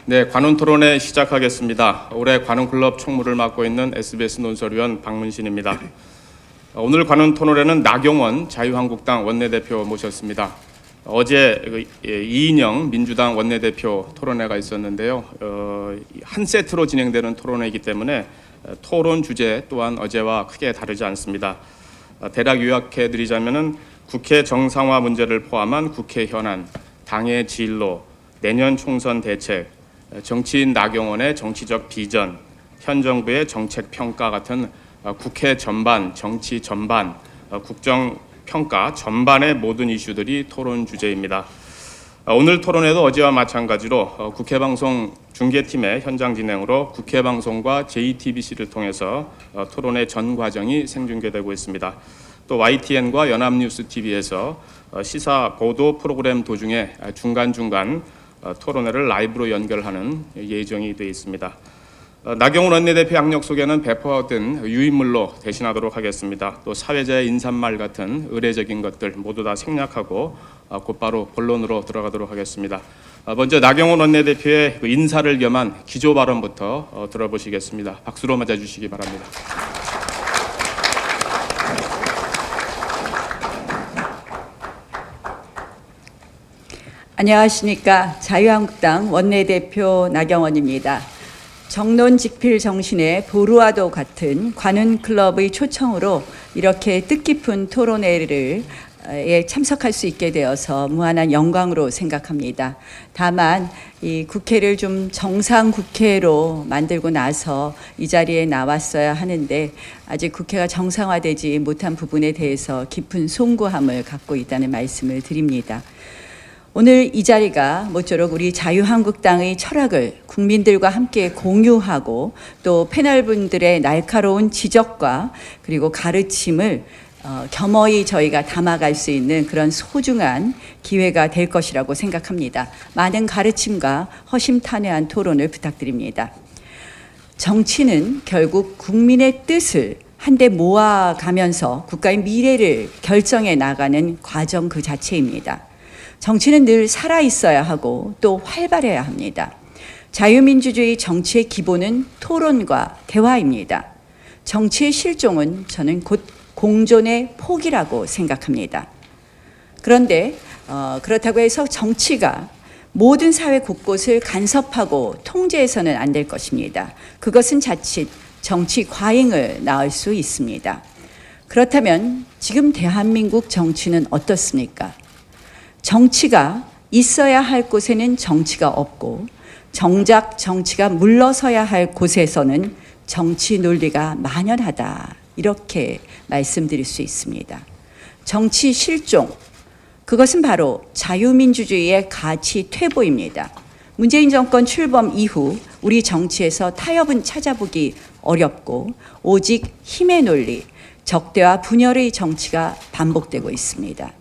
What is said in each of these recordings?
네, 관훈 토론회 시작하겠습니다. 올해 관훈클럽 총무를 맡고 있는 SBS 논설위원 박문신입니다. 오늘 관훈 토론회는 나경원 자유한국당 원내대표 모셨습니다. 어제 이인영 민주당 원내대표 토론회가 있었는데요. 한 세트로 진행되는 토론회이기 때문에 토론 주제 또한 어제와 크게 다르지 않습니다. 대략 요약해드리자면은 국회 정상화 문제를 포함한 국회 현안, 당의 진로, 내년 총선 대책, 정치인 나경원의 정치적 비전, 현 정부의 정책 평가 같은 국회 전반, 정치 전반, 국정 평가 전반의 모든 이슈들이 토론 주제입니다. 오늘 토론회도 어제와 마찬가지로 국회방송 중계팀의 현장 진행으로 국회방송과 JTBC를 통해서 토론회 전 과정이 생중계되고 있습니다. 또 YTN과 연합뉴스TV에서 시사 보도 프로그램 도중에 중간중간 토론회를 라이브로 연결하는 예정이 되어 있습니다. 나경원 원내대표 학력 소개는 배포된 유인물로 대신하도록 하겠습니다. 또 사회자의 인사말 같은 의례적인 것들 모두 다 생략하고 곧바로 본론으로 들어가도록 하겠습니다. 먼저 나경원 원내대표의 인사를 겸한 기조 발언부터 들어보시겠습니다. 박수로 맞아주시기 바랍니다. 안녕하십니까. 자유한국당 원내대표 나경원입니다. 정론직필 정신의 보루와도 같은 관훈클럽의 초청으로 이렇게 뜻깊은 토론회를 참석할 수 있게 되어서 무한한 영광으로 생각합니다. 다만 이 국회를 좀 정상 국회로 만들고 나서 이 자리에 나왔어야 하는데 아직 국회가 정상화되지 못한 부분에 대해서 깊은 송구함을 갖고 있다는 말씀을 드립니다. 오늘 이 자리가 모쪼록 우리 자유한국당의 철학을 국민들과 함께 공유하고 또 패널분들의 날카로운 지적과 그리고 가르침을 겸허히 저희가 담아갈 수 있는 그런 소중한 기회가 될 것이라고 생각합니다. 많은 가르침과 허심탄회한 토론을 부탁드립니다. 정치는 결국 국민의 뜻을 한데 모아가면서 국가의 미래를 결정해 나가는 과정 그 자체입니다. 정치는 늘 살아있어야 하고 또 활발해야 합니다. 자유민주주의 정치의 기본은 토론과 대화입니다. 정치의 실종은 저는 곧 공존의 포기라고 생각합니다. 그런데 그렇다고 해서 정치가 모든 사회 곳곳을 간섭하고 통제해서는 안 될 것입니다. 그것은 자칫 정치 과잉을 낳을 수 있습니다. 그렇다면 지금 대한민국 정치는 어떻습니까? 정치가 있어야 할 곳에는 정치가 없고 정작 정치가 물러서야 할 곳에서는 정치 논리가 만연하다. 이렇게 말씀드릴 수 있습니다. 정치 실종, 그것은 바로 자유민주주의의 가치 퇴보입니다. 문재인 정권 출범 이후 우리 정치에서 타협은 찾아보기 어렵고 오직 힘의 논리, 적대와 분열의 정치가 반복되고 있습니다.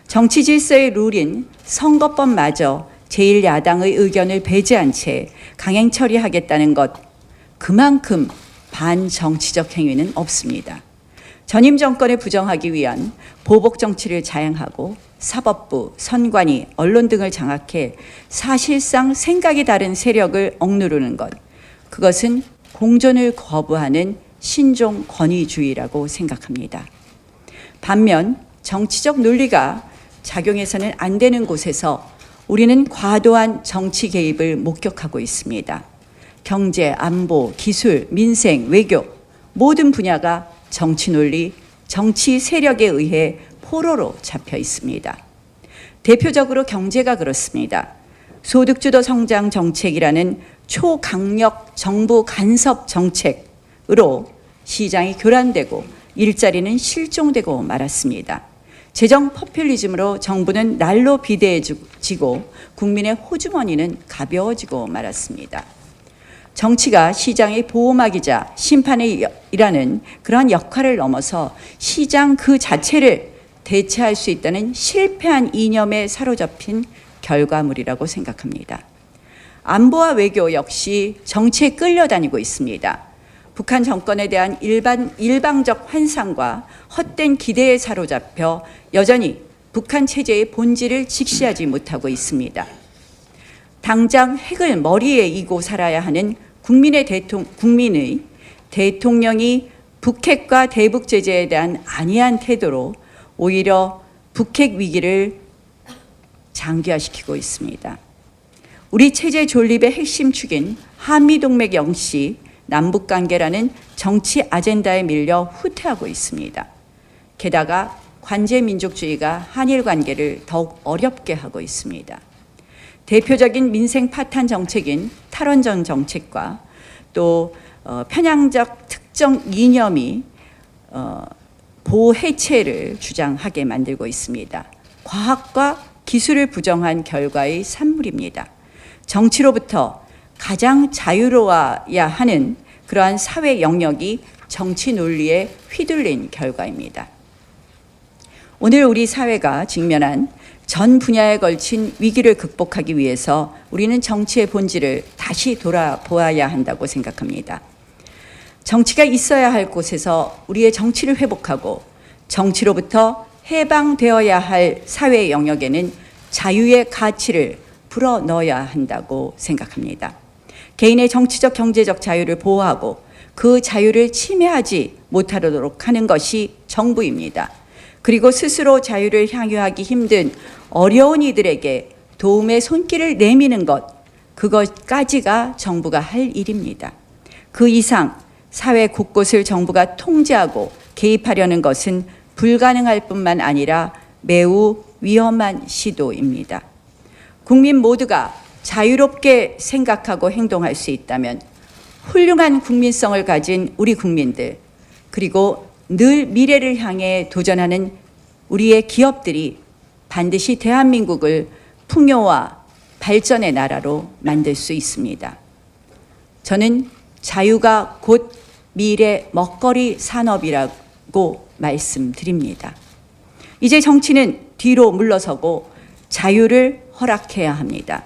정치 질서의 룰인 선거법마저 제1야당의 의견을 배제한 채 강행 처리하겠다는 것, 그만큼 반정치적 행위는 없습니다. 전임 정권을 부정하기 위한 보복 정치를 자행하고 사법부, 선관위, 언론 등을 장악해 사실상 생각이 다른 세력을 억누르는 것, 그것은 공존을 거부하는 신종 권위주의라고 생각합니다. 반면 정치적 논리가 작용해서는 안 되는 곳에서 우리는 과도한 정치 개입을 목격하고 있습니다. 경제, 안보, 기술, 민생, 외교 모든 분야가 정치 논리, 정치 세력에 의해 포로로 잡혀 있습니다. 대표적으로 경제가 그렇습니다. 소득주도 성장 정책이라는 초강력 정부 간섭 정책으로 시장이 교란되고 일자리는 실종되고 말았습니다. 재정 포퓰리즘으로 정부는 날로 비대해지고 국민의 호주머니는 가벼워지고 말았습니다. 정치가 시장의 보호막이자 심판이라는 그러한 역할을 넘어서 시장 그 자체를 대체할 수 있다는 실패한 이념에 사로잡힌 결과물이라고 생각합니다. 안보와 외교 역시 정치에 끌려다니고 있습니다. 북한 정권에 대한 일방적 환상과 헛된 기대에 사로잡혀 여전히 북한 체제의 본질을 직시하지 못하고 있습니다. 당장 핵을 머리에 이고 살아야 하는 국민의 대통령이 북핵과 대북 제재에 대한 안이한 태도로 오히려 북핵 위기를 장기화시키고 있습니다. 우리 체제 존립의 핵심 축인 한미동맹 역시 남북관계라는 정치 아젠다에 밀려 후퇴하고 있습니다. 게다가 관제민족주의가 한일 관계를 더욱 어렵게 하고 있습니다. 대표적인 민생 파탄 정책인 탈원전 정책과 또 편향적 특정 이념이 보호 해체를 주장하게 만들고 있습니다. 과학과 기술을 부정한 결과의 산물입니다. 정치로부터 가장 자유로워야 하는 그러한 사회 영역이 정치 논리에 휘둘린 결과입니다. 오늘 우리 사회가 직면한 전 분야에 걸친 위기를 극복하기 위해서 우리는 정치의 본질을 다시 돌아보아야 한다고 생각합니다. 정치가 있어야 할 곳에서 우리의 정치를 회복하고 정치로부터 해방되어야 할 사회 영역에는 자유의 가치를 불어넣어야 한다고 생각합니다. 개인의 정치적 경제적 자유를 보호하고 그 자유를 침해하지 못하도록 하는 것이 정부입니다. 그리고 스스로 자유를 향유하기 힘든 어려운 이들에게 도움의 손길을 내미는 것, 그것까지가 정부가 할 일입니다. 그 이상 사회 곳곳을 정부가 통제하고 개입하려는 것은 불가능할 뿐만 아니라 매우 위험한 시도입니다. 국민 모두가 자유롭게 생각하고 행동할 수 있다면 훌륭한 국민성을 가진 우리 국민들, 그리고 늘 미래를 향해 도전하는 우리의 기업들이 반드시 대한민국을 풍요와 발전의 나라로 만들 수 있습니다. 저는 자유가 곧 미래 먹거리 산업이라고 말씀드립니다. 이제 정치는 뒤로 물러서고 자유를 허락해야 합니다.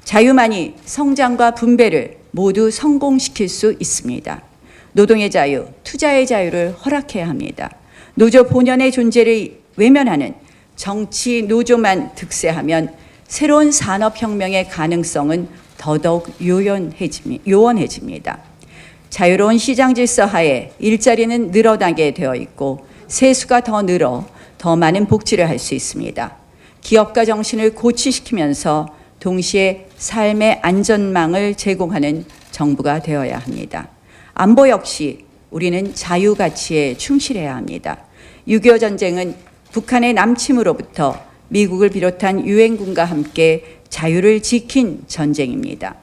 자유만이 성장과 분배를 모두 성공시킬 수 있습니다. 노동의 자유, 투자의 자유를 허락해야 합니다. 노조 본연의 존재를 외면하는 정치 노조만 득세하면 새로운 산업혁명의 가능성은 더더욱 요원해집니다. 자유로운 시장 질서 하에 일자리는 늘어나게 되어 있고 세수가 더 늘어 더 많은 복지를 할 수 있습니다. 기업가 정신을 고취시키면서 동시에 삶의 안전망을 제공하는 정부가 되어야 합니다. 안보 역시 우리는 자유 가치에 충실해야 합니다. 6.25 전쟁은 북한의 남침으로부터 미국을 비롯한 유엔군과 함께 자유를 지킨 전쟁입니다.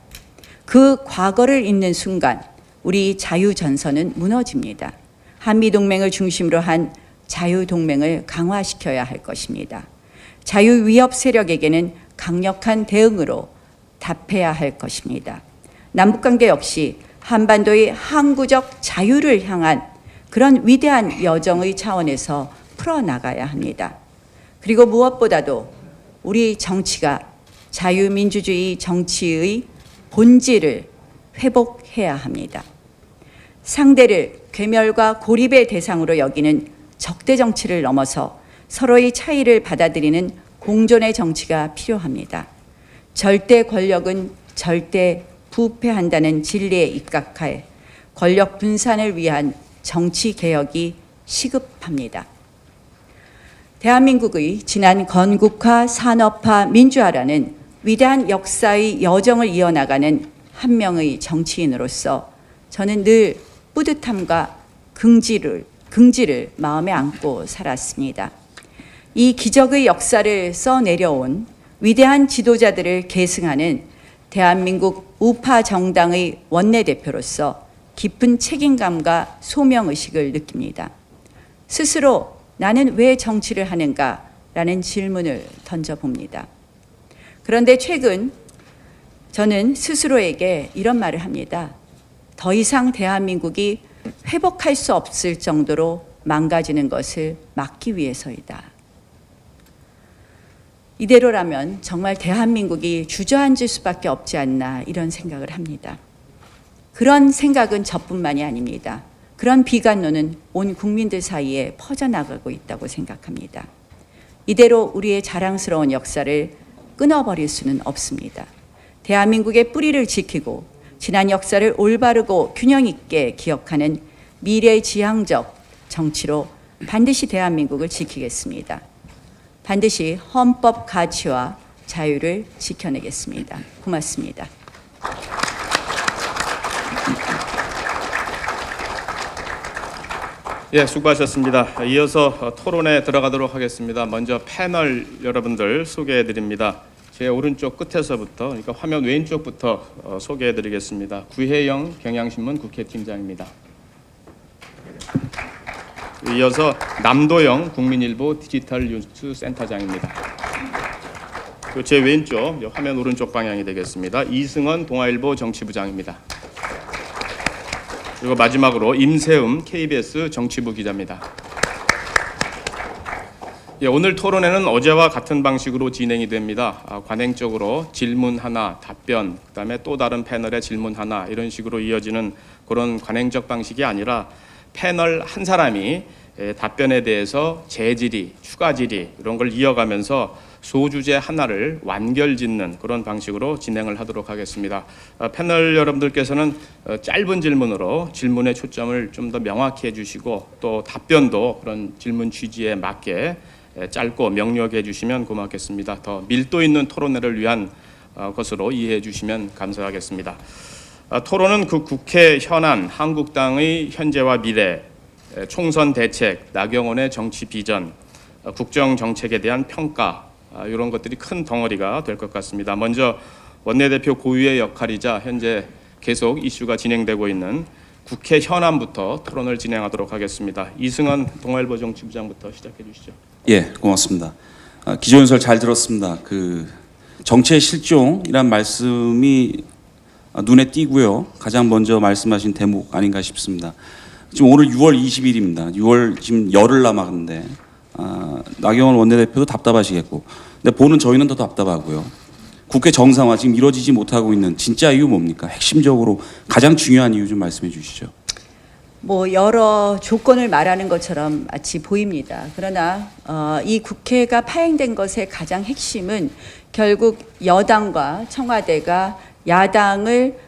그 과거를 잊는 순간 우리 자유전선은 무너집니다. 한미동맹을 중심으로 한 자유동맹을 강화시켜야 할 것입니다. 자유위협 세력에게는 강력한 대응으로 답해야 할 것입니다. 남북관계 역시 한반도의 항구적 자유를 향한 그런 위대한 여정의 차원에서 풀어나가야 합니다. 그리고 무엇보다도 우리 정치가 자유민주주의 정치의 본질을 회복해야 합니다. 상대를 괴멸과 고립의 대상으로 여기는 적대 정치를 넘어서 서로의 차이를 받아들이는 공존의 정치가 필요합니다. 절대 권력은 절대 부패한다는 진리에 입각하에 권력 분산을 위한 정치 개혁이 시급합니다. 대한민국의 지난 건국화, 산업화, 민주화라는 위대한 역사의 여정을 이어나가는 한 명의 정치인으로서 저는 늘 뿌듯함과 긍지를 마음에 안고 살았습니다. 이 기적의 역사를 써내려온 위대한 지도자들을 계승하는 대한민국 우파 정당의 원내대표로서 깊은 책임감과 소명의식을 느낍니다. 스스로 나는 왜 정치를 하는가라는 질문을 던져봅니다. 그런데 최근 저는 스스로에게 이런 말을 합니다. 더 이상 대한민국이 회복할 수 없을 정도로 망가지는 것을 막기 위해서이다. 이대로라면 정말 대한민국이 주저앉을 수밖에 없지 않나 이런 생각을 합니다. 그런 생각은 저뿐만이 아닙니다. 그런 비관론은 온 국민들 사이에 퍼져나가고 있다고 생각합니다. 이대로 우리의 자랑스러운 역사를 끊어버릴 수는 없습니다. 대한민국의 뿌리를 지키고 지난 역사를 올바르고 균형 있게 기억하는 미래지향적 정치로 반드시 대한민국을 지키겠습니다. 반드시 헌법 가치와 자유를 지켜내겠습니다. 고맙습니다. 예, 수고하셨습니다. 이어서 토론에 들어가도록 하겠습니다. 먼저 패널 여러분들 소개해 드립니다. 제 오른쪽 끝에서부터, 그러니까 화면 왼쪽부터 소개해 드리겠습니다. 구혜영 경향신문 국회팀장입니다. 이어서 남도영 국민일보 디지털 뉴스 센터장입니다. 그리고 제 왼쪽, 화면 오른쪽 방향이 되겠습니다. 이승원 동아일보 정치부장입니다. 그리고 마지막으로 임세음 KBS 정치부 기자입니다. 예, 오늘 토론회는 어제와 같은 방식으로 진행이 됩니다. 관행적으로 질문 하나, 답변, 그다음에 또 다른 패널의 질문 하나 이런 식으로 이어지는 그런 관행적 방식이 아니라 패널 한 사람이 답변에 대해서 재질의, 추가 질의 이런 걸 이어가면서 소주제 하나를 완결짓는 그런 방식으로 진행을 하도록 하겠습니다. 패널 여러분들께서는 짧은 질문으로 질문의 초점을 좀 더 명확히 해주시고 또 답변도 그런 질문 취지에 맞게 짧고 명료하게 해주시면 고맙겠습니다. 더 밀도 있는 토론회를 위한 것으로 이해해 주시면 감사하겠습니다. 토론은 그 국회 현안, 한국당의 현재와 미래, 총선 대책, 나경원의 정치 비전, 국정 정책에 대한 평가 이런 것들이 큰 덩어리가 될 것 같습니다. 먼저 원내대표 고유의 역할이자 현재 계속 이슈가 진행되고 있는 국회 현안부터 토론을 진행하도록 하겠습니다. 이승원 동아일보 정치부장부터 시작해 주시죠. 예, 고맙습니다. 기조연설 잘 들었습니다. 그 정치의 실종이란 말씀이 눈에 띄고요. 가장 먼저 말씀하신 대목 아닌가 싶습니다. 지금 오늘 6월 20일입니다. 6월 지금 열흘 남았는데 나경원 원내대표도 답답하시겠고, 근데 보는 저희는 더 답답하고요. 국회 정상화 지금 이루어지지 못하고 있는 진짜 이유 뭡니까? 핵심적으로 가장 중요한 이유 좀 말씀해 주시죠. 뭐 여러 조건을 말하는 것처럼 마치 보입니다. 그러나 이 국회가 파행된 것의 가장 핵심은 결국 여당과 청와대가 야당을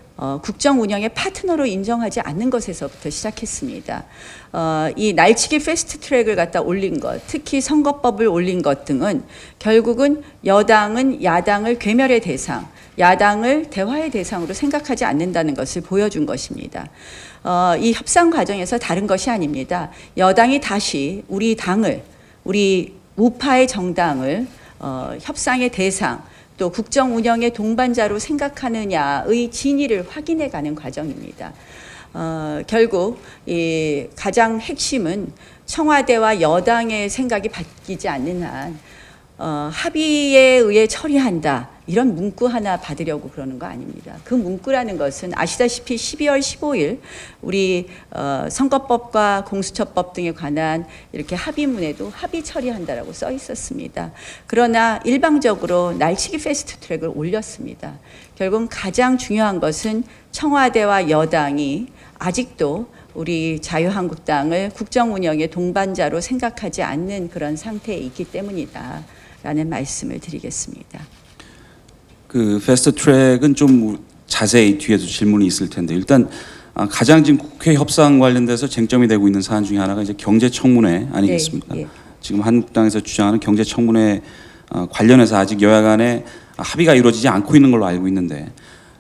국정 운영의 파트너로 인정하지 않는 것에서부터 시작했습니다. 이 날치기 패스트 트랙을 갖다 올린 것, 특히 선거법을 올린 것 등은 결국은 여당은 야당을 괴멸의 대상, 야당을 대화의 대상으로 생각하지 않는다는 것을 보여준 것입니다. 이 협상 과정에서 다른 것이 아닙니다. 여당이 다시 우리 당을, 우리 우파의 정당을 협상의 대상, 또 국정 운영의 동반자로 생각하느냐의 진위를 확인해가는 과정입니다. 결국 이 가장 핵심은 청와대와 여당의 생각이 바뀌지 않는 한 합의에 의해 처리한다. 이런 문구 하나 받으려고 그러는 거 아닙니다. 그 문구라는 것은 아시다시피 12월 15일 우리 선거법과 공수처법 등에 관한 이렇게 합의문에도 합의 처리한다라고 써 있었습니다. 그러나 일방적으로 날치기 패스트 트랙을 올렸습니다. 결국 가장 중요한 것은 청와대와 여당이 아직도 우리 자유한국당을 국정 운영의 동반자로 생각하지 않는 그런 상태에 있기 때문이다라는 말씀을 드리겠습니다. 그 패스트 트랙은 좀 자세히 뒤에도 질문이 있을 텐데, 일단 가장 지금 국회 협상 관련돼서 쟁점이 되고 있는 사안 중에 하나가 이제 경제청문회 아니겠습니까? 네, 네. 지금 한국당에서 주장하는 경제청문회 관련해서 아직 여야 간에 합의가 이루어지지 않고 있는 걸로 알고 있는데,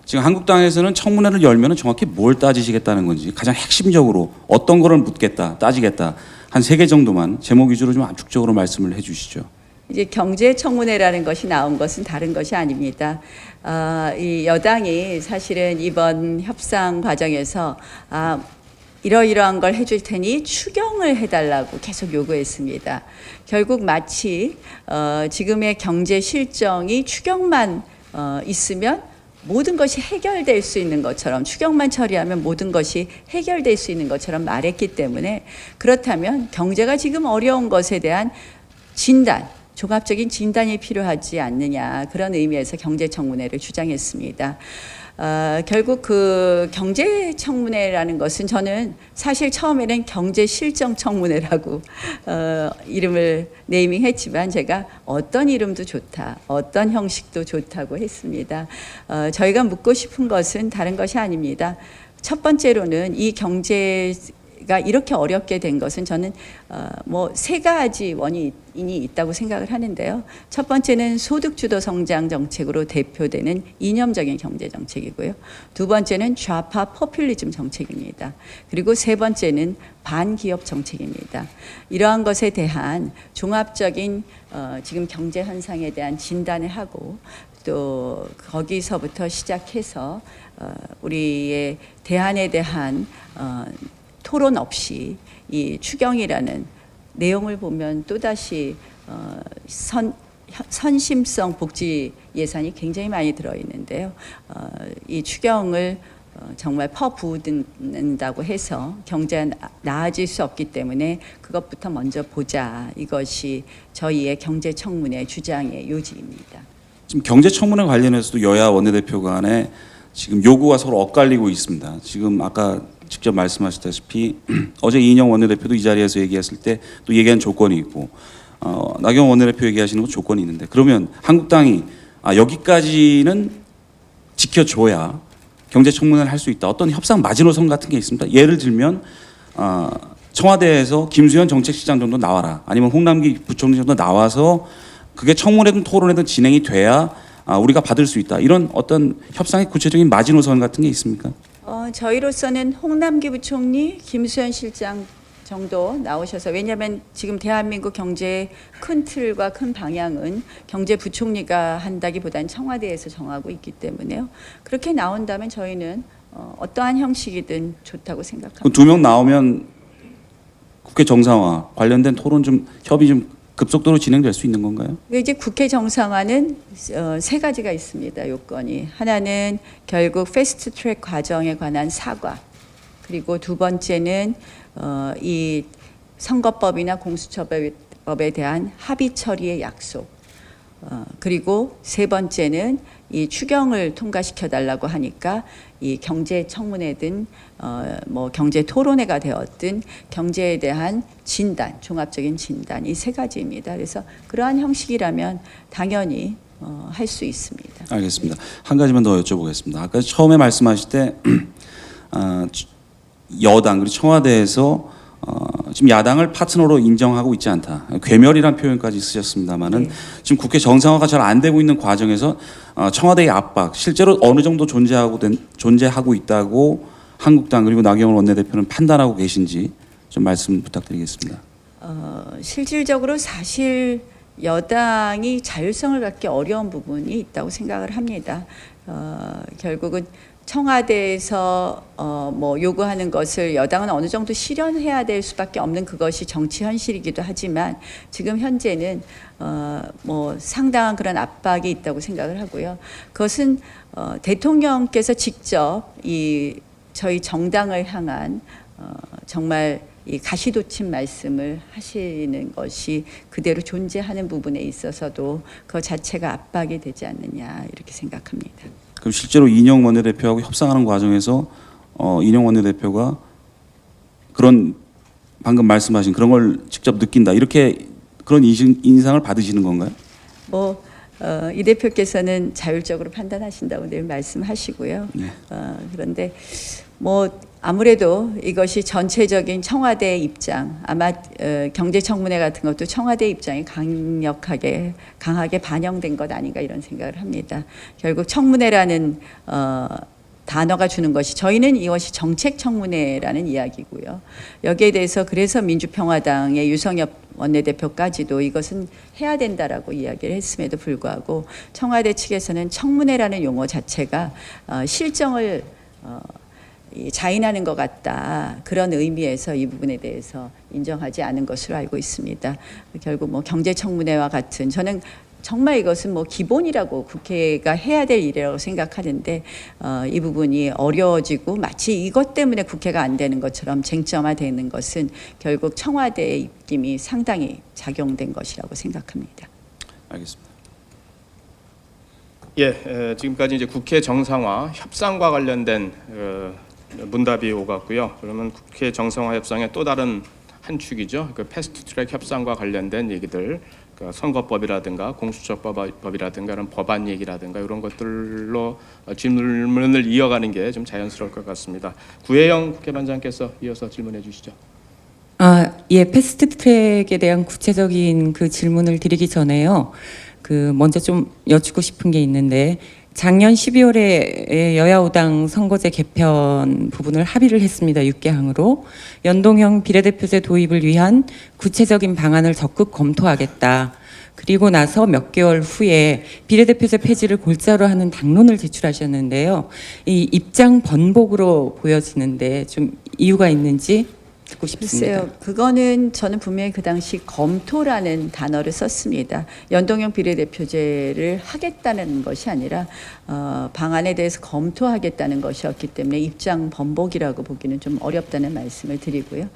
지금 한국당에서는 청문회를 열면은 정확히 뭘 따지시겠다는 건지, 가장 핵심적으로 어떤 거를 묻겠다, 따지겠다, 한 3개 정도만 제목 위주로 좀 압축적으로 말씀을 해주시죠. 이제 경제청문회라는 것이 나온 것은 다른 것이 아닙니다. 이 여당이 사실은 이번 협상 과정에서 이러이러한 걸 해줄 테니 추경을 해달라고 계속 요구했습니다. 결국 마치 지금의 경제 실정이 추경만 있으면 모든 것이 해결될 수 있는 것처럼, 추경만 처리하면 모든 것이 해결될 수 있는 것처럼 말했기 때문에, 그렇다면 경제가 지금 어려운 것에 대한 진단, 종합적인 진단이 필요하지 않느냐 그런 의미에서 경제청문회를 주장했습니다. 결국 그 경제청문회라는 것은 저는 사실 처음에는 경제실정청문회라고 이름을 네이밍했지만 제가 어떤 이름도 좋다, 어떤 형식도 좋다고 했습니다. 저희가 묻고 싶은 것은 다른 것이 아닙니다. 첫 번째로는 이 경제가 이렇게 어렵게 된 것은 저는 뭐 세 가지 원인이 있다고 생각을 하는데요. 첫 번째는 소득주도 성장 정책으로 대표되는 이념적인 경제 정책이고요. 두 번째는 좌파 포퓰리즘 정책입니다. 그리고 세 번째는 반기업 정책입니다. 이러한 것에 대한 종합적인 지금 경제 현상에 대한 진단을 하고 또 거기서부터 시작해서 우리의 대안에 대한 토론 없이 이 추경이라는 내용을 보면 또다시 선심성 복지 예산이 굉장히 많이 들어있는데요. 이 추경을 정말 퍼부은다고 해서 경제가 나아질 수 없기 때문에 그것부터 먼저 보자. 이것이 저희의 경제청문회 주장의 요지입니다. 지금 경제청문회 관련해서도 여야 원내대표 간에 지금 요구가 서로 엇갈리고 있습니다. 지금 아까 직접 말씀하셨다시피 어제 이인영 원내대표도 이 자리에서 얘기했을 때 또 얘기한 조건이 있고 나경원 원내대표 얘기하시는 건 조건이 있는데 그러면 한국당이 여기까지는 지켜줘야 경제청문회를 할 수 있다. 어떤 협상 마지노선 같은 게 있습니다. 예를 들면 청와대에서 김수현 정책실장 정도 나와라. 아니면 홍남기 부총리 정도 나와서 그게 청문회든 토론회든 진행이 돼야 우리가 받을 수 있다. 이런 어떤 협상의 구체적인 마지노선 같은 게 있습니까? 저희로서는 홍남기 부총리, 김수현 실장 정도 나오셔서 왜냐하면 지금 대한민국 경제의 큰 틀과 큰 방향은 경제부총리가 한다기보다는 청와대에서 정하고 있기 때문에요. 그렇게 나온다면 저희는 어떠한 형식이든 좋다고 생각합니다. 두 명 나오면 국회 정상화 관련된 토론 좀 협의 좀 급속도로 진행될 수 있는 건가요? 이제 국회 정상화는 세 가지가 있습니다. 요건이 하나는 결국 패스트트랙 과정에 관한 사과, 그리고 두 번째는 이 선거법이나 공수처법에 대한 합의 처리의 약속, 그리고 세 번째는 이 추경을 통과시켜 달라고 하니까 이 경제청문회든 뭐 경제 토론회가 되었든 경제에 대한 진단, 종합적인 진단 이 세 가지입니다. 그래서 그러한 형식이라면 당연히 할 수 있습니다. 알겠습니다. 한 가지만 더 여쭤보겠습니다. 아까 처음에 말씀하실 때 여당 그리고 청와대에서 지금 야당을 파트너로 인정하고 있지 않다. 괴멸이라는 표현까지 쓰셨습니다만은 네. 지금 국회 정상화가 잘 안 되고 있는 과정에서 청와대의 압박 실제로 어느 정도 존재하고 있다고 한국당 그리고 나경원 원내대표는 판단하고 계신지 좀 말씀 부탁드리겠습니다. 실질적으로 사실 여당이 자율성을 갖기 어려운 부분이 있다고 생각을 합니다. 결국은 청와대에서 뭐 요구하는 것을 여당은 어느 정도 실현해야 될 수밖에 없는 그것이 정치 현실이기도 하지만 지금 현재는 뭐 상당한 그런 압박이 있다고 생각을 하고요. 그것은 대통령께서 직접 이 저희 정당을 향한 정말 이 가시돋친 말씀을 하시는 것이 그대로 존재하는 부분에 있어서도 그 자체가 압박이 되지 않느냐 이렇게 생각합니다. 그럼 실제로 이인영 원내대표하고 협상하는 과정에서 이인영 원내대표가 그런 방금 말씀하신 그런 걸 직접 느낀다 이렇게 그런 인상을 받으시는 건가요? 뭐 이 대표께서는 자율적으로 판단하신다고 늘 말씀하시고요. 네. 그런데 뭐 아무래도 이것이 전체적인 청와대의 입장, 아마 경제청문회 같은 것도 청와대 입장이 강하게 반영된 것 아닌가 이런 생각을 합니다. 결국 청문회라는 단어가 주는 것이 저희는 이것이 정책청문회라는 이야기고요. 여기에 대해서 그래서 민주평화당의 유성엽 원내대표까지도 이것은 해야 된다라고 이야기를 했음에도 불구하고 청와대 측에서는 청문회라는 용어 자체가 실정을 자인하는 것 같다. 그런 의미에서 이 부분에 대해서 인정하지 않은 것으로 알고 있습니다. 결국 뭐 경제청문회와 같은 저는 정말 이것은 뭐 기본이라고 국회가 해야 될 일이라고 생각하는데 이 부분이 어려워지고 마치 이것 때문에 국회가 안 되는 것처럼 쟁점화되는 것은 결국 청와대의 입김이 상당히 작용된 것이라고 생각합니다. 알겠습니다. 지금까지 이제 국회 정상화 협상과 관련된 문답이 오갔고요. 그러면 국회 정상화 협상의 또 다른 한 축이죠. 그 패스트트랙 협상과 관련된 얘기들, 그러니까 선거법이라든가 공수처법이라든가 이런 법안 얘기라든가 이런 것들로 질문을 이어가는 게 좀 자연스러울 것 같습니다. 구혜영 국회반장께서 이어서 질문해 주시죠. 예, 패스트트랙에 대한 구체적인 그 질문을 드리기 전에요. 먼저 좀 여쭙고 싶은 게 있는데 작년 12월에 여야 5당 선거제 개편 부분을 합의를 했습니다. 6개항으로 연동형 비례대표제 도입을 위한 구체적인 방안을 적극 검토하겠다. 그리고 나서 몇 개월 후에 비례대표제 폐지를 골자로 하는 당론을 제출하셨는데요. 이 입장 번복으로 보여지는데 좀 이유가 있는지 듣고 싶습니다. 글쎄요, 그거는 저는 분명히 그 당시 검토라는 단어를 썼습니다. 연동형 비례대표제를 하겠다는 것이 아니라 방안에 대해서 검토하겠다는 것이었기 때문에 입장 번복이라고 보기는 좀 어렵다는 말씀을 드리고요.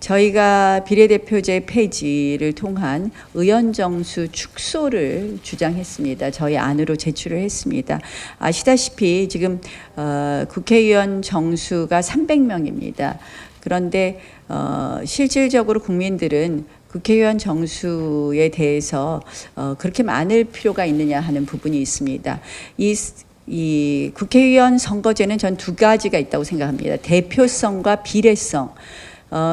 저희가 비례대표제 폐지를 통한 의원 정수 축소를 주장했습니다. 저희 안으로 제출을 했습니다. 아시다시피 지금 국회의원 정수가 300명입니다. 그런데 실질적으로 국민들은 국회의원 정수에 대해서 그렇게 많을 필요가 있느냐 하는 부분이 있습니다. 이 국회의원 선거제는 전 두 가지가 있다고 생각합니다. 대표성과 비례성.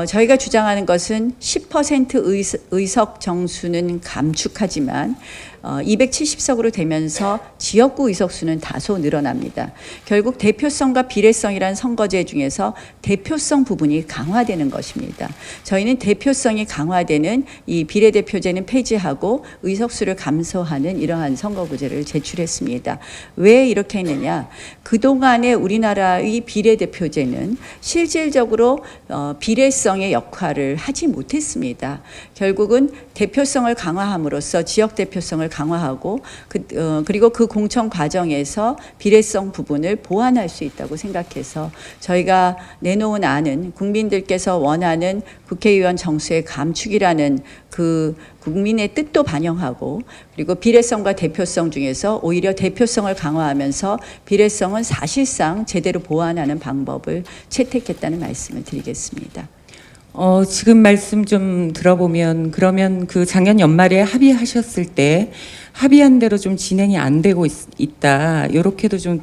저희가 주장하는 것은 10% 의석 정수는 감축하지만 270석으로 되면서 지역구 의석수는 다소 늘어납니다. 결국 대표성과 비례성이라는 선거제 중에서 대표성 부분이 강화되는 것입니다. 저희는 대표성이 강화되는 이 비례대표제는 폐지하고 의석수를 감소하는 이러한 선거구제를 제출했습니다. 왜 이렇게 했느냐? 그동안의 우리나라의 비례대표제는 실질적으로 비례성의 역할을 하지 못했습니다. 결국은 대표성을 강화함으로써 지역 대표성을 강화하고 그리고 그 공천 과정에서 비례성 부분을 보완할 수 있다고 생각해서 저희가 내놓은 안은 국민들께서 원하는 국회의원 정수의 감축이라는 그 국민의 뜻도 반영하고 그리고 비례성과 대표성 중에서 오히려 대표성을 강화하면서 비례성은 사실상 제대로 보완하는 방법을 채택했다는 말씀을 드리겠습니다. 지금 말씀 좀 들어보면 그러면 그 작년 연말에 합의하셨을 때 합의한 대로 좀 진행이 안 되고 있다. 이렇게도 좀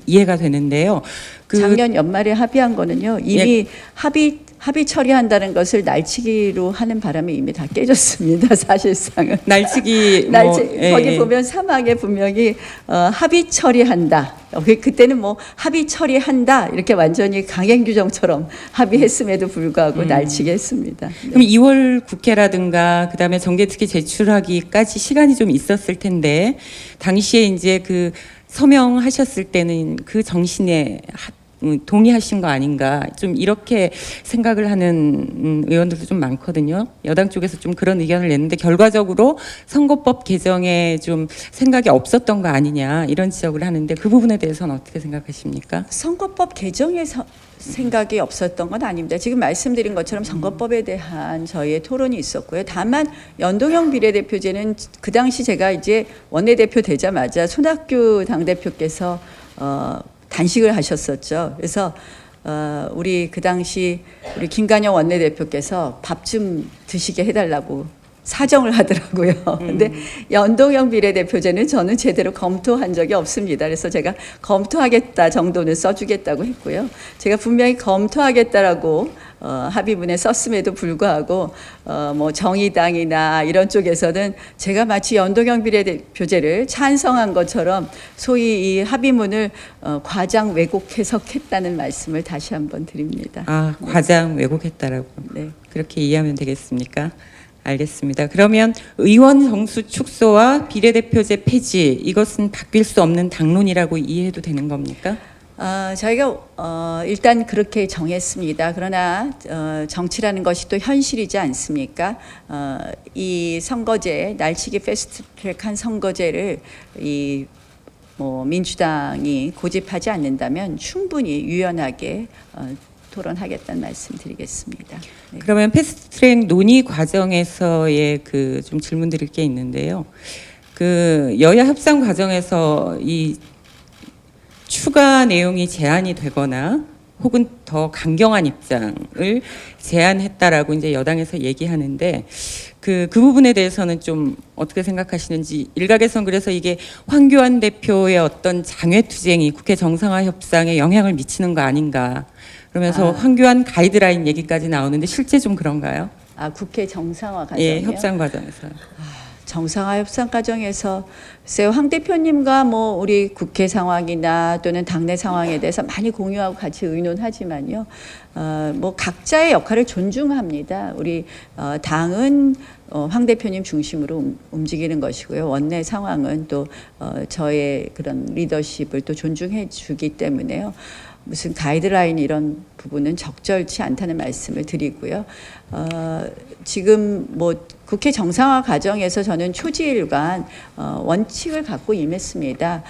이해가 되는데요. 작년 연말에 합의한 거는요. 이미 합의 처리한다는 것을 날치기로 하는 바람에 이미 다 깨졌습니다. 사실상은. 날치기 거기 보면 사막에 분명히 합의 처리한다. 그때는 뭐 합의 처리한다 이렇게 완전히 강행 규정처럼 합의했음에도 불구하고 날치기 했습니다. 네. 그럼 2월 국회라든가 그다음에 정개특위 제출하기까지 시간이 좀 있었을 텐데 당시에 이제 그 서명하셨을 때는 그 정신에 동의하신 거 아닌가 좀 이렇게 생각을 하는 의원들도 좀 많거든요. 여당 쪽에서 좀 그런 의견을 냈는데 결과적으로 선거법 개정에 좀 생각이 없었던 거 아니냐 이런 지적을 하는데 그 부분에 대해서는 어떻게 생각하십니까? 선거법 개정에 생각이 없었던 건 아닙니다. 지금 말씀드린 것처럼 선거법에 대한 저희의 토론이 있었고요. 다만 연동형 비례대표제는 그 당시 제가 이제 원내대표 되자마자 손학규 당대표께서 단식을 하셨었죠. 그래서 우리 그 당시 우리 김관영 원내대표께서 밥 좀 드시게 해달라고 사정을 하더라고요. 근데 연동형 비례대표제는 저는 제대로 검토한 적이 없습니다. 그래서 제가 검토하겠다 정도는 써주겠다고 했고요. 제가 분명히 검토하겠다라고 합의문에 썼음에도 불구하고 뭐 정의당이나 이런 쪽에서는 제가 마치 연동형 비례대표제를 찬성한 것처럼 소위 이 합의문을 과장 왜곡 해석했다는 말씀을 다시 한번 드립니다. 과장 왜곡했다라고. 네. 그렇게 이해하면 되겠습니까? 알겠습니다. 그러면 의원 정수 축소와 비례대표제 폐지 이것은 바뀔 수 없는 당론이라고 이해해도 되는 겁니까? 저희가 일단 그렇게 정했습니다. 그러나 정치라는 것이 또 현실이지 않습니까? 이 선거제 날치기 패스트트랙한 선거제를 민주당이 고집하지 않는다면 충분히 유연하게 토론하겠다는 말씀드리겠습니다. 네. 그러면 패스트트랙 논의 과정에서의 그 좀 질문 드릴 게 있는데요. 그 여야 협상 과정에서 이 추가 내용이 제한이 되거나 혹은 더 강경한 입장을 제안했다라고 이제 여당에서 얘기하는데 그 부분에 대해서는 좀 어떻게 생각하시는지. 일각에선 그래서 이게 황교안 대표의 어떤 장외투쟁이 국회 정상화 협상에 영향을 미치는 거 아닌가. 그러면서 황교안 가이드라인 얘기까지 나오는데 실제 좀 그런가요? 아, 국회 정상화 과정이요? 예, 협상 과정에서요. 정상화 협상 과정에서 글쎄요, 황 대표님과 뭐 우리 국회 상황이나 또는 당내 상황에 대해서 많이 공유하고 같이 의논하지만요, 뭐 각자의 역할을 존중합니다. 우리 당은 황 대표님 중심으로 움직이는 것이고요. 원내 상황은 또 저의 그런 리더십을 또 존중해 주기 때문에요. 무슨 가이드라인 이런 부분은 적절치 않다는 말씀을 드리고요. 지금 뭐 국회 정상화 과정에서 저는 초지일관 원칙을 갖고 임했습니다.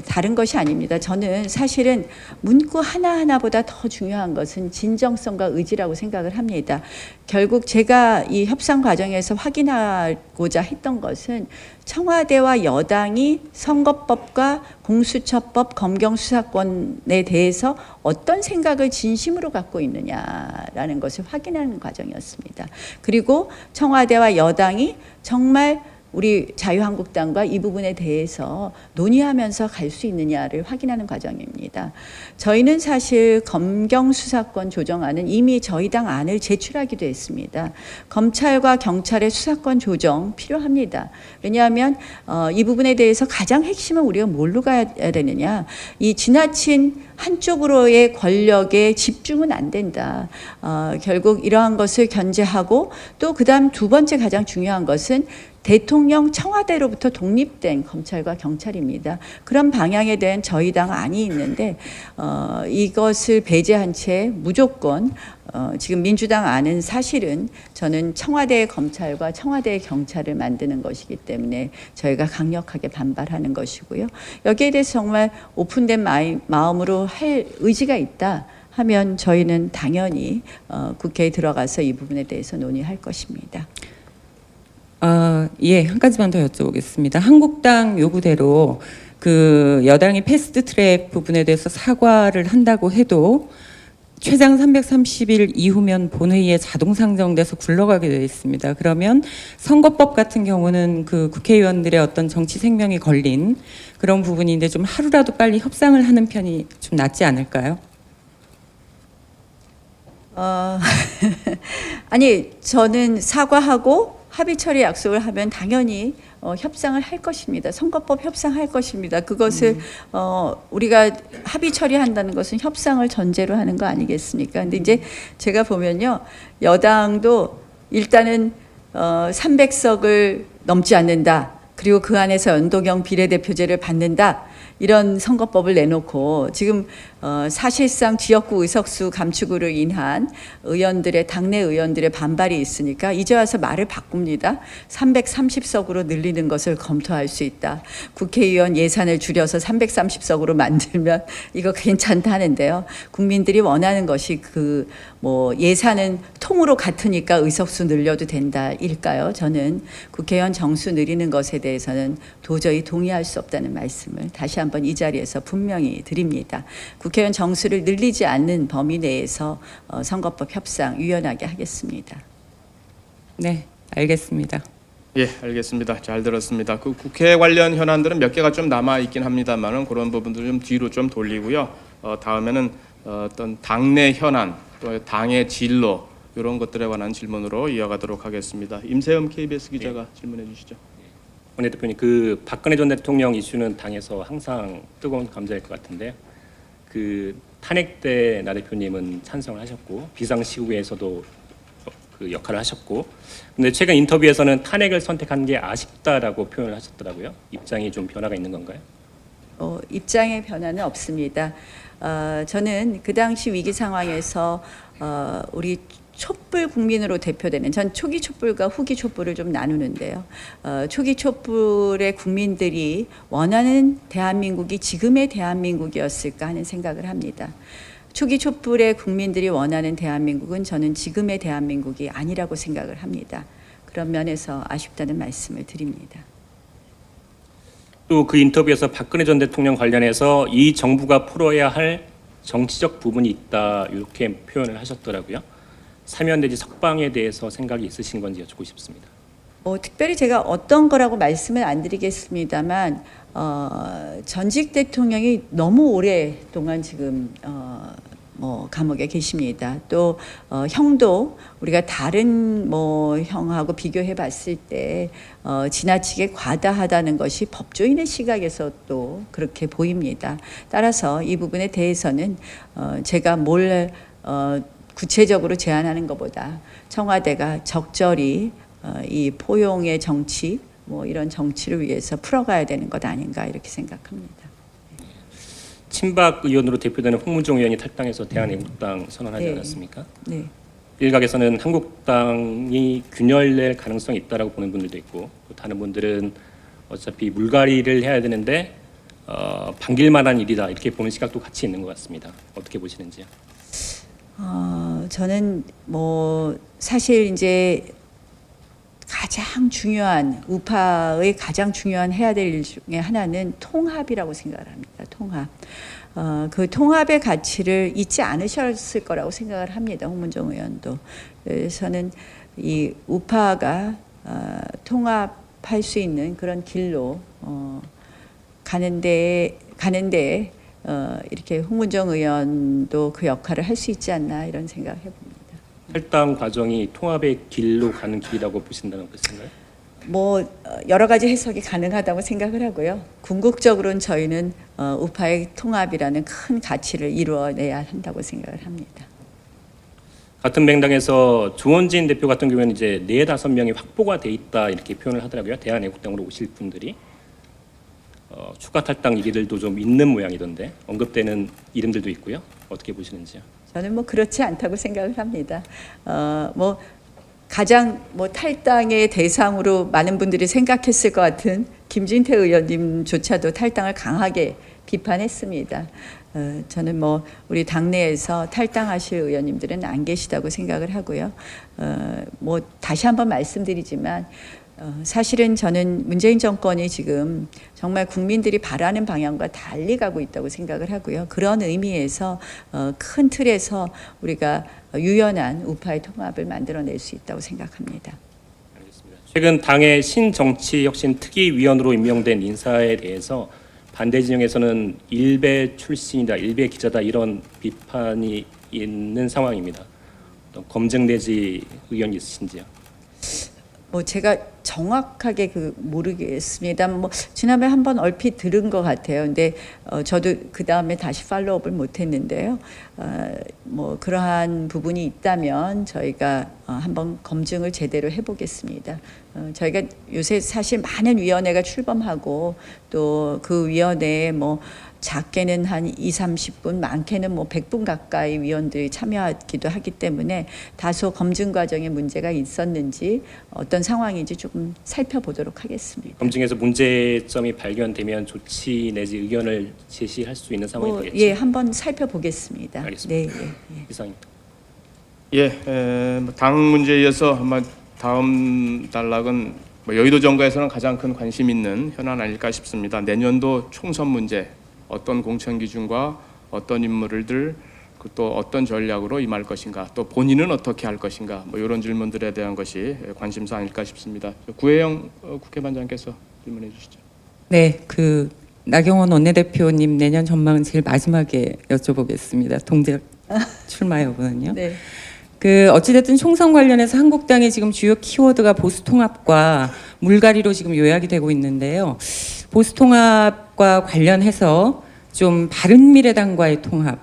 다른 것이 아닙니다. 저는 사실은 문구 하나하나보다 더 중요한 것은 진정성과 의지라고 생각을 합니다. 결국 제가 이 협상 과정에서 확인하고자 했던 것은 청와대와 여당이 선거법과 공수처법, 검경수사권에 대해서 어떤 생각을 진심으로 갖고 있느냐라는 것을 확인하는 과정이었습니다. 그리고 청와대와 여당이 정말 우리 자유한국당과 이 부분에 대해서 논의하면서 갈 수 있느냐를 확인하는 과정입니다. 저희는 사실 검경수사권 조정안은 이미 저희 당 안을 제출하기도 했습니다. 검찰과 경찰의 수사권 조정 필요합니다. 왜냐하면 이 부분에 대해서 가장 핵심은 우리가 뭘로 가야 되느냐. 이 지나친 한쪽으로의 권력에 집중은 안 된다. 결국 이러한 것을 견제하고 또 그다음 두 번째 가장 중요한 것은 대통령 청와대로부터 독립된 검찰과 경찰입니다. 그런 방향에 대한 저희 당 안이 있는데 이것을 배제한 채 무조건 지금 민주당 안은 사실은 저는 청와대의 검찰과 청와대의 경찰을 만드는 것이기 때문에 저희가 강력하게 반발하는 것이고요. 여기에 대해서 정말 오픈된 마음으로 할 의지가 있다 하면 저희는 당연히 국회에 들어가서 이 부분에 대해서 논의할 것입니다. 예, 한 가지만 더 여쭤보겠습니다. 한국당 요구대로 그 여당이 패스트트랙 부분에 대해서 사과를 한다고 해도 최장 330일 이후면 본회의에 자동 상정돼서 굴러가게 되어 있습니다. 그러면 선거법 같은 경우는 그 국회의원들의 어떤 정치 생명이 걸린 그런 부분인데 좀 하루라도 빨리 협상을 하는 편이 좀 낫지 않을까요? 아니, 저는 사과하고 합의 처리 약속을 하면 당연히 협상을 할 것입니다. 선거법 협상할 것입니다. 그것을 우리가 합의 처리한다는 것은 협상을 전제로 하는 거 아니겠습니까? 근데 이제 제가 보면요, 여당도 일단은 300석을 넘지 않는다. 그리고 그 안에서 연동형 비례대표제를 받는다. 이런 선거법을 내놓고 지금 사실상 지역구 의석수 감축으로 인한 의원들의 당내 의원들의 반발이 있으니까 이제 와서 말을 바꿉니다. 330석으로 늘리는 것을 검토할 수 있다. 국회의원 예산을 줄여서 330석으로 만들면 이거 괜찮다는데요. 국민들이 원하는 것이 그 뭐 예산은 통으로 같으니까 의석수 늘려도 된다일까요? 저는 국회의원 정수 늘리는 것에 대해서는 도저히 동의할 수 없다는 말씀을 다시 한번 이 자리에서 분명히 드립니다. 국회의원 정수를 늘리지 않는 범위 내에서 선거법 협상 유연하게 하겠습니다. 네, 알겠습니다. 예, 알겠습니다. 잘 들었습니다. 그 국회 관련 현안들은 몇 개가 좀 남아 있긴 합니다만은 그런 부분들 좀 뒤로 좀 돌리고요. 다음에는 어떤 당내 현안, 또 당의 진로 이런 것들에 관한 질문으로 이어가도록 하겠습니다. 임세흠 KBS 기자가 질문해 주시죠. 원내대표님, 그 박근혜 전 대통령 이슈는 당에서 항상 뜨거운 감자일 것 같은데요. 그 탄핵 때 나 대표님은 찬성을 하셨고 비상시국에서도 그 역할을 하셨고, 근데 최근 인터뷰에서는 탄핵을 선택한 게 아쉽다라고 표현을 하셨더라고요. 입장이 좀 변화가 있는 건가요? 입장의 변화는 없습니다. 저는 그 당시 위기 상황에서 우리 촛불 국민으로 대표되는, 전 초기 촛불과 후기 촛불을 좀 나누는데요. 초기 촛불의 국민들이 원하는 대한민국이 지금의 대한민국이었을까 하는 생각을 합니다. 초기 촛불의 국민들이 원하는 대한민국은 저는 지금의 대한민국이 아니라고 생각을 합니다. 그런 면에서 아쉽다는 말씀을 드립니다. 또 그 인터뷰에서 박근혜 전 대통령 관련해서 이 정부가 풀어야 할 정치적 부분이 있다 이렇게 표현을 하셨더라고요. 사면 내지 석방에 대해서 생각이 있으신 건지 여쭙고 싶습니다. 특별히 제가 어떤 거라고 말씀을 안 드리겠습니다만 전직 대통령이 너무 오랫동안 지금 감옥에 계십니다. 또 형도 우리가 다른 형하고 비교해 봤을 때 지나치게 과다하다는 것이 법조인의 시각에서 또 그렇게 보입니다. 따라서 이 부분에 대해서는 제가 뭘 구체적으로 제안하는 것보다 청와대가 적절히 이 포용의 정치 이런 정치를 위해서 풀어가야 되는 것 아닌가 이렇게 생각합니다. 친박 의원으로 대표되는 홍문종 의원이 탈당해서 대한애국당 선언하지 네. 않았습니까? 네. 일각에서는 한국당이 균열될 가능성이 있다라고 보는 분들도 있고 또 다른 분들은 어차피 물갈이를 해야 되는데 반길만한 일이다 이렇게 보는 시각도 같이 있는 것 같습니다. 어떻게 보시는지요? 저는 사실 이제 가장 중요한 우파의 가장 중요한 해야 될 일 중에 하나는 통합이라고 생각을 합니다. 통합. 그 통합의 가치를 잊지 않으셨을 거라고 생각을 합니다. 홍문종 의원도. 저는 이 우파가 통합할 수 있는 그런 길로 가는데 이렇게 홍문종 의원도 그 역할을 할 수 있지 않나 이런 생각을 해봅니다. 탈당 과정이 통합의 길로 가는 길이라고 보신다는 것인가요? 여러 가지 해석이 가능하다고 생각을 하고요. 궁극적으로는 저희는 우파의 통합이라는 큰 가치를 이루어내야 한다고 생각을 합니다. 같은 맥락에서 조원진 대표 같은 경우에는 이제 4-5명이 확보가 돼 있다 이렇게 표현을 하더라고요. 대한애국당으로 오실 분들이 추가 탈당 얘기들도 좀 있는 모양이던데 언급되는 이름들도 있고요. 어떻게 보시는지요? 저는 그렇지 않다고 생각을 합니다. 가장 탈당의 대상으로 많은 분들이 생각했을 것 같은 김진태 의원님조차도 탈당을 강하게 비판했습니다. 저는 우리 당내에서 탈당하실 의원님들은 안 계시다고 생각을 하고요. 다시 한번 말씀드리지만 사실은 저는 문재인 정권이 지금 정말 국민들이 바라는 방향과 달리 가고 있다고 생각을 하고요. 그런 의미에서 큰 틀에서 우리가 유연한 우파의 통합을 만들어낼 수 있다고 생각합니다. 알겠습니다. 최근 당의 신정치혁신특위위원으로 임명된 인사에 대해서 반대 진영에서는 일베 출신이다, 일베 기자다 이런 비판이 있는 상황입니다. 검증 내지 의견이 있으신지요? 제가 정확하게 모르겠습니다. 지난번에 한번 얼핏 들은 것 같아요. 근데 저도 그 다음에 다시 팔로우업을 못했는데요. 그러한 부분이 있다면 저희가 한번 검증을 제대로 해보겠습니다. 저희가 요새 사실 많은 위원회가 출범하고 또 그 위원회에 작게는 한 20-30분, 많게는 100분 가까이 위원들이 참여하기도 하기 때문에 다소 검증 과정에 문제가 있었는지 어떤 상황인지 조금 살펴보도록 하겠습니다. 검증에서 문제점이 발견되면 조치 내지 의견을 제시할 수 있는 상황이 되겠죠? 예, 한번 살펴보겠습니다. 알겠습니다. 네. 이상입니다. 당 문제에 이어서 아마 다음 단락은 여의도 정가에서는 가장 큰 관심 있는 현안 아닐까 싶습니다. 내년도 총선 문제, 어떤 공천 기준과 어떤 인물들 또 어떤 전략으로 임할 것인가, 또 본인은 어떻게 할 것인가, 이런 질문들에 대한 것이 관심사 아닐까 싶습니다. 구혜영 국회반장께서 질문해 주시죠. 네, 나경원 원내대표님 내년 전망은 제일 마지막에 여쭤보겠습니다. 동작 출마 여부는요? 네. 어찌됐든 총선 관련해서 한국당의 지금 주요 키워드가 보수 통합과 물갈이로 지금 요약이 되고 있는데요. 보수 통합과 관련해서 좀 바른미래당과의 통합,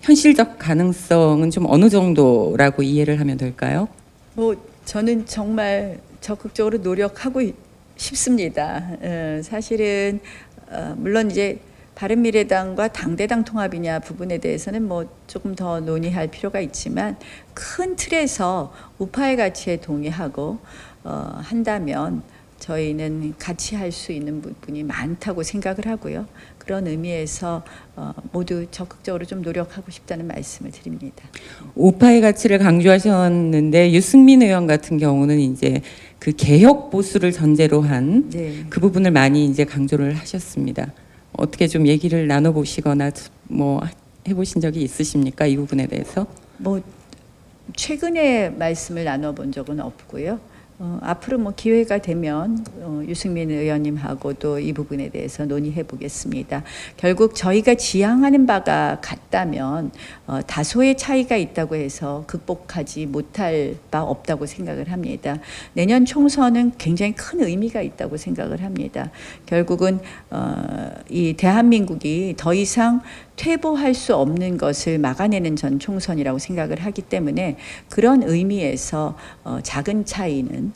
현실적 가능성은 좀 어느 정도라고 이해를 하면 될까요? 저는 정말 적극적으로 노력하고 싶습니다. 사실은 물론 이제 바른미래당과 당대당 통합이냐 부분에 대해서는 조금 더 논의할 필요가 있지만 큰 틀에서 우파의 가치에 동의하고 한다면 저희는 같이 할 수 있는 부분이 많다고 생각을 하고요. 그런 의미에서 모두 적극적으로 좀 노력하고 싶다는 말씀을 드립니다. 우파의 가치를 강조하셨는데 유승민 의원 같은 경우는 이제 그 개혁 보수를 전제로 한 네. 그 부분을 많이 이제 강조를 하셨습니다. 어떻게 좀 얘기를 나눠보시거나 뭐 해보신 적이 있으십니까? 이 부분에 대해서? 뭐 최근에 말씀을 나눠본 적은 없고요. 앞으로 뭐 기회가 되면 유승민 의원님하고도 이 부분에 대해서 논의해 보겠습니다. 결국 저희가 지향하는 바가 같다면 다소의 차이가 있다고 해서 극복하지 못할 바 없다고 생각을 합니다. 내년 총선은 굉장히 큰 의미가 있다고 생각을 합니다. 결국은 이 대한민국이 더 이상 퇴보할 수 없는 것을 막아내는 전 총선이라고 생각을 하기 때문에 그런 의미에서 작은 차이는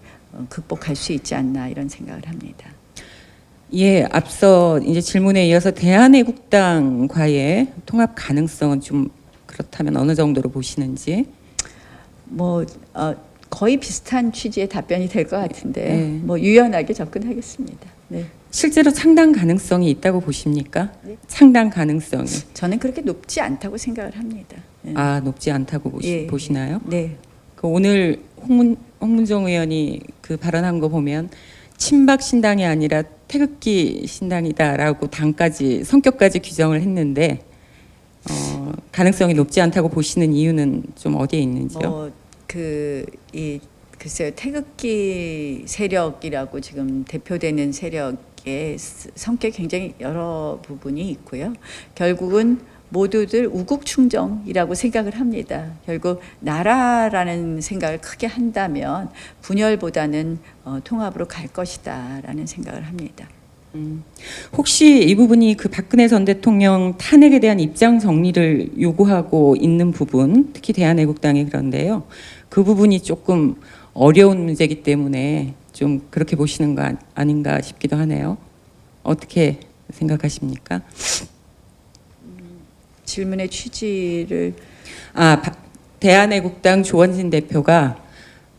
극복할 수 있지 않나 이런 생각을 합니다. 예, 앞서 이제 질문에 이어서 대한애국당과의 통합 가능성은 좀 그렇다면 어느 정도로 보시는지? 뭐 거의 비슷한 취지의 답변이 될 것 같은데요. 네. 뭐 유연하게 접근하겠습니다. 네. 실제로 창당 가능성이 있다고 보십니까? 네. 창당 가능성이. 저는 그렇게 높지 않다고 생각을 합니다. 네. 아, 높지 않다고 예. 보시나요? 네. 그 오늘 홍문종 의원이 그 발언한 거 보면 친박 신당이 아니라 태극기 신당이다라고 당까지 성격까지 규정을 했는데 가능성이 높지 않다고 보시는 이유는 좀 어디에 있는지요? 글쎄요, 태극기 세력이라고 지금 대표되는 세력의 성격이 굉장히 여러 부분이 있고요. 결국은 모두들 우국충정이라고 생각을 합니다. 결국 나라라는 생각을 크게 한다면 분열보다는 통합으로 갈 것이다라는 생각을 합니다. 혹시 이 부분이 그 박근혜 전 대통령 탄핵에 대한 입장 정리를 요구하고 있는 부분, 특히 대한애국당이 그런데요. 그 부분이 조금 어려운 문제이기 때문에 좀 그렇게 보시는 거 아닌가 싶기도 하네요. 어떻게 생각하십니까? 질문의 취지를 대한애국당 조원진 대표가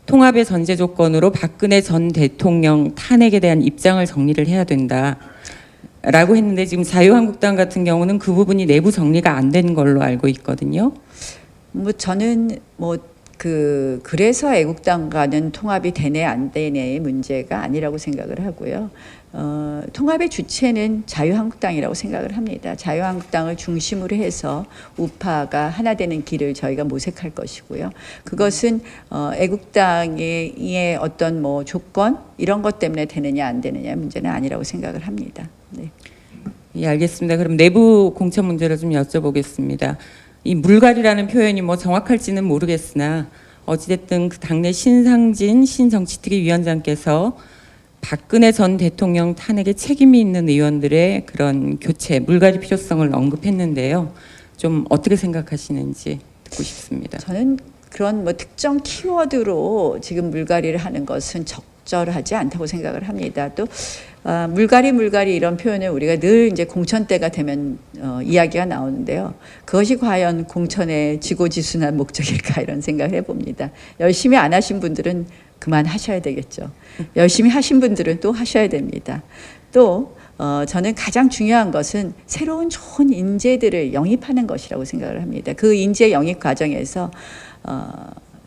통합의 전제 조건으로 박근혜 전 대통령 탄핵에 대한 입장을 정리를 해야 된다라고 했는데 지금 자유한국당 같은 경우는 그 부분이 내부 정리가 안 된 걸로 알고 있거든요. 뭐 저는 그래서 애국당과는 통합이 되네 안 되네의 문제가 아니라고 생각을 하고요. 통합의 주체는 자유한국당이라고 생각을 합니다. 자유한국당을 중심으로 해서 우파가 하나 되는 길을 저희가 모색할 것이고요. 그것은 애국당의 어떤 뭐 조건 이런 것 때문에 되느냐 안 되느냐 문제는 아니라고 생각을 합니다. 네. 예, 알겠습니다. 그럼 내부 공천 문제를 좀 여쭤보겠습니다. 이 물갈이라는 표현이 뭐 정확할지는 모르겠으나 어찌됐든 그 당내 신상진 신정치특위 위원장께서 박근혜 전 대통령 탄핵에 책임이 있는 의원들의 그런 교체, 물갈이 필요성을 언급했는데요. 좀 어떻게 생각하시는지 듣고 싶습니다. 저는 그런 뭐 특정 키워드로 지금 물갈이를 하는 것은 적절하지 않다고 생각을 합니다. 또 물갈이 이런 표현을 우리가 늘 이제 공천 때가 되면 이야기가 나오는데요. 그것이 과연 공천의 지고지순한 목적일까 이런 생각을 해봅니다. 열심히 안 하신 분들은 그만하셔야 되겠죠. 열심히 하신 분들은 또 하셔야 됩니다. 또 저는 가장 중요한 것은 새로운 좋은 인재들을 영입하는 것이라고 생각을 합니다. 그 인재 영입 과정에서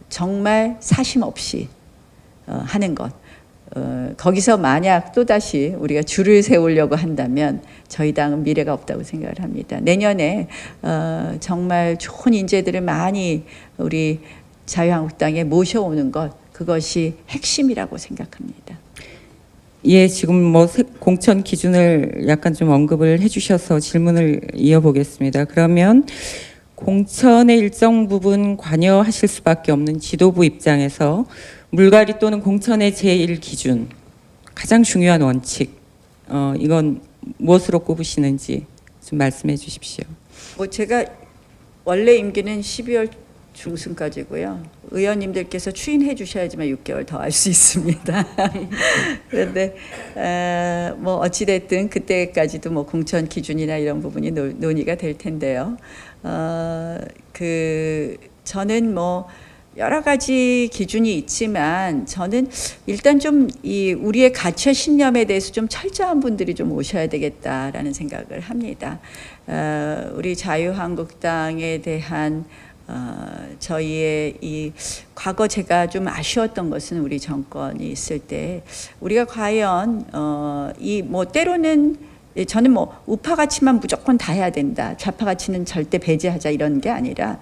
정말 사심 없이 하는 것. 거기서 만약 또다시 우리가 줄을 세우려고 한다면 저희 당은 미래가 없다고 생각을 합니다. 내년에 정말 좋은 인재들을 많이 우리 자유한국당에 모셔오는 것, 그것이 핵심이라고 생각합니다. 예, 지금 뭐 공천 기준을 약간 좀 언급을 해주셔서 질문을 이어보겠습니다. 그러면 공천의 일정 부분 관여하실 수밖에 없는 지도부 입장에서 물갈이 또는 공천의 제1기준, 가장 중요한 원칙, 이건 무엇으로 꼽으시는지 좀 말씀해 주십시오. 뭐 제가 원래 임기는 12월 중순까지고요. 의원님들께서 추인해 주셔야지만 6개월 더 할 수 있습니다. 그런데 뭐 어찌 됐든 그때까지도 뭐 공천 기준이나 이런 부분이 논의가 될 텐데요. 저는 뭐 여러 가지 기준이 있지만 저는 일단 좀 이 우리의 가치와 신념에 대해서 좀 철저한 분들이 좀 오셔야 되겠다라는 생각을 합니다. 우리 자유한국당에 대한 저희의 이 과거 제가 좀 아쉬웠던 것은 우리 정권이 있을 때 우리가 과연 이 뭐 때로는 저는 뭐 우파 가치만 무조건 다 해야 된다, 좌파 가치는 절대 배제하자 이런 게 아니라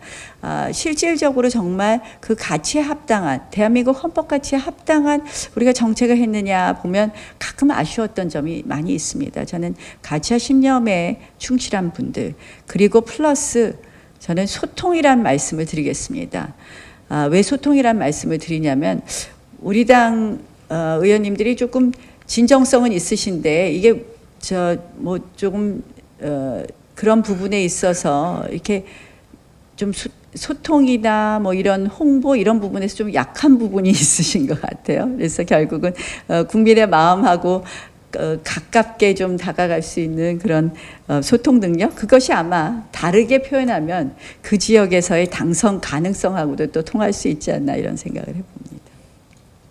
실질적으로 정말 그 가치에 합당한 대한민국 헌법 가치에 합당한 우리가 정책을 했느냐 보면 가끔 아쉬웠던 점이 많이 있습니다. 저는 가치와 신념에 충실한 분들 그리고 플러스 저는 소통이란 말씀을 드리겠습니다. 왜 소통이란 말씀을 드리냐면 우리 당 의원님들이 조금 진정성은 있으신데 이게 뭐 조금 그런 부분에 있어서 이렇게 좀 소통이나 뭐 이런 홍보 이런 부분에서 좀 약한 부분이 있으신 것 같아요. 그래서 결국은 국민의 마음하고 가깝게 좀 다가갈 수 있는 그런 소통 능력 그것이 아마 다르게 표현하면 그 지역에서의 당선 가능성하고도 또 통할 수 있지 않나 이런 생각을 해봅니다.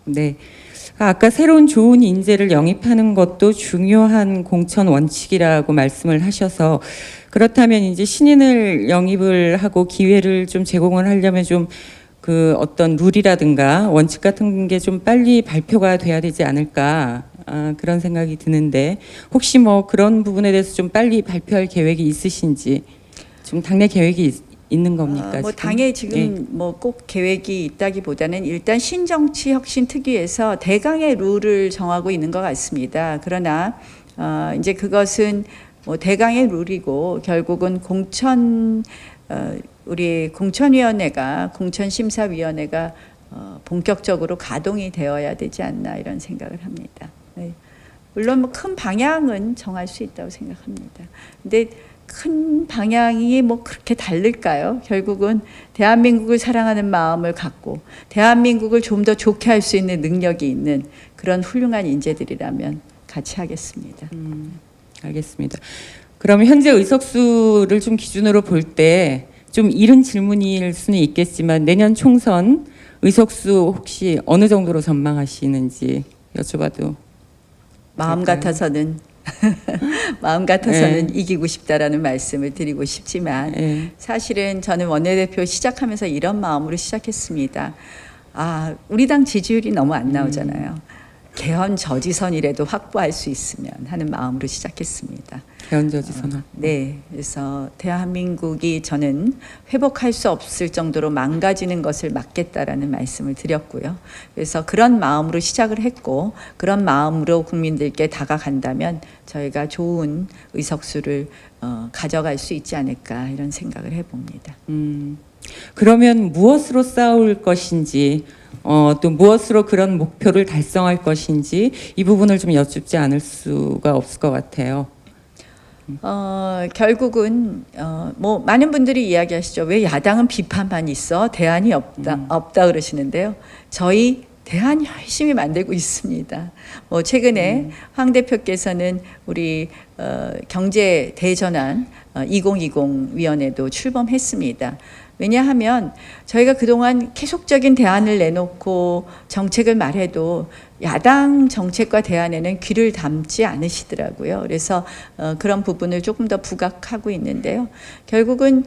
네. 아까 새로운 좋은 인재를 영입하는 것도 중요한 공천 원칙이라고 말씀을 하셔서 그렇다면 이제 신인을 영입을 하고 기회를 좀 제공을 하려면 좀 그 어떤 룰이라든가 원칙 같은 게 좀 빨리 발표가 돼야 되지 않을까 그런 생각이 드는데 혹시 뭐 그런 부분에 대해서 좀 빨리 발표할 계획이 있으신지 좀 당내 계획이 있는 겁니까? 뭐 지금? 당에 지금 예. 뭐 꼭 계획이 있다기보다는 일단 신정치혁신특위에서 대강의 룰을 정하고 있는 것 같습니다. 그러나 이제 그것은 뭐 대강의 룰이고 결국은 우리 공천위원회가 공천심사위원회가 본격적으로 가동이 되어야 되지 않나 이런 생각을 합니다. 네. 물론 뭐 큰 방향은 정할 수 있다고 생각합니다. 근데 큰 방향이 뭐 그렇게 다를까요? 결국은 대한민국을 사랑하는 마음을 갖고 대한민국을 좀 더 좋게 할 수 있는 능력이 있는 그런 훌륭한 인재들이라면 같이 하겠습니다. 알겠습니다. 그럼 현재 의석수를 좀 기준으로 볼 때 좀 이른 질문일 수는 있겠지만 내년 총선 의석수 혹시 어느 정도로 전망하시는지 여쭤봐도 마음 될까요? 같아서는 마음 같아서는 네. 이기고 싶다라는 말씀을 드리고 싶지만 네. 사실은 저는 원내대표 시작하면서 이런 마음으로 시작했습니다. 우리 당 지지율이 너무 안 나오잖아요. 개헌 저지선이라도 확보할 수 있으면 하는 마음으로 시작했습니다. 개헌저지선 네, 그래서 대한민국이 저는 회복할 수 없을 정도로 망가지는 것을 막겠다라는 말씀을 드렸고요. 그래서 그런 마음으로 시작을 했고 그런 마음으로 국민들께 다가간다면 저희가 좋은 의석수를 가져갈 수 있지 않을까 이런 생각을 해봅니다. 그러면 무엇으로 싸울 것인지 또 무엇으로 그런 목표를 달성할 것인지 이 부분을 좀 여쭙지 않을 수가 없을 것 같아요. 결국은 뭐 많은 분들이 이야기하시죠. 왜 야당은 비판만 있어? 대안이 없다 그러시는데요. 저희 대안 열심히 만들고 있습니다. 뭐 최근에 황 대표께서는 우리 경제 대전환 2020 위원회도 출범했습니다. 왜냐하면 저희가 그동안 계속적인 대안을 내놓고 정책을 말해도 야당 정책과 대안에는 귀를 담지 않으시더라고요. 그래서 그런 부분을 조금 더 부각하고 있는데요. 결국은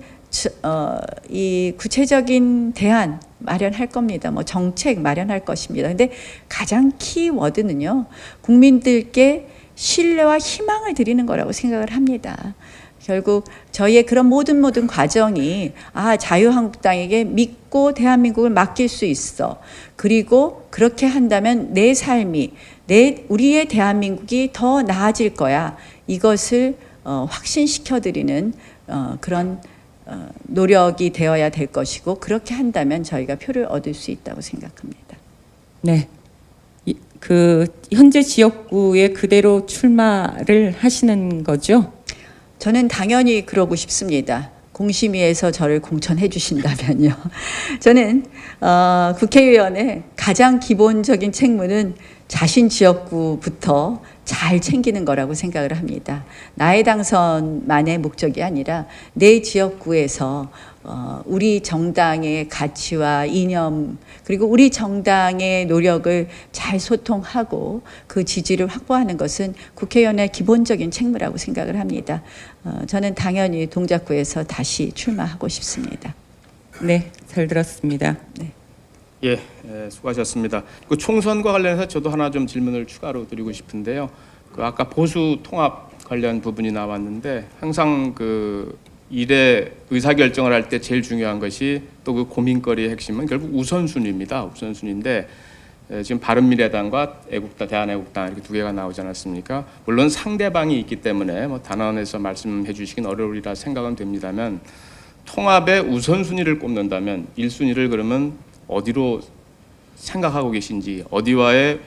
이 구체적인 대안 마련할 겁니다. 뭐 정책 마련할 것입니다. 근데 가장 키워드는요. 국민들께 신뢰와 희망을 드리는 거라고 생각을 합니다. 결국 저희의 그런 모든 과정이 자유한국당에게 믿고 대한민국을 맡길 수 있어. 그리고 그렇게 한다면 내 삶이 우리의 대한민국이 더 나아질 거야. 이것을 확신시켜드리는 그런 노력이 되어야 될 것이고 그렇게 한다면 저희가 표를 얻을 수 있다고 생각합니다. 네. 그 현재 지역구에 그대로 출마를 하시는 거죠? 저는 당연히 그러고 싶습니다. 공심위에서 저를 공천해 주신다면요. 저는 국회의원의 가장 기본적인 책무는 자신 지역구부터 잘 챙기는 거라고 생각을 합니다. 나의 당선만의 목적이 아니라 내 지역구에서 우리 정당의 가치와 이념 그리고 우리 정당의 노력을 잘 소통하고 그 지지를 확보하는 것은 국회의원의 기본적인 책무라고 생각을 합니다. 저는 당연히 동작구에서 다시 출마하고 싶습니다. 네, 잘 들었습니다. 예, 수고하셨습니다. 그 총선과 관련해서 저도 하나 좀 질문을 추가로 드리고 싶은데요. 그 아까 보수 통합 관련 부분이 나왔는데 항상 그 일의 의사결정을 할 때 제일 중요한 것이 또 그 고민거리의 핵심은 결국 우선순위입니다. 우선순위인데 지금 바른미래당과 애국당, 대한애국당 이렇게 두 개가 나오지 않았습니까? 물론 상대방이 있기 때문에 뭐 단언해서 말씀해 주시긴 어려우리라 생각은 됩니다만 통합의 우선순위를 꼽는다면 1순위를 그러면 어디로 생각하고 계신지 어디와의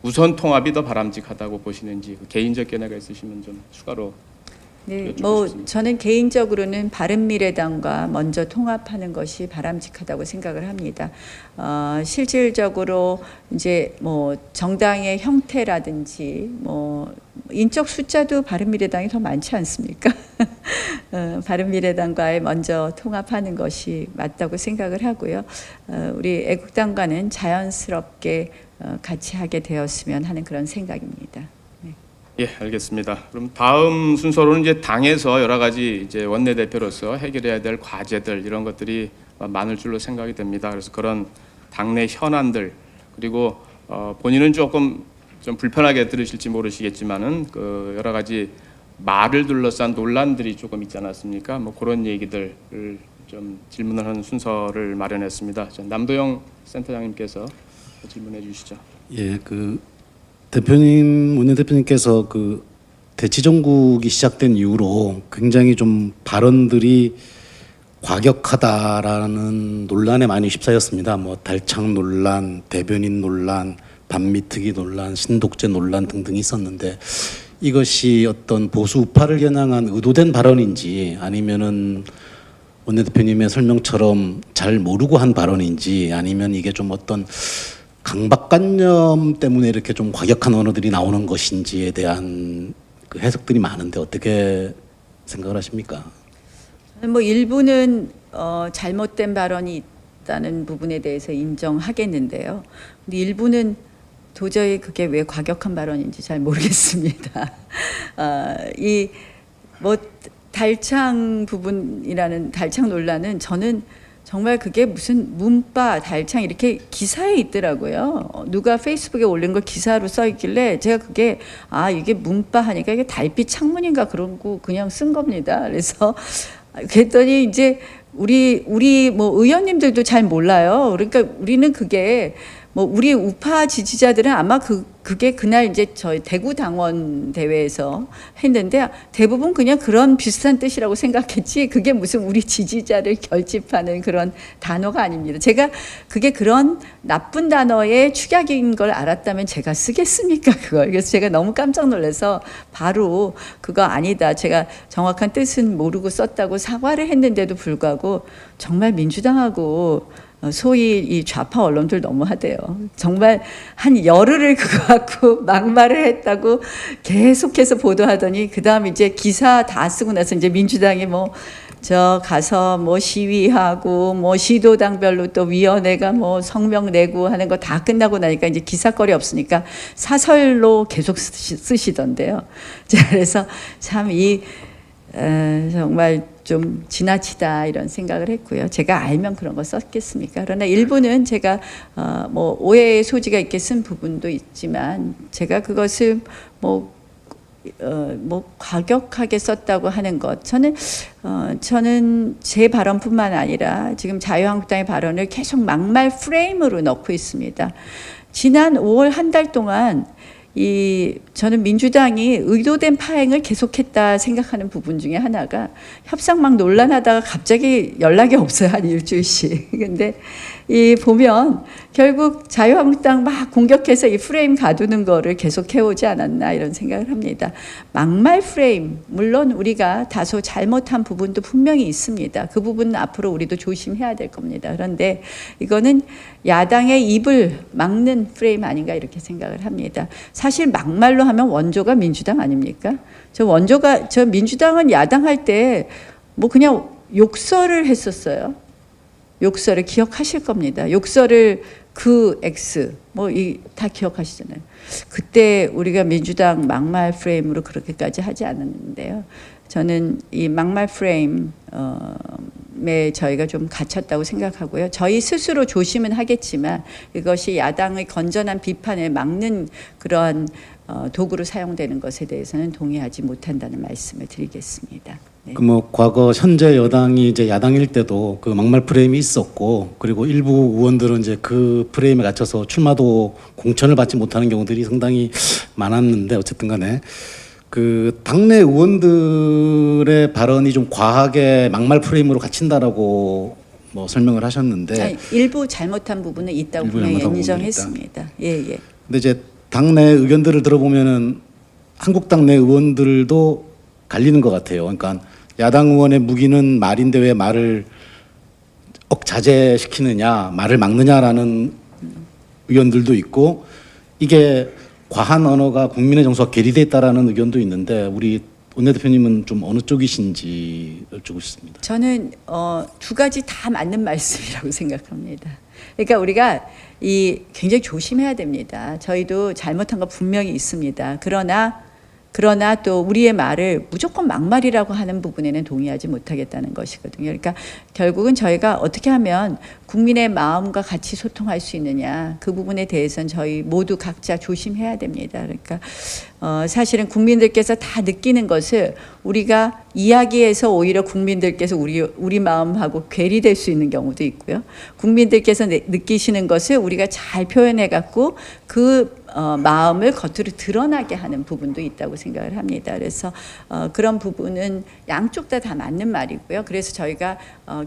우선 통합이 더 바람직하다고 보시는지 그 개인적 견해가 있으시면 좀 추가로 네, 여쭙고 뭐 싶습니다. 저는 개인적으로는 바른미래당과 먼저 통합하는 것이 바람직하다고 생각을 합니다. 실질적으로 이제 뭐 정당의 형태라든지 뭐 인적 숫자도 바른미래당이 더 많지 않습니까? 바른미래당과의 먼저 통합하는 것이 맞다고 생각을 하고요. 우리 애국당과는 자연스럽게 같이 하게 되었으면 하는 그런 생각입니다. 예, 알겠습니다. 그럼 다음 순서로는 이제 당에서 여러 가지 이제 원내대표로서 해결해야 될 과제들 이런 것들이 많을 줄로 생각이 됩니다. 그래서 그런 당내 현안들 그리고 본인은 조금 좀 불편하게 들으실지 모르시겠지만은 그 여러 가지 말을 둘러싼 논란들이 조금 있지 않았습니까? 뭐 그런 얘기들을 좀 질문을 하는 순서를 마련했습니다. 남도영 센터장님께서 질문해 주시죠. 예, 그 대표님, 원내대표님께서 그 대치정국이 시작된 이후로 굉장히 좀 발언들이 과격하다라는 논란에 많이 휩싸였습니다. 뭐 달창 논란, 대변인 논란, 반미특위 논란, 신독재 논란 등등이 있었는데 이것이 어떤 보수 우파를 겨냥한 의도된 발언인지 아니면은 원내대표님의 설명처럼 잘 모르고 한 발언인지 아니면 이게 좀 어떤 강박관념 때문에 이렇게 좀 과격한 언어들이 나오는 것인지에 대한 그 해석들이 많은데 어떻게 생각을 하십니까? 뭐 일부는 잘못된 발언이 있다는 부분에 대해서 인정하겠는데요. 근데 일부는 도저히 그게 왜 과격한 발언인지 잘 모르겠습니다. 이 뭐 달창 부분이라는 달창 논란은 저는 정말 그게 무슨 문바 달창 이렇게 기사에 있더라고요. 누가 페이스북에 올린 걸 기사로 써 있길래 제가 그게 이게 문바 하니까 이게 달빛 창문인가 그런 거 그냥 쓴 겁니다. 그래서 그랬더니 이제 우리 뭐 의원님들도 잘 몰라요. 그러니까 우리는 그게 뭐 우리 우파 지지자들은 아마 그게 그날 이제 저희 대구 당원 대회에서 했는데 대부분 그냥 그런 비슷한 뜻이라고 생각했지 그게 무슨 우리 지지자를 결집하는 그런 단어가 아닙니다. 제가 그게 그런 나쁜 단어의 축약인 걸 알았다면 제가 쓰겠습니까 그걸. 그래서 제가 너무 깜짝 놀라서 바로 그거 아니다. 제가 정확한 뜻은 모르고 썼다고 사과를 했는데도 불구하고 정말 민주당하고 소위 이 좌파 언론들 너무하대요. 정말 한 열흘을 그거 갖고 막말을 했다고 계속해서 보도하더니 그 다음 이제 기사 다 쓰고 나서 이제 민주당이 뭐 저 가서 뭐 시위하고 뭐 시도당별로 또 위원회가 뭐 성명 내고 하는 거 다 끝나고 나니까 이제 기사거리 없으니까 사설로 계속 쓰시던데요. 그래서 참 정말 좀 지나치다 이런 생각을 했고요. 제가 알면 그런 거 썼겠습니까? 그러나 일부는 제가 뭐 오해의 소지가 있게 쓴 부분도 있지만 제가 그것을 뭐 과격하게 썼다고 하는 것 저는 제 발언뿐만 아니라 지금 자유한국당의 발언을 계속 막말 프레임으로 넣고 있습니다. 지난 5월 한 달 동안 저는 민주당이 의도된 파행을 계속했다 생각하는 부분 중에 하나가 협상 막 논란하다가 갑자기 연락이 없어요. 한 일주일씩. 근데 보면 결국 자유한국당 막 공격해서 이 프레임 가두는 거를 계속 해오지 않았나 이런 생각을 합니다. 막말 프레임, 물론 우리가 다소 잘못한 부분도 분명히 있습니다. 그 부분은 앞으로 우리도 조심해야 될 겁니다. 그런데 이거는 야당의 입을 막는 프레임 아닌가 이렇게 생각을 합니다. 사실 막말로 하면 원조가 민주당 아닙니까? 저 민주당은 야당할 때 뭐 그냥 욕설을 했었어요. 욕설을 기억하실 겁니다. 욕설을 그 X 뭐 이 다 기억하시잖아요. 그때 우리가 민주당 막말 프레임으로 그렇게까지 하지 않았는데요. 저는 이 막말 프레임에 저희가 좀 갇혔다고 생각하고요. 저희 스스로 조심은 하겠지만 이것이 야당의 건전한 비판을 막는 그러한 도구로 사용되는 것에 대해서는 동의하지 못한다는 말씀을 드리겠습니다. 네. 그 뭐 과거 현재 여당이 이제 야당일 때도 그 막말 프레임이 있었고, 그리고 일부 의원들은 이제 그 프레임에 갇혀서 출마도 공천을 받지 못하는 경우들이 상당히 많았는데, 어쨌든 간에 그 당내 의원들의 발언이 좀 과하게 막말 프레임으로 갇힌다라고 뭐 설명을 하셨는데, 아니, 일부 잘못한 부분은 있다고 일부 분명히 잘못한 인정했습니다. 예, 예. 근데 이제 당내 의견들을 들어보면은 한국당 내 의원들도 갈리는 것 같아요. 그러니까 야당 의원의 무기는 말인데 왜 말을 억자제시키느냐, 말을 막느냐라는 의견들도 있고, 이게 과한 언어가 국민의 정서와 괴리돼 있다라는 의견도 있는데, 우리 원내대표님은 좀 어느 쪽이신지 여쭙고 싶습니다. 저는 두 가지 다 맞는 말씀이라고 생각합니다. 그러니까 우리가 이 굉장히 조심해야 됩니다. 저희도 잘못한 거 분명히 있습니다. 그러나 또 우리의 말을 무조건 막말이라고 하는 부분에는 동의하지 못하겠다는 것이거든요. 그러니까 결국은 저희가 어떻게 하면 국민의 마음과 같이 소통할 수 있느냐, 그 부분에 대해서는 저희 모두 각자 조심해야 됩니다. 그러니까 사실은 국민들께서 다 느끼는 것을 우리가 이야기해서 오히려 국민들께서 우리 마음하고 괴리될 수 있는 경우도 있고요. 국민들께서 느끼시는 것을 우리가 잘 표현해 갖고 그 마음을 겉으로 드러나게 하는 부분도 있다고 생각을 합니다. 그래서 그런 부분은 양쪽 다 맞는 말이고요. 그래서 저희가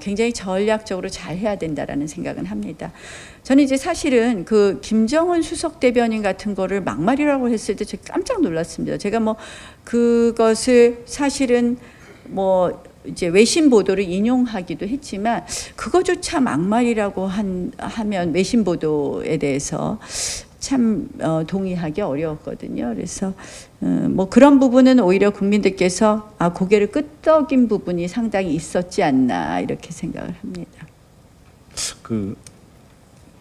굉장히 전략적으로 잘 해야 된다라는 생각은 합니다. 저는 이제 사실은 그 김정은 수석 대변인 같은 거를 막말이라고 했을 때 제가 깜짝 놀랐습니다. 제가 뭐 그것을 사실은 뭐 이제 외신 보도를 인용하기도 했지만 그거조차 막말이라고 하면 외신 보도에 대해서 참 동의하기 어려웠거든요. 그래서 뭐 그런 부분은 오히려 국민들께서 고개를 끄덕인 부분이 상당히 있었지 않나 이렇게 생각을 합니다. 그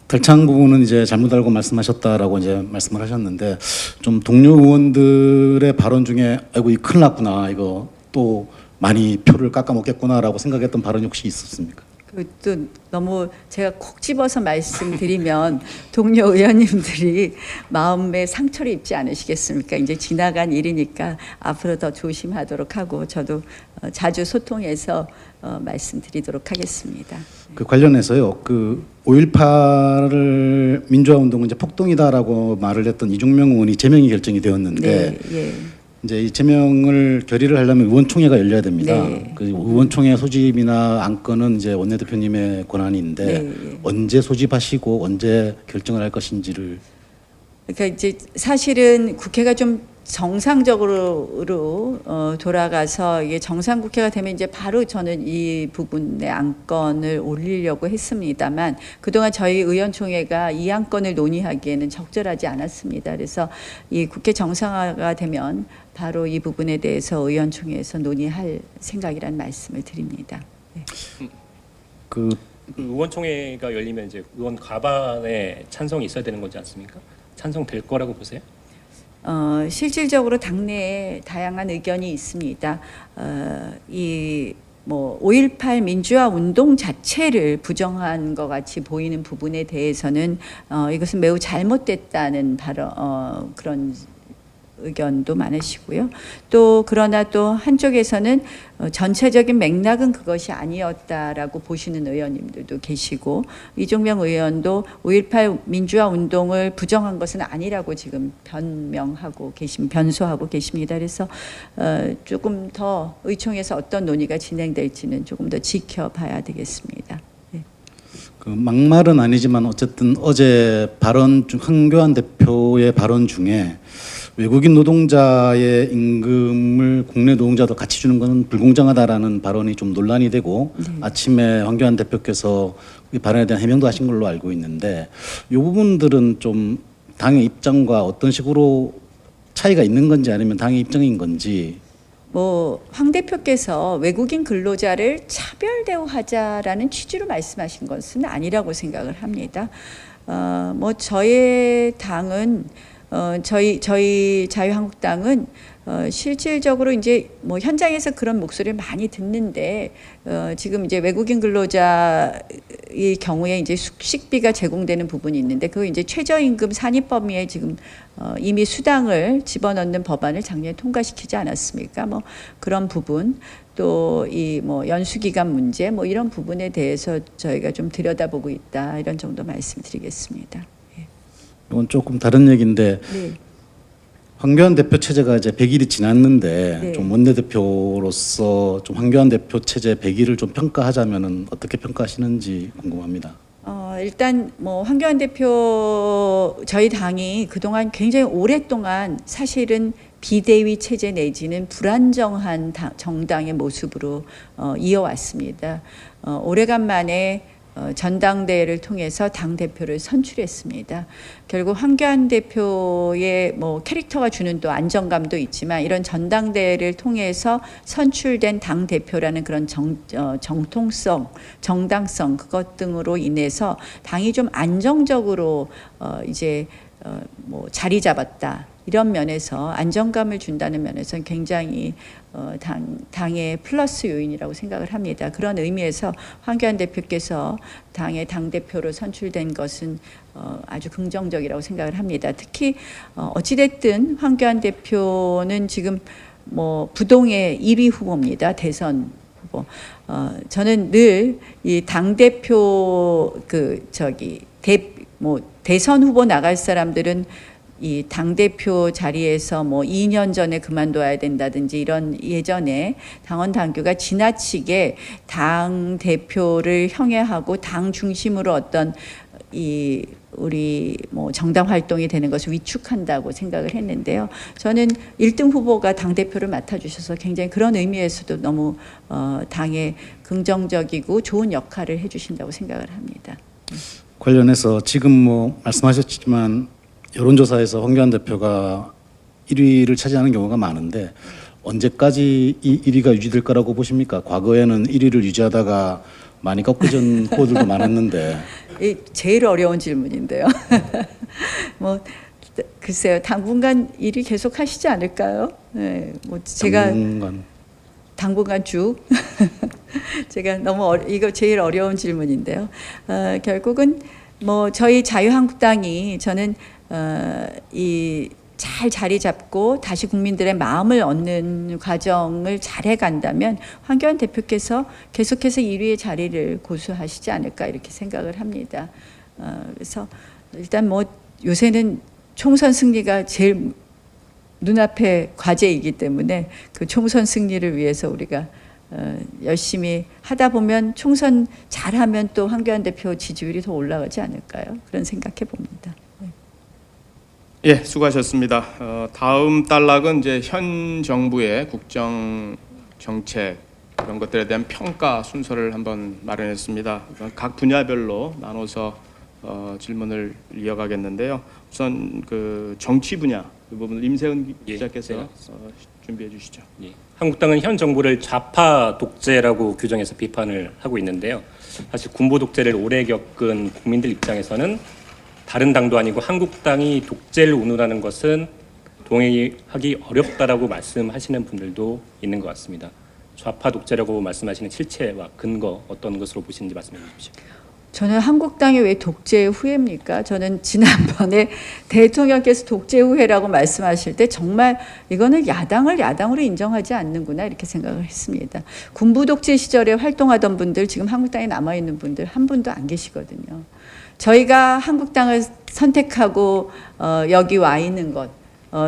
달창 부분은 이제 잘못 알고 말씀하셨다라고 이제 말씀을 하셨는데, 좀 동료 의원들의 발언 중에 아이고 이 큰일 났구나, 이거 또 많이 표를 깎아먹겠구나라고 생각했던 발언이 혹시 있었습니까? 그것도 너무 제가 콕 집어서 말씀드리면 동료 의원님들이 마음에 상처를 입지 않으시겠습니까? 이제 지나간 일이니까 앞으로 더 조심하도록 하고 저도 자주 소통해서 말씀드리도록 하겠습니다. 그 관련해서요, 그 5.18을 민주화운동은 이제 폭동이다라고 말을 했던 이종명 의원이 제명이 결정이 되었는데, 네, 예. 이제 이 제명을 결의를 하려면 의원총회가 열려야 됩니다. 네. 그 의원총회 소집이나 안건은 이제 원내대표님의 권한인데, 네, 예. 언제 소집하시고 언제 결정을 할 것인지를. 그러니까 이제 사실은 국회가 좀 정상적으로 돌아가서 이게 정상 국회가 되면 이제 바로 저는 이 부분의 안건을 올리려고 했습니다만, 그동안 저희 의원총회가 이 안건을 논의하기에는 적절하지 않았습니다. 그래서 이 국회 정상화가 되면 바로 이 부분에 대해서 의원총회에서 논의할 생각이라는 말씀을 드립니다. 네. 그 의원총회가 열리면 이제 의원 과반의 찬성이 있어야 되는 거지 않습니까? 찬성될 거라고 보세요? 실질적으로 당내에 다양한 의견이 있습니다. 이 뭐 5.18 민주화 운동 자체를 부정한 것 같이 보이는 부분에 대해서는 이것은 매우 잘못됐다는 그런 의견도 많으시고요. 또 그러나 또 한쪽에서는 전체적인 맥락은 그것이 아니었다라고 보시는 의원님들도 계시고, 이종명 의원도 5.18 민주화 운동을 부정한 것은 아니라고 지금 변소하고 계십니다. 그래서 조금 더 의총에서 어떤 논의가 진행될지는 조금 더 지켜봐야 되겠습니다. 네. 그 막말은 아니지만 어쨌든 어제 발언 중 황교안 대표의 발언 중에 외국인 노동자의 임금을 국내 노동자도 같이 주는 것은 불공정하다라는 발언이 좀 논란이 되고, 아침에 황교안 대표께서 이 발언에 대한 해명도 하신 걸로 알고 있는데, 이 부분들은 좀 당의 입장과 어떤 식으로 차이가 있는 건지 아니면 당의 입장인 건지 황 대표께서 외국인 근로자를 차별 대우하자라는 취지로 말씀하신 것은 아니라고 생각을 합니다. 저희 당은 저희 자유한국당은 실질적으로 이제 현장에서 그런 목소리를 많이 듣는데 지금 이제 외국인 근로자의 경우에 이제 숙식비가 제공되는 부분이 있는데 그거 이제 최저임금 산입 범위에 지금 이미 수당을 집어넣는 법안을 작년에 통과시키지 않았습니까? 그런 부분 또 이 연수기간 문제 이런 부분에 대해서 저희가 좀 들여다보고 있다 이런 정도 말씀드리겠습니다. 이건 조금 다른 얘기인데 네. 황교안 대표 체제가 이제 100일이 지났는데 네. 좀 원내대표로서 좀 황교안 대표 체제 100일을 좀 평가하자면은 어떻게 평가하시는지 궁금합니다. 일단 황교안 대표 저희 당이 그동안 굉장히 오랫동안 사실은 비대위 체제 내지는 불안정한 정당의 모습으로 이어왔습니다. 오래간만에 전당대회를 통해서 당 대표를 선출했습니다. 결국 황교안 대표의 캐릭터가 주는 또 안정감도 있지만 이런 전당대회를 통해서 선출된 당 대표라는 그런 정통성, 정당성 그것 등으로 인해서 당이 좀 안정적으로 이제 자리 잡았다. 이런 면에서 안정감을 준다는 면에서 굉장히 당의 플러스 요인이라고 생각을 합니다. 그런 의미에서 황교안 대표께서 당의 당대표로 선출된 것은 아주 긍정적이라고 생각을 합니다. 특히 어찌됐든 황교안 대표는 지금 부동의 1위 후보입니다. 대선 후보. 저는 늘 이 당대표 대선 후보 나갈 사람들은 이 당대표 자리에서 2년 전에 그만둬야 된다든지 이런 예전에 당원 당규가 지나치게 당대표를 형해하고 당 중심으로 어떤 우리 정당 활동이 되는 것을 위축한다고 생각을 했는데요. 저는 1등 후보가 당대표를 맡아주셔서 굉장히 그런 의미에서도 너무 당에 긍정적이고 좋은 역할을 해주신다고 생각을 합니다. 관련해서 지금 말씀하셨지만 여론조사에서 황교안 대표가 1위를 차지하는 경우가 많은데 언제까지 이 1위가 유지될 거라고 보십니까? 과거에는 1위를 유지하다가 많이 꺾어진 후보들도 많았는데. 제일 어려운 질문인데요. 글쎄요, 당분간 1위 계속 하시지 않을까요? 네, 제가 당분간 쭉 제가 이거 제일 어려운 질문인데요. 결국은 저희 자유한국당이 저는 잘 자리 잡고 다시 국민들의 마음을 얻는 과정을 잘 해간다면 황교안 대표께서 계속해서 1위의 자리를 고수하시지 않을까 이렇게 생각을 합니다. 그래서 일단 요새는 총선 승리가 제일 눈앞의 과제이기 때문에 그 총선 승리를 위해서 우리가 열심히 하다 보면 총선 잘하면 또 황교안 대표 지지율이 더 올라가지 않을까요? 그런 생각해 봅니다. 예, 수고하셨습니다. 다음 단락은 이제 현 정부의 국정 정책 이런 것들에 대한 평가 순서를 한번 마련했습니다. 각 분야별로 나눠서 질문을 이어가겠는데요. 우선 그 정치 분야 그 부분 임세은 기자께서 준비해 주시죠. 예. 한국당은 현 정부를 좌파 독재라고 규정해서 비판을 하고 있는데요. 사실 군부 독재를 오래 겪은 국민들 입장에서는 다른 당도 아니고 한국당이 독재를 운운하는 것은 동의하기 어렵다라고 말씀하시는 분들도 있는 것 같습니다. 좌파 독재라고 말씀하시는 실체와 근거 어떤 것으로 보시는지 말씀해 주십시오. 저는 한국당이 왜 독재의 후예입니까? 저는 지난번에 대통령께서 독재 후예라고 말씀하실 때 정말 이거는 야당을 야당으로 인정하지 않는구나 이렇게 생각을 했습니다. 군부 독재 시절에 활동하던 분들 지금 한국당에 남아있는 분들 한 분도 안 계시거든요. 저희가 한국당을 선택하고 여기 와 있는 것,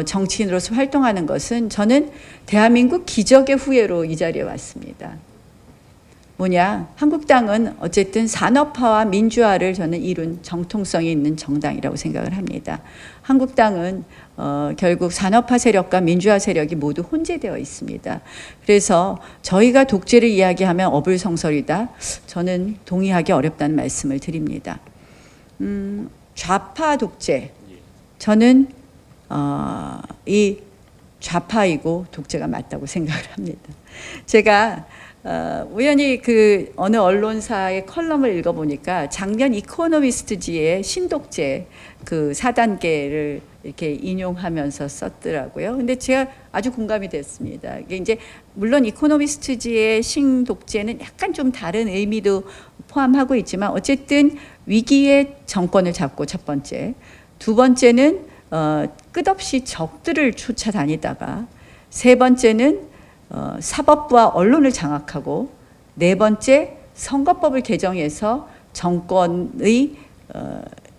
정치인으로서 활동하는 것은 저는 대한민국 기적의 후예로 이 자리에 왔습니다. 한국당은 어쨌든 산업화와 민주화를 저는 이룬 정통성이 있는 정당이라고 생각을 합니다. 한국당은 결국 산업화 세력과 민주화 세력이 모두 혼재되어 있습니다. 그래서 저희가 독재를 이야기하면 어불성설이다. 저는 동의하기 어렵다는 말씀을 드립니다. 좌파 독재. 저는 이 좌파이고 독재가 맞다고 생각을 합니다. 제가 우연히 그 어느 언론사의 컬럼을 읽어보니까 작년 이코노미스트지의 신독재 그 4단계를 이렇게 인용하면서 썼더라고요. 근데 제가 아주 공감이 됐습니다. 이게 이제 물론 이코노미스트지의 신독재는 약간 좀 다른 의미도 포함하고 있지만 어쨌든 위기의 정권을 잡고 첫 번째, 두 번째는 끝없이 적들을 쫓아다니다가 세 번째는 사법부와 언론을 장악하고 네 번째 선거법을 개정해서 정권의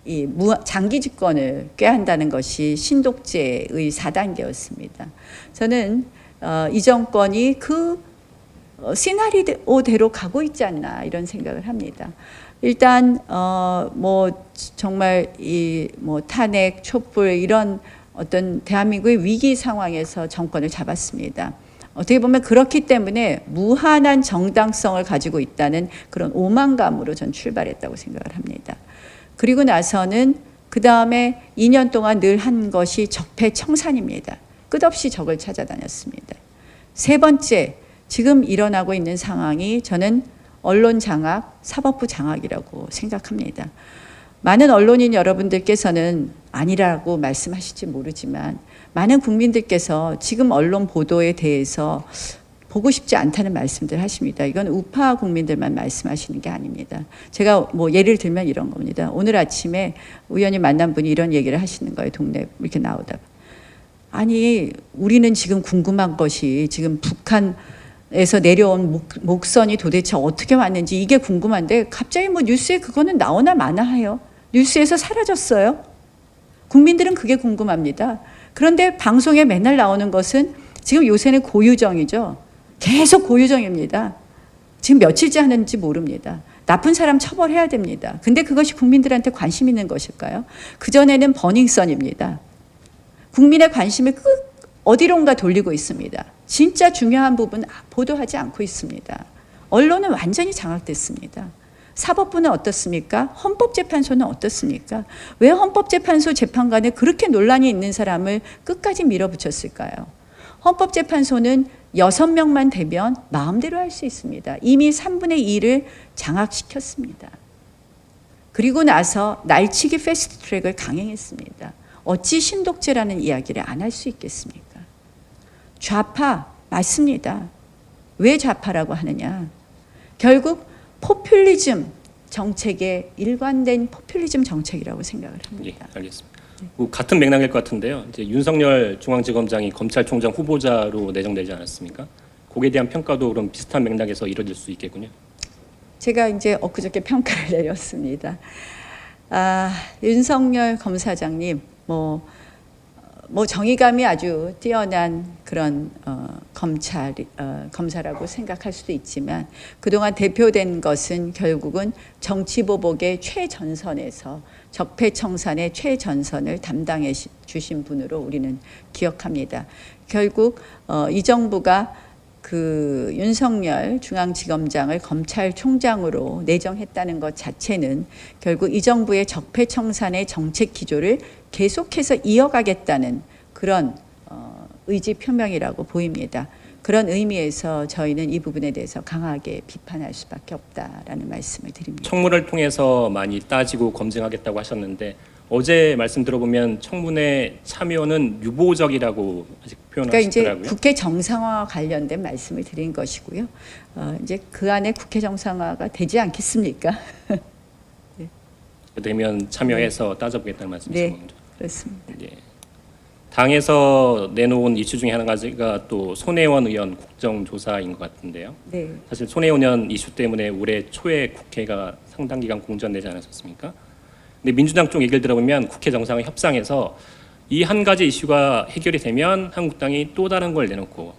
이 장기 집권을 꾀한다는 것이 신독재의 4단계였습니다. 저는 이 정권이 그 시나리오대로 가고 있지 않나 이런 생각을 합니다. 일단 뭐 정말 이 뭐 탄핵, 촛불 이런 어떤 대한민국의 위기 상황에서 정권을 잡았습니다. 어떻게 보면 그렇기 때문에 무한한 정당성을 가지고 있다는 그런 오만감으로 전 출발했다고 생각을 합니다. 그리고 나서는 그 다음에 2년 동안 늘 한 것이 적폐청산입니다. 끝없이 적을 찾아다녔습니다. 세 번째, 지금 일어나고 있는 상황이 저는 언론 장악, 사법부 장악이라고 생각합니다. 많은 언론인 여러분들께서는 아니라고 말씀하실지 모르지만 많은 국민들께서 지금 언론 보도에 대해서 보고 싶지 않다는 말씀들 하십니다. 이건 우파 국민들만 말씀하시는 게 아닙니다. 제가 뭐 예를 들면 이런 겁니다. 오늘 아침에 우연히 만난 분이 이런 얘기를 하시는 거예요. 동네 이렇게 나오다가. 아니 우리는 지금 궁금한 것이 지금 북한에서 내려온 목선이 도대체 어떻게 왔는지 이게 궁금한데 갑자기 뭐 뉴스에 그거는 나오나 마나 해요. 뉴스에서 사라졌어요. 국민들은 그게 궁금합니다. 그런데 방송에 맨날 나오는 것은 지금 요새는 고유정이죠. 계속 고유정입니다. 지금 며칠째 하는지 모릅니다. 나쁜 사람 처벌해야 됩니다. 근데 그것이 국민들한테 관심 있는 것일까요? 그전에는 버닝썬입니다. 국민의 관심을 어디론가 돌리고 있습니다. 진짜 중요한 부분 보도하지 않고 있습니다. 언론은 완전히 장악됐습니다. 사법부는 어떻습니까? 헌법재판소는 어떻습니까? 왜 헌법재판소 재판관에 그렇게 논란이 있는 사람을 끝까지 밀어붙였을까요? 헌법재판소는 6명만 되면 마음대로 할 수 있습니다. 이미 3분의 2를 장악시켰습니다. 그리고 나서 날치기 패스트트랙을 강행했습니다. 어찌 신독재라는 이야기를 안 할 수 있겠습니까? 좌파 맞습니다. 왜 좌파라고 하느냐? 결국 포퓰리즘 정책의 일관된 포퓰리즘 정책이라고 생각을 합니다. 예, 알겠습니다. 같은 맥락일 것 같은데요. 이제 윤석열 중앙지검장이 검찰총장 후보자로 내정되지 않았습니까? 거기에 대한 평가도 그럼 비슷한 맥락에서 이루어질 수 있겠군요. 제가 이제 엊그저께 평가를 내렸습니다. 윤석열 검사장님 뭐 정의감이 아주 뛰어난 그런 검사라고 생각할 수도 있지만 그동안 대표된 것은 결국은 정치보복의 최전선에서 적폐청산의 최전선을 담당해 주신 분으로 우리는 기억합니다. 결국 이 정부가 그 윤석열 중앙지검장을 검찰총장으로 내정했다는 것 자체는 결국 이 정부의 적폐청산의 정책 기조를 계속해서 이어가겠다는 그런 의지 표명이라고 보입니다. 그런 의미에서 저희는 이 부분에 대해서 강하게 비판할 수밖에 없다라는 말씀을 드립니다. 청문을 통해서 많이 따지고 검증하겠다고 하셨는데 어제 말씀 들어보면 청문회 참여는 유보적이라고 아직 그러니까 표현하시더라고요. 이제 국회 정상화 관련된 말씀을 드린 것이고요. 이제 그 안에 국회 정상화가 되지 않겠습니까? 되면 참여해서 따져보겠다는 말씀이신 네, 거죠. 그렇습니다. 예. 당에서 내놓은 이슈 중에 한 가지가 또 손혜원 의원 국정조사인 것 같은데요. 네. 사실 손혜원 의원 이슈 때문에 올해 초에 국회가 상당 기간 공전되지 않았었습니까? 근데 민주당 쪽 얘기를 들어보면 국회 정상화 협상에서 이 한 가지 이슈가 해결이 되면 한국당이 또 다른 걸 내놓고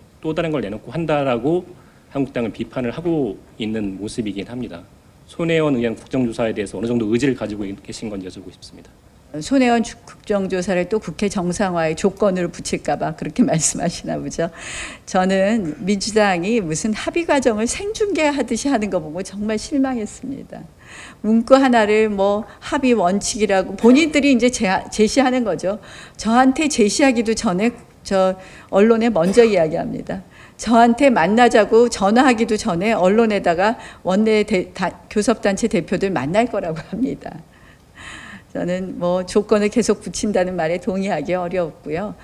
한다라고 한국당을 비판을 하고 있는 모습이긴 합니다. 손혜원 의원 국정조사에 대해서 어느 정도 의지를 가지고 계신 건지 여쭤보고 싶습니다. 손혜원 국정조사를 또 국회 정상화의 조건으로 붙일까 봐 그렇게 말씀하시나 보죠. 저는 민주당이 무슨 합의 과정을 생중계하듯이 하는 거 보고 정말 실망했습니다. 문구 하나를 뭐 합의 원칙이라고 본인들이 이제 제시하는 거죠. 저한테 제시하기도 전에 저 언론에 먼저 이야기합니다. 저한테 만나자고 전화하기도 전에 언론에다가 교섭단체 대표들 만날 거라고 합니다. 저는 뭐 조건을 계속 붙인다는 말에 동의하기 어렵고요.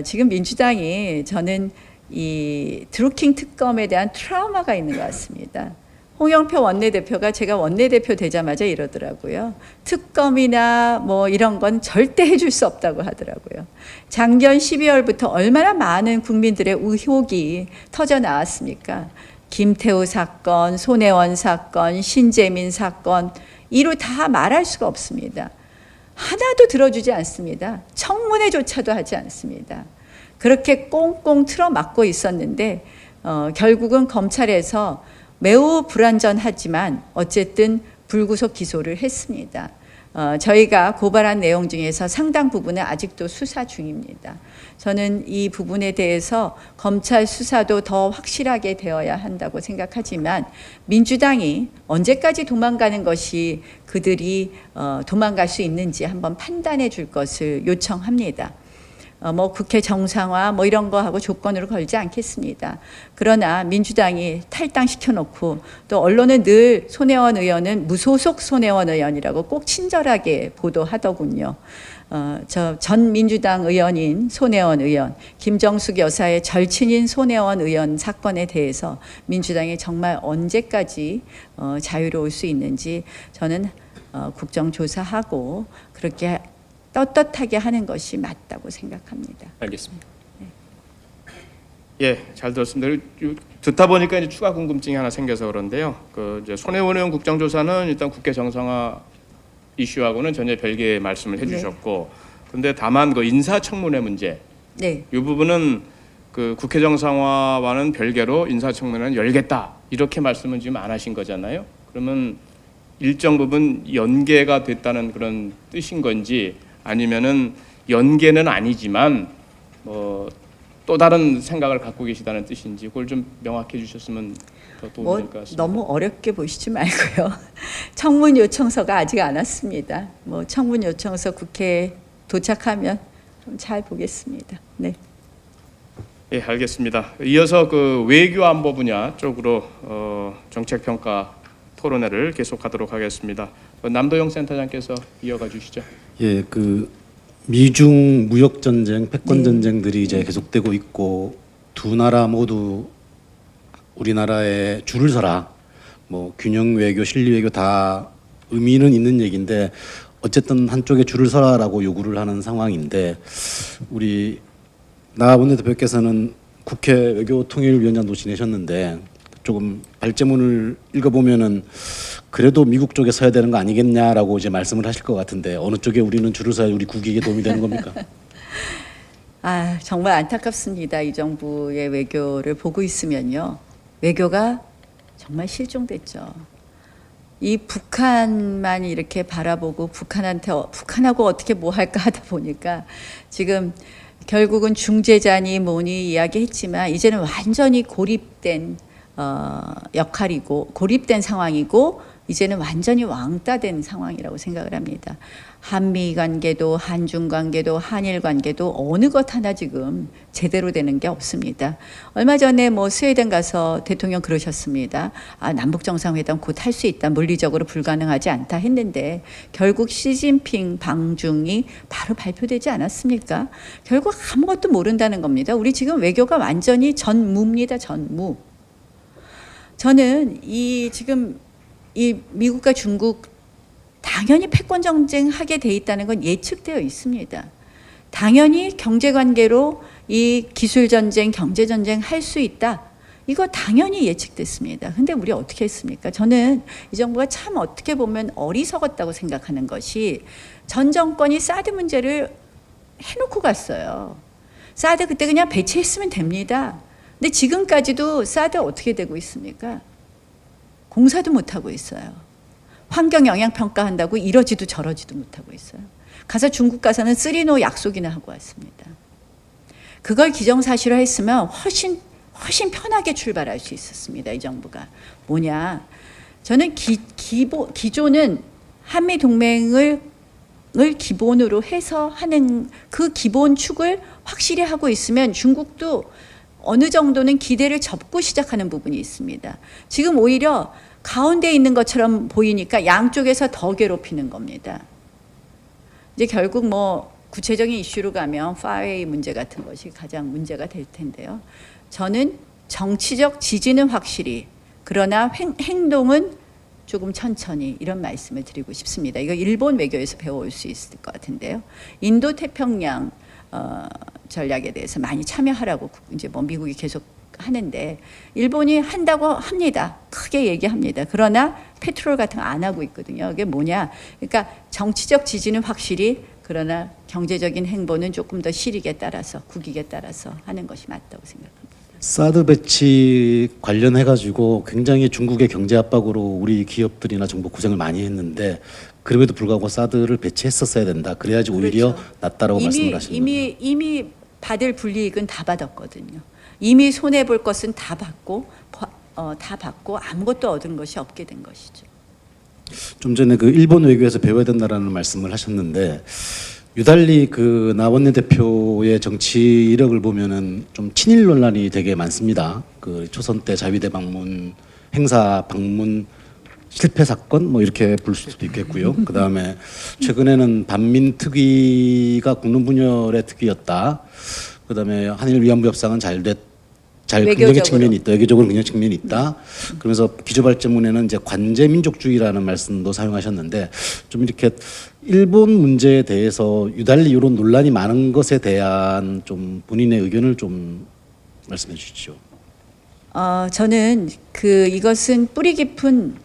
지금 민주당이 저는 이 드루킹 특검에 대한 트라우마가 있는 것 같습니다. 홍영표 원내대표가 제가 원내대표 되자마자 이러더라고요. 특검이나 뭐 이런 건 절대 해줄 수 없다고 하더라고요. 작년 12월부터 얼마나 많은 국민들의 의혹이 터져 나왔습니까? 김태우 사건, 손혜원 사건, 신재민 사건, 이루 다 말할 수가 없습니다. 하나도 들어주지 않습니다. 청문회조차도 하지 않습니다. 그렇게 꽁꽁 틀어막고 있었는데 결국은 검찰에서 매우 불완전하지만 어쨌든 불구속 기소를 했습니다. 저희가 고발한 내용 중에서 상당 부분은 아직도 수사 중입니다. 저는 이 부분에 대해서 검찰 수사도 더 확실하게 되어야 한다고 생각하지만 민주당이 언제까지 도망가는 것이 그들이 도망갈 수 있는지 한번 판단해 줄 것을 요청합니다. 뭐 국회 정상화 뭐 이런 거 하고 조건으로 걸지 않겠습니다. 그러나 민주당이 탈당시켜놓고 또 언론은 늘 손혜원 의원은 무소속 손혜원 의원이라고 꼭 친절하게 보도하더군요. 저 전 민주당 의원인 손혜원 의원, 김정숙 여사의 절친인 손혜원 의원 사건에 대해서 민주당이 정말 언제까지 자유로울 수 있는지 저는 국정조사하고 그렇게 떳떳하게 하는 것이 맞다고 생각합니다. 알겠습니다. 예, 잘 들었습니다. 듣다 보니까 이제 추가 궁금증이 하나 생겨서 그런데요. 이제 손혜원 의원 국정조사는 일단 국회 정상화 이슈하고는 전혀 별개의 말씀을 해주셨고, 근데 다만 그 인사청문회 문제, 네, 이 부분은 그 국회 정상화와는 별개로 인사청문회는 열겠다 이렇게 말씀은 지금 안 하신 거잖아요. 그러면 일정 부분 연계가 됐다는 그런 뜻인 건지, 아니면은 연계는 아니지만 뭐 또 다른 생각을 갖고 계시다는 뜻인지 그걸 좀 명확해 주셨으면 더 도움이 될 것 같습니다. 너무 어렵게 보시지 말고요. 청문 요청서가 아직 안 왔습니다. 뭐 청문 요청서 국회에 도착하면 좀 잘 보겠습니다. 네. 예, 알겠습니다. 이어서 그 외교안보 분야 쪽으로 정책평가 토론회를 계속하도록 하겠습니다. 남도영 센터장께서 이어가 주시죠. 예, 그 미중 무역 전쟁, 패권 전쟁들이 이제 계속되고 있고 두 나라 모두 우리나라에 줄을 서라. 뭐 균형 외교, 실리 외교 다 의미는 있는 얘기인데 어쨌든 한쪽에 줄을 서라라고 요구를 하는 상황인데 우리 나 원내대표께서는 국회 외교통일위원장도 지내셨는데 조금 발제문을 읽어보면은 그래도 미국 쪽에 서야 되는 거 아니겠냐라고 이제 말씀을 하실 것 같은데 어느 쪽에 우리는 줄을 서야 우리 국익에 도움이 되는 겁니까? 정말 안타깝습니다. 이 정부의 외교를 보고 있으면요. 외교가 정말 실종됐죠. 이 북한만 이렇게 바라보고 북한하고 어떻게 뭐 할까 하다 보니까 지금 결국은 중재자니 뭐니 이야기했지만 이제는 완전히 고립된 역할이고 고립된 상황이고 이제는 완전히 왕따된 상황이라고 생각을 합니다. 한미 관계도 한중 관계도 한일 관계도 어느 것 하나 지금 제대로 되는 게 없습니다. 얼마 전에 뭐 스웨덴 가서 대통령 그러셨습니다. 남북 정상회담 곧 할 수 있다. 물리적으로 불가능하지 않다 했는데 결국 시진핑 방중이 바로 발표되지 않았습니까? 결국 아무것도 모른다는 겁니다. 우리 지금 외교가 완전히 전무입니다. 전무. 저는 지금 이 미국과 중국 당연히 패권 전쟁 하게 돼 있다는 건 예측되어 있습니다. 당연히 경제 관계로 이 기술 전쟁, 경제 전쟁 할 수 있다. 이거 당연히 예측됐습니다. 근데 우리 어떻게 했습니까? 저는 이 정부가 참 어떻게 보면 어리석었다고 생각하는 것이 전 정권이 사드 문제를 해놓고 갔어요. 사드 그때 그냥 배치했으면 됩니다. 근데 지금까지도 사드 어떻게 되고 있습니까? 공사도 못하고 있어요. 환경 영향 평가한다고 이러지도 저러지도 못하고 있어요. 가서 중국 가서는 3노 약속이나 하고 왔습니다. 그걸 기정사실화했으면 훨씬 편하게 출발할 수 있었습니다. 이 정부가. 뭐냐. 저는 기조는 한미 동맹을 기본으로 해서 하는 그 기본 축을 확실히 하고 있으면 중국도 어느 정도는 기대를 접고 시작하는 부분이 있습니다. 지금 오히려 가운데 있는 것처럼 보이니까 양쪽에서 더 괴롭히는 겁니다. 이제 결국 뭐 구체적인 이슈로 가면 파웨이 문제 같은 것이 가장 문제가 될 텐데요. 저는 정치적 지지는 확실히, 그러나 행동은 조금 천천히, 이런 말씀을 드리고 싶습니다. 이거 일본 외교에서 배워올 수 있을 것 같은데요. 인도 태평양 전략에 대해서 많이 참여하라고 이제 뭐 미국이 계속 하는데 일본이 한다고 합니다. 크게 얘기합니다. 그러나 페트롤 같은 거 안 하고 있거든요. 이게 뭐냐? 그러니까 정치적 지지는 확실히, 그러나 경제적인 행보는 조금 더 실익에 따라서, 국익에 따라서 하는 것이 맞다고 생각합니다. 사드 배치 관련해 가지고 굉장히 중국의 경제 압박으로 우리 기업들이나 정부 고생을 많이 했는데 그럼에도 불구하고 사드를 배치했었어야 된다. 그래야지 오히려 그렇죠. 낫다라고 말씀을 하시는 거예요. 이미 받을 불이익은 다 받았거든요. 이미 손해 볼 것은 다 받고 아무것도 얻은 것이 없게 된 것이죠. 좀 전에 그 일본 외교에서 배워야 된다라는 말씀을 하셨는데 유달리 그 나원내 대표의 정치 이력을 보면은 좀 친일 논란이 되게 많습니다. 그 초선 때 자위대 방문, 행사 방문 실패 사건 뭐 이렇게 볼 수도 있겠고요. 그 다음에 최근에는 반민 특위가 국론 분열의 특위였다. 그 다음에 한일 위안부 협상은 잘 긍정의 측면이 있다. 외교적으로 긍정의 측면이 있다. 그러면서 기조발전문에는 이제 관제 민족주의라는 말씀도 사용하셨는데 좀 이렇게 일본 문제에 대해서 유달리 이런 논란이 많은 것에 대한 좀 본인의 의견을 좀 말씀해 주시죠. 저는 이것은 뿌리 깊은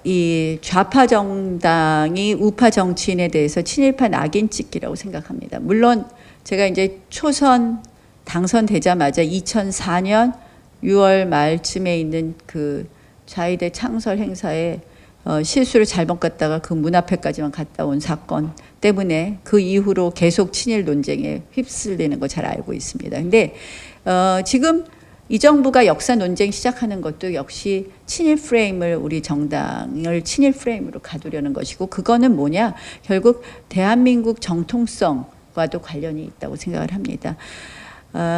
이 좌파 정당이 우파 정치인에 대해서 친일파 낙인 찍기라고 생각합니다. 물론 제가 이제 초선 당선되자마자 2004년 6월 말쯤에 있는 그 자위대 창설 행사에 실수를 잘못 갔다가 그 문 앞에까지만 갔다 온 사건 때문에 그 이후로 계속 친일 논쟁에 휩쓸리는 거 잘 알고 있습니다. 근데 지금 이 정부가 역사 논쟁 시작하는 것도 역시 친일 프레임을, 우리 정당을 친일 프레임으로 가두려는 것이고, 그거는 뭐냐? 결국 대한민국 정통성과도 관련이 있다고 생각을 합니다.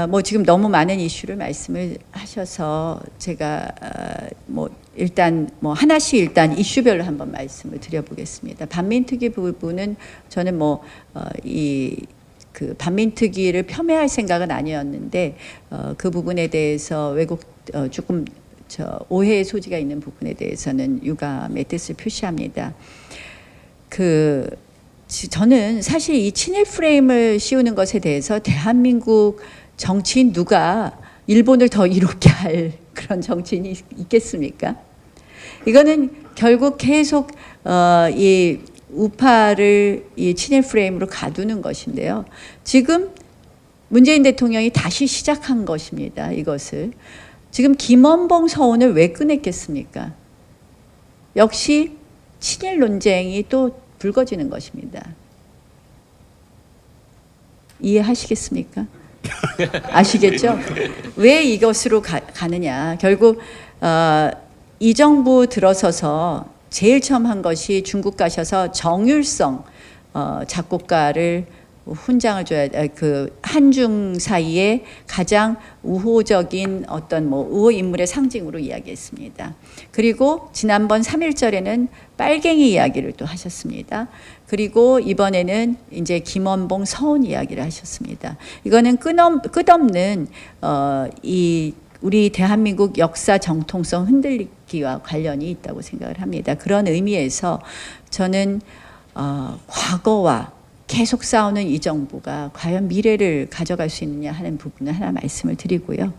뭐 지금 너무 많은 이슈를 말씀을 하셔서 제가 일단 하나씩 일단 이슈별로 한번 말씀을 드려보겠습니다. 반민특위 부분은 저는 그 반민특위를 폄훼할 생각은 아니었는데 그 부분에 대해서 조금 오해의 소지가 있는 부분에 대해서는 유감의 뜻을 표시합니다. 저는 사실 이 친일 프레임을 씌우는 것에 대해서 대한민국 정치인 누가 일본을 더 이롭게 할 그런 정치인이 있겠습니까? 이거는 결국 계속 이 우파를 이 친일 프레임으로 가두는 것인데요. 지금 문재인 대통령이 다시 시작한 것입니다. 이것을. 지금 김원봉 서원을 왜 꺼냈겠습니까? 역시 친일 논쟁이 또 불거지는 것입니다. 이해하시겠습니까? 아시겠죠? 왜 이것으로 가느냐. 결국 이 정부 들어서서 제일 처음 한 것이 중국 가셔서 정율성 작곡가를 훈장을 줘야, 그 한중 사이에 가장 우호적인 어떤 우호 인물의 상징으로 이야기했습니다. 그리고 지난번 3.1절에는 빨갱이 이야기를 또 하셨습니다. 그리고 이번에는 이제 김원봉 서훈 이야기를 하셨습니다. 이거는 끝없는 우리 대한민국 역사 정통성 흔들리기와 관련이 있다고 생각을 합니다. 그런 의미에서 저는 과거와 계속 싸우는 이 정부가 과연 미래를 가져갈 수 있느냐 하는 부분을 하나 말씀을 드리고요.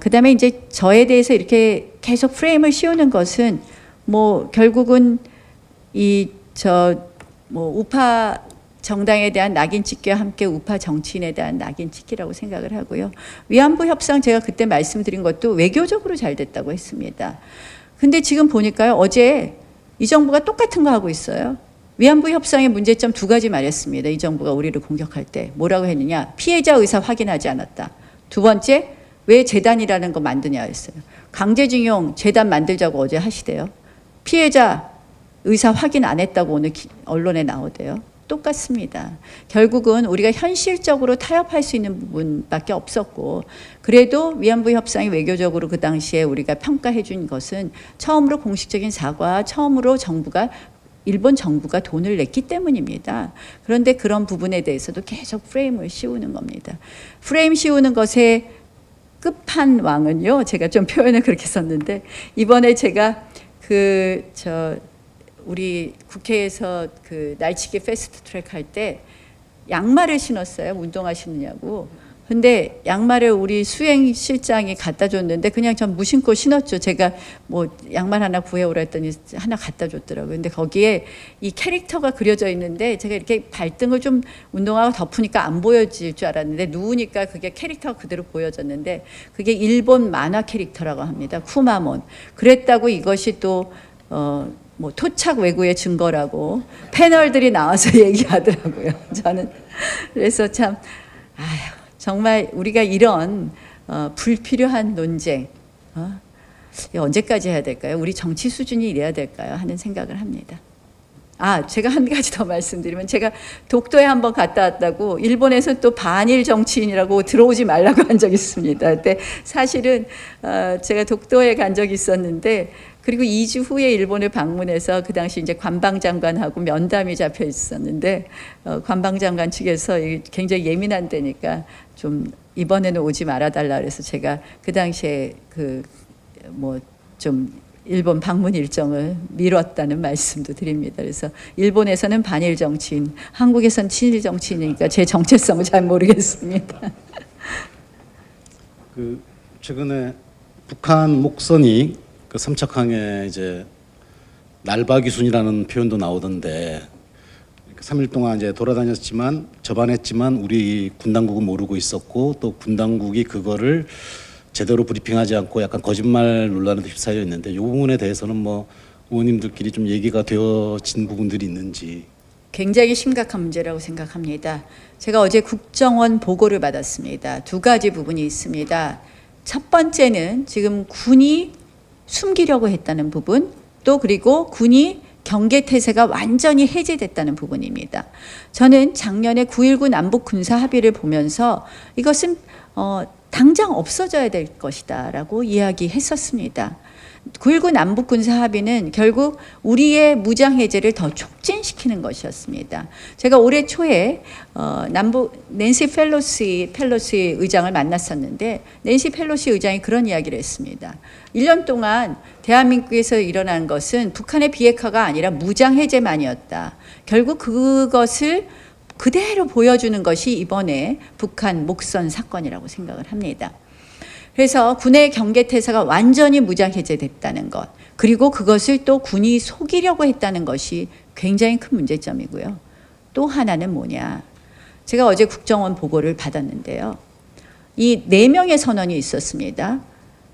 그다음에 이제 저에 대해서 이렇게 계속 프레임을 씌우는 것은 결국은 우파 정당에 대한 낙인 찍기와 함께 우파 정치인에 대한 낙인 찍기라고 생각을 하고요. 위안부 협상 제가 그때 말씀드린 것도 외교적으로 잘 됐다고 했습니다. 근데 지금 보니까요, 어제 이 정부가 똑같은 거 하고 있어요. 위안부 협상의 문제점 2가지 말했습니다. 이 정부가 우리를 공격할 때 뭐라고 했느냐? 피해자 의사 확인하지 않았다. 2번째, 왜 재단이라는 거 만드냐 했어요. 강제징용 재단 만들자고 어제 하시대요. 피해자 의사 확인 안 했다고 오늘 언론에 나오대요. 똑같습니다. 결국은 우리가 현실적으로 타협할 수 있는 부분밖에 없었고, 그래도 위안부 협상이 외교적으로 그 당시에 우리가 평가해 준 것은 처음으로 공식적인 사과, 처음으로 일본 정부가 돈을 냈기 때문입니다. 그런데 그런 부분에 대해서도 계속 프레임을 씌우는 겁니다. 프레임 씌우는 것의 끝판왕은요, 제가 좀 표현을 그렇게 썼는데, 이번에 제가 우리 국회에서 날치기 패스트 트랙 할 때 양말을 신었어요. 운동하시느냐고. 근데 양말을 우리 수행실장이 갖다 줬는데 그냥 전 무신고 신었죠. 제가 뭐 양말 하나 구해오라 했더니 하나 갖다 줬더라고요. 근데 거기에 이 캐릭터가 그려져 있는데 제가 이렇게 발등을 좀 운동하고 덮으니까 안 보여질 줄 알았는데 누우니까 그게 캐릭터가 그대로 보여졌는데 그게 일본 만화 캐릭터라고 합니다. 쿠마몬. 그랬다고 이것이 또 뭐 토착 왜구의 증거라고 패널들이 나와서 얘기하더라고요. 저는 그래서 참 정말 우리가 이런 불필요한 논쟁 언제까지 해야 될까요? 우리 정치 수준이 이래야 될까요? 하는 생각을 합니다. 제가 한 가지 더 말씀드리면 제가 독도에 한번 갔다 왔다고 일본에서 또 반일 정치인이라고 들어오지 말라고 한 적이 있습니다. 그때 사실은 제가 독도에 간 적이 있었는데 그리고 2주 후에 일본을 방문해서 그 당시 이제 관방장관하고 면담이 잡혀 있었는데 관방장관 측에서 굉장히 예민한 데니까 좀 이번에는 오지 말아달라 그래서 제가 그 당시에 좀 일본 방문 일정을 미뤘다는 말씀도 드립니다. 그래서 일본에서는 반일 정치인, 한국에서는 친일 정치인이니까 제 정체성을 잘 모르겠습니다. 최근에 북한 목선이 삼척항에 이제 날바귀순이라는 표현도 나오던데 3일 동안 이제 돌아다녔지만 접안했지만 우리 군 당국은 모르고 있었고 또 군 당국이 그거를 제대로 브리핑하지 않고 약간 거짓말 논란에 휩싸여 있는데 이 부분에 대해서는 뭐 의원님들끼리 좀 얘기가 되어진 부분들이 있는지. 굉장히 심각한 문제라고 생각합니다. 제가 어제 국정원 보고를 받았습니다. 두 가지 부분이 있습니다. 첫 번째는 지금 군이 숨기려고 했다는 부분, 또 그리고 군이 경계태세가 완전히 해제됐다는 부분입니다. 저는 작년에 9.19 남북 군사 합의를 보면서 이것은 당장 없어져야 될 것이다 라고 이야기했었습니다. 9.19 남북 군사 합의는 결국 우리의 무장 해제를 더 촉진시키는 것이었습니다. 제가 올해 초에 낸시 펠로시 의장을 만났었는데 낸시 펠로시 의장이 그런 이야기를 했습니다. 1년 동안 대한민국에서 일어난 것은 북한의 비핵화가 아니라 무장 해제만이었다. 결국 그것을 그대로 보여주는 것이 이번에 북한 목선 사건이라고 생각을 합니다. 그래서 군의 경계태세가 완전히 무장 해제됐다는 것, 그리고 그것을 또 군이 속이려고 했다는 것이 굉장히 큰 문제점이고요. 또 하나는 뭐냐? 제가 어제 국정원 보고를 받았는데요. 이 4명의 선언이 있었습니다.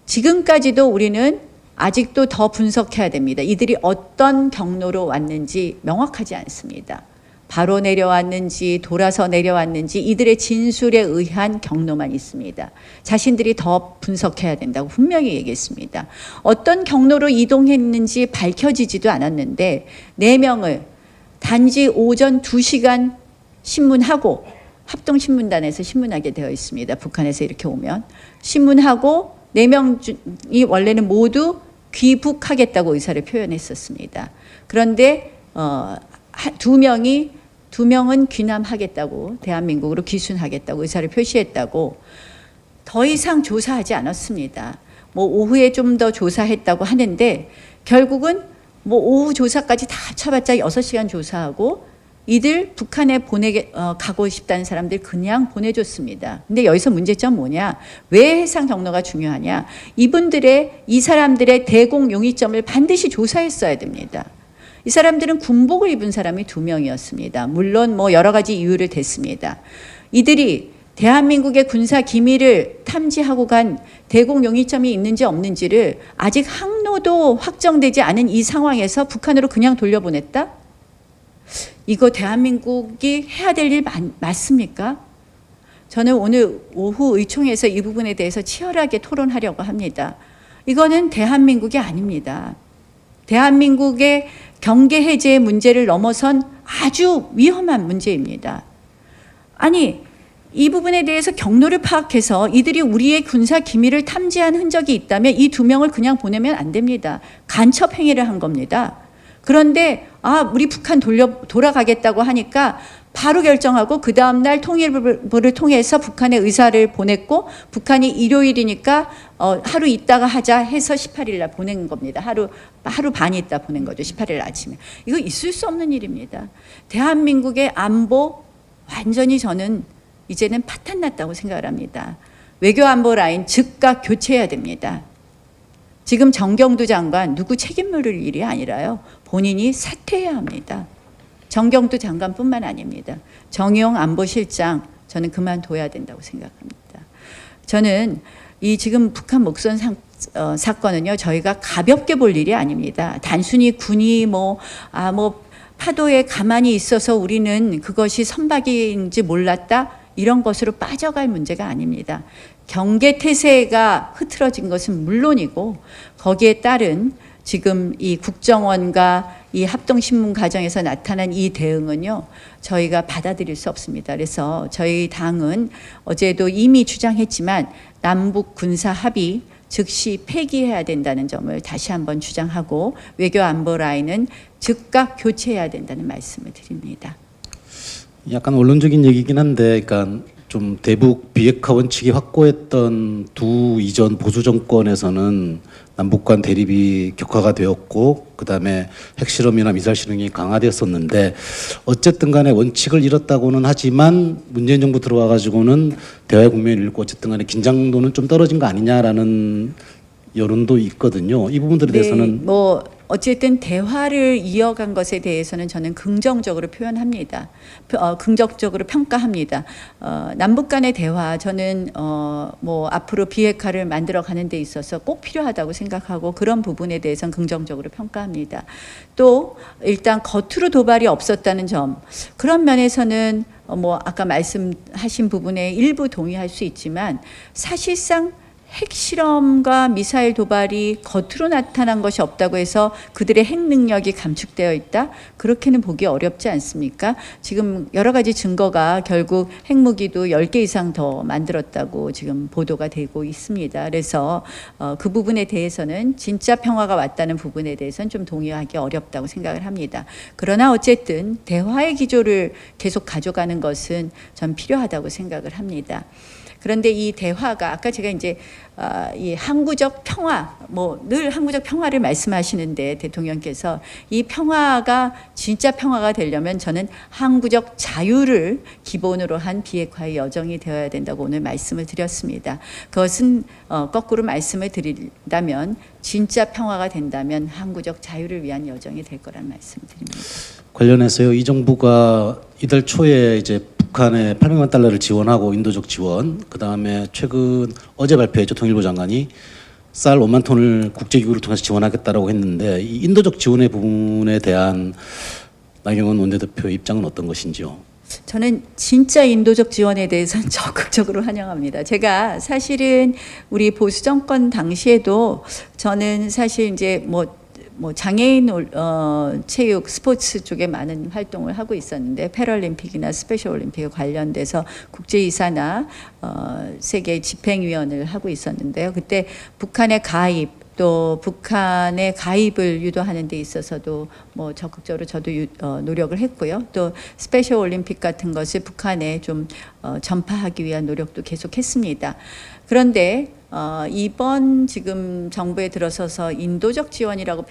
지금까지도 우리는 아직도 더 분석해야 됩니다. 이들이 어떤 경로로 왔는지 명확하지 않습니다. 바로 내려왔는지 돌아서 내려왔는지 이들의 진술에 의한 경로만 있습니다. 자신들이 더 분석해야 된다고 분명히 얘기했습니다. 어떤 경로로 이동했는지 밝혀지지도 않았는데 4명을 단지 오전 2시간 신문하고 합동신문단에서 신문하게 되어 있습니다. 북한에서 이렇게 오면 신문하고 4명이 원래는 모두 귀북하겠다고 의사를 표현했었습니다. 그런데 2명은 귀남하겠다고 대한민국으로 귀순하겠다고 의사를 표시했다고 더 이상 조사하지 않았습니다. 뭐 오후에 좀 더 조사했다고 하는데 결국은 뭐 오후 조사까지 다 합쳐봤자 6시간 조사하고 이들 북한에 가고 싶다는 사람들 그냥 보내줬습니다. 근데 여기서 문제점 뭐냐? 왜 해상 경로가 중요하냐? 이 사람들의 대공 용의점을 반드시 조사했어야 됩니다. 이 사람들은 군복을 입은 사람이 2명이었습니다. 물론 뭐 여러 가지 이유를 댔습니다. 이들이 대한민국의 군사 기밀을 탐지하고 간 대공 용의점이 있는지 없는지를 아직 항로도 확정되지 않은 이 상황에서 북한으로 그냥 돌려보냈다? 이거 대한민국이 해야 될 일 맞습니까? 저는 오늘 오후 의총에서 이 부분에 대해서 치열하게 토론하려고 합니다. 이거는 대한민국이 아닙니다. 대한민국의 경계 해제의 문제를 넘어선 아주 위험한 문제입니다. 아니, 이 부분에 대해서 경로를 파악해서 이들이 우리의 군사 기밀을 탐지한 흔적이 있다면 이 2명을 그냥 보내면 안 됩니다. 간첩 행위를 한 겁니다. 그런데 우리 북한 돌아가겠다고 하니까 바로 결정하고 그 다음날 통일부를 통해서 북한의 의사를 보냈고, 북한이 일요일이니까 하루 있다가 하자 해서 18일 날 보낸 겁니다. 하루 반 있다 보낸 거죠. 18일 아침에. 이거 있을 수 없는 일입니다. 대한민국의 안보 완전히 저는 이제는 파탄났다고 생각을 합니다. 외교안보 라인 즉각 교체해야 됩니다. 지금 정경두 장관 누구 책임 물을 일이 아니라요, 본인이 사퇴해야 합니다. 정경두 장관뿐만 아닙니다. 정의용 안보실장 저는 그만둬야 된다고 생각합니다. 저는 이 지금 북한 목선 사건은요, 저희가 가볍게 볼 일이 아닙니다. 단순히 군이 파도에 가만히 있어서 우리는 그것이 선박인지 몰랐다, 이런 것으로 빠져갈 문제가 아닙니다. 경계 태세가 흐트러진 것은 물론이고, 거기에 따른 지금 이 국정원과 이 합동신문 과정에서 나타난 이 대응은요, 저희가 받아들일 수 없습니다. 그래서 저희 당은 어제도 이미 주장했지만 남북 군사 합의 즉시 폐기해야 된다는 점을 다시 한번 주장하고, 외교 안보 라인은 즉각 교체해야 된다는 말씀을 드립니다. 약간 원론적인 얘기긴 한데, 그러니까 좀 대북 비핵화 원칙이 확고했던 두 이전 보수 정권에서는 남북 간 대립이 격화가 되었고, 그다음에 핵실험이나 미사일 실험이 강화되었었는데, 어쨌든 간에 원칙을 잃었다고는 하지만 문재인 정부 들어와 가지고는 대화의 국면을 잃고 어쨌든 간에 긴장도는 좀 떨어진 거 아니냐라는 여론도 있거든요. 이 부분들에 대해서는 어쨌든 대화를 이어간 것에 대해서는 저는 긍정적으로 표현합니다. 긍정적으로 평가합니다. 남북 간의 대화, 저는 앞으로 비핵화를 만들어가는 데 있어서 꼭 필요하다고 생각하고, 그런 부분에 대해서는 긍정적으로 평가합니다. 또 일단 겉으로 도발이 없었다는 점, 그런 면에서는 아까 말씀하신 부분에 일부 동의할 수 있지만, 사실상 핵실험과 미사일 도발이 겉으로 나타난 것이 없다고 해서 그들의 핵 능력이 감축되어 있다? 그렇게는 보기 어렵지 않습니까? 지금 여러 가지 증거가 결국 핵무기도 10개 이상 더 만들었다고 지금 보도가 되고 있습니다. 그래서 그 부분에 대해서는 진짜 평화가 왔다는 부분에 대해서는 좀 동의하기 어렵다고 생각을 합니다. 그러나 어쨌든 대화의 기조를 계속 가져가는 것은 전 필요하다고 생각을 합니다. 그런데 이 대화가 아까 제가 이제 이 항구적 평화, 늘 항구적 평화를 말씀하시는데, 대통령께서 이 평화가 진짜 평화가 되려면 저는 항구적 자유를 기본으로 한 비핵화의 여정이 되어야 된다고 오늘 말씀을 드렸습니다. 그것은 거꾸로 말씀을 드린다면, 진짜 평화가 된다면 항구적 자유를 위한 여정이 될 거란 말씀드립니다. 관련해서요, 이 정부가 이달 초에 이제 북한에 800만 달러를 지원하고 인도적 지원, 그 다음에 최근 어제 발표했죠, 통일부 장관이 쌀 5만 톤을 국제기구를 통해서 지원하겠다라고 했는데, 이 인도적 지원의 부분에 대한 나경원 원내대표의 입장은 어떤 것인지요? 저는 진짜 인도적 지원에 대해서는 적극적으로 환영합니다. 제가 사실은 우리 보수 정권 당시에도 저는 사실 이제 장애인 체육 스포츠 쪽에 많은 활동을 하고 있었는데, 패럴림픽이나 스페셜 올림픽에 관련돼서 국제이사나 세계 집행위원을 하고 있었는데요. 그때 북한의 가입, 또 북한의 가입을 유도하는 데 있어서도 적극적으로 저도 노력을 했고요. 또 스페셜 올림픽 같은 것을 북한에 좀 전파하기 위한 노력도 계속했습니다. 그런데 이번 지금 정부에 들어서서 인도적 지원이라고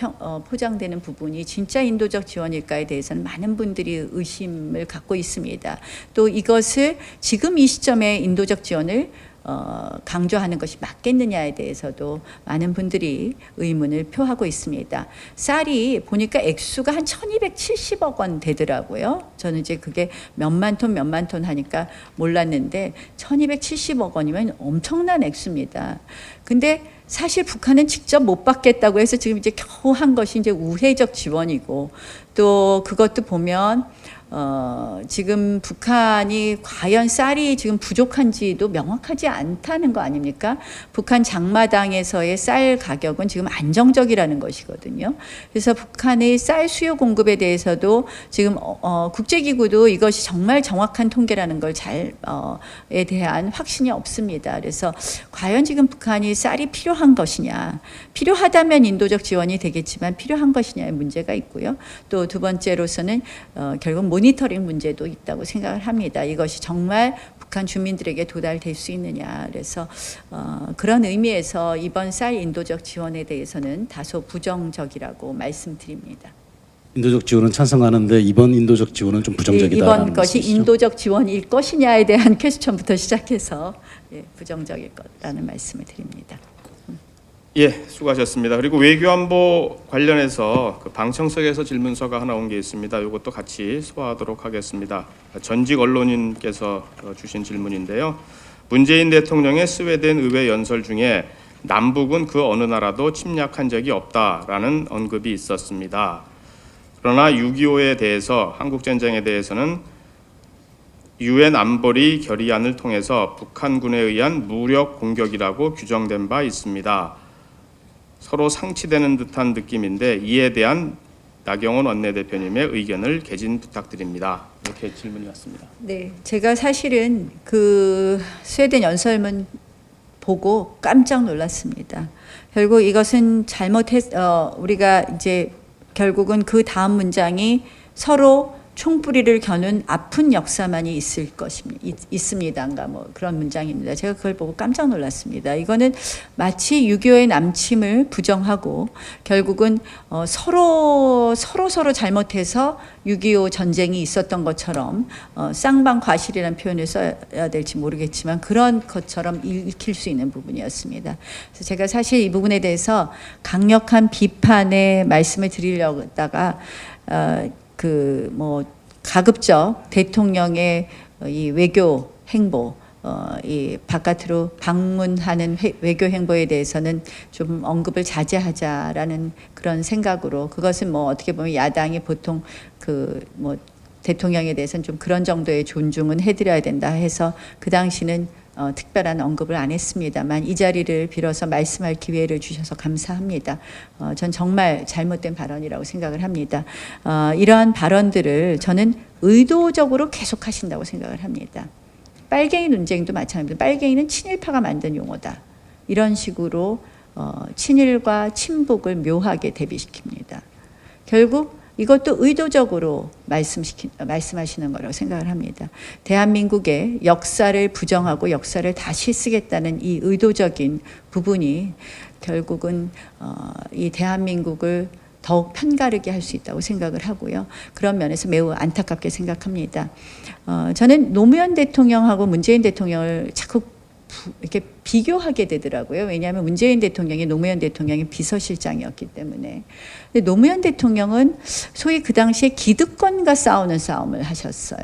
포장되는 부분이 진짜 인도적 지원일까에 대해서는 많은 분들이 의심을 갖고 있습니다. 또 이것을 지금 이 시점에 인도적 지원을 강조하는 것이 맞겠느냐에 대해서도 많은 분들이 의문을 표하고 있습니다. 쌀이 보니까 액수가 한 1270억 원 되더라고요. 저는 이제 그게 몇만 톤 하니까 몰랐는데 1270억 원이면 엄청난 액수입니다. 근데 사실 북한은 직접 못 받겠다고 해서 지금 이제 겨우 한 것이 이제 우회적 지원이고, 또 그것도 보면 지금 북한이 과연 쌀이 지금 부족한지도 명확하지 않다는 거 아닙니까? 북한 장마당에서의 쌀 가격은 지금 안정적이라는 것이거든요. 그래서 북한의 쌀 수요 공급에 대해서도 지금 국제기구도 이것이 정말 정확한 통계라는 걸 에 대한 확신이 없습니다. 그래서 과연 지금 북한이 쌀이 필요한 것이냐, 필요하다면 인도적 지원이 되겠지만 필요한 것이냐의 문제가 있고요. 또 두 번째로서는 결국 모니터링 문제도 있다고 생각을 합니다. 이것이 정말 북한 주민들에게 도달될 수 있느냐. 그래서 그런 의미에서 이번 쌀 인도적 지원에 대해서는 다소 부정적이라고 말씀드립니다. 인도적 지원은 찬성하는데 이번 인도적 지원은 좀 부정적이다라는 이번 것이 말씀이시죠? 인도적 지원일 것이냐에 대한 퀘스천부터 시작해서 부정적일 거라는 말씀을 드립니다. 예, 수고하셨습니다. 그리고 외교안보 관련해서 그 방청석에서 질문서가 하나 온 게 있습니다. 이것도 같이 소화하도록 하겠습니다. 전직 언론인께서 주신 질문인데요. 문재인 대통령의 스웨덴 의회 연설 중에 남북은 그 어느 나라도 침략한 적이 없다라는 언급이 있었습니다. 그러나 6.25에 대해서 한국전쟁에 대해서는 유엔 안보리 결의안을 통해서 북한군에 의한 무력 공격이라고 규정된 바 있습니다. 서로 상치되는 듯한 느낌인데 이에 대한 나경원 원내대표님의 의견을 개진 부탁드립니다. 이렇게 질문이 왔습니다. 네, 제가 사실은 그 스웨덴 연설문 보고 깜짝 놀랐습니다. 결국 이것은 우리가 이제 결국은 그 다음 문장이 서로 총뿌리를 겨눈 아픈 역사만이 있을 것입니다. 있습니다인가 뭐 그런 문장입니다. 제가 그걸 보고 깜짝 놀랐습니다. 이거는 마치 6.25의 남침을 부정하고 결국은 서로 잘못해서 6.25 전쟁이 있었던 것처럼 쌍방과실이라는 표현을 써야 될지 모르겠지만 그런 것처럼 읽힐 수 있는 부분이었습니다. 그래서 제가 사실 이 부분에 대해서 강력한 비판의 말씀을 드리려고 하다가 가급적 대통령의 이 외교 행보, 이 바깥으로 방문하는 외교 행보에 대해서는 좀 언급을 자제하자라는 그런 생각으로 그것은 어떻게 보면 야당이 보통 대통령에 대해서는 좀 그런 정도의 존중은 해드려야 된다 해서 그 당시는 특별한 언급을 안 했습니다만 이 자리를 빌어서 말씀할 기회를 주셔서 감사합니다. 전 정말 잘못된 발언이라고 생각을 합니다. 이러한 발언들을 저는 의도적으로 계속하신다고 생각을 합니다. 빨갱이 논쟁도 마찬가지입니다. 빨갱이는 친일파가 만든 용어다. 이런 식으로 친일과 친북을 묘하게 대비시킵니다. 결국 이것도 의도적으로 말씀하시는 거라고 생각을 합니다. 대한민국의 역사를 부정하고 역사를 다시 쓰겠다는 이 의도적인 부분이 결국은 이 대한민국을 더욱 편가르게 할 수 있다고 생각을 하고요. 그런 면에서 매우 안타깝게 생각합니다. 저는 노무현 대통령하고 문재인 대통령을 자꾸 이렇게 비교하게 되더라고요. 왜냐하면 문재인 대통령이 노무현 대통령의 비서실장이었기 때문에. 근데 노무현 대통령은 소위 그 당시에 기득권과 싸우는 싸움을 하셨어요.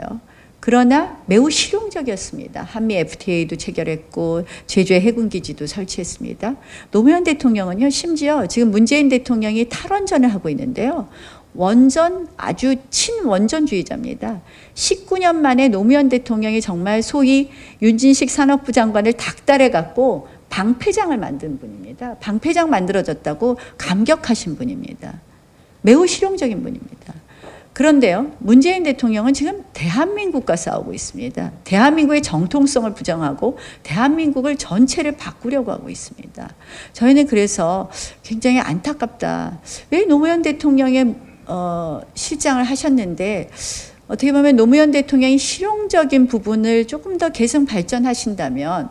그러나 매우 실용적이었습니다. 한미 FTA도 체결했고 제주에 해군기지도 설치했습니다. 노무현 대통령은요, 심지어 지금 문재인 대통령이 탈원전을 하고 있는데요. 아주 친원전주의자입니다. 19년 만에 노무현 대통령이 정말 소위 윤진식 산업부 장관을 닥달해 갖고 방패장을 만든 분입니다. 방패장 만들어졌다고 감격하신 분입니다. 매우 실용적인 분입니다. 그런데요, 문재인 대통령은 지금 대한민국과 싸우고 있습니다. 대한민국의 정통성을 부정하고 대한민국을 전체를 바꾸려고 하고 있습니다. 저희는 그래서 굉장히 안타깝다. 왜 노무현 대통령의 실장을 하셨는데 어떻게 보면 노무현 대통령이 실용적인 부분을 조금 더 계승 발전하신다면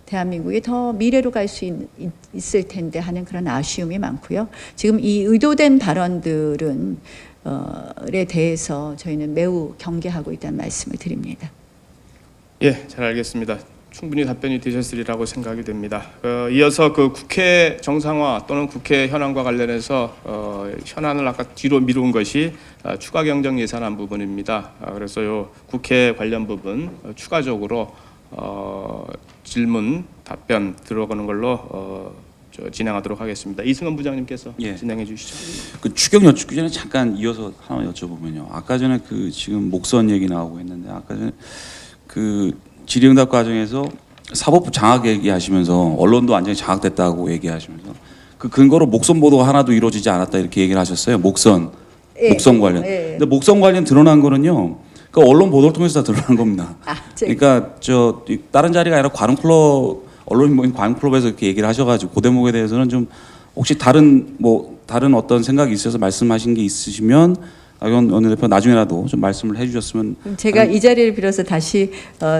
대한민국이 더 미래로 갈 수 있을 텐데 하는 그런 아쉬움이 많고요. 지금 이 의도된 발언들은 에 대해서 저희는 매우 경계하고 있다는 말씀을 드립니다. 예, 잘 알겠습니다. 충분히 답변이 되셨으리라고 생각이 됩니다. 이어서 그 국회 정상화 또는 국회 현안과 관련해서 현안을 아까 뒤로 미룬 것이 추가 경정 예산안 부분입니다. 그래서 요 국회 관련 부분 추가적으로 질문 답변 들어가는 걸로 진행하도록 하겠습니다. 이승원 부장님께서 예. 진행해 주시죠. 그 추경 여쭙기 전에 잠깐 이어서 하나 여쭤보면요. 아까 전에 그 지금 목선 얘기 나오고 했는데 아까 전에 그 질의응답 과정에서 사법부 장악 얘기하시면서 언론도 완전히 장악됐다고 얘기하시면서 그 근거로 목선 보도가 하나도 이루어지지 않았다 이렇게 얘기를 하셨어요. 목선 관련. 근데 목선 관련 드러난 거는요. 그 언론 보도를 통해서 다 드러난 겁니다. 그러니까 다른 자리가 아니라 관훈클럽 언론인 모임 관훈클럽에서 이렇게 얘기를 하셔가지고 그 대목에 대해서는 좀 혹시 다른 어떤 생각이 있어서 말씀하신 게 있으시면 나경원 원내대표 나중에라도 좀 말씀을 해주셨으면. 그럼 제가 이 자리를 빌어서 다시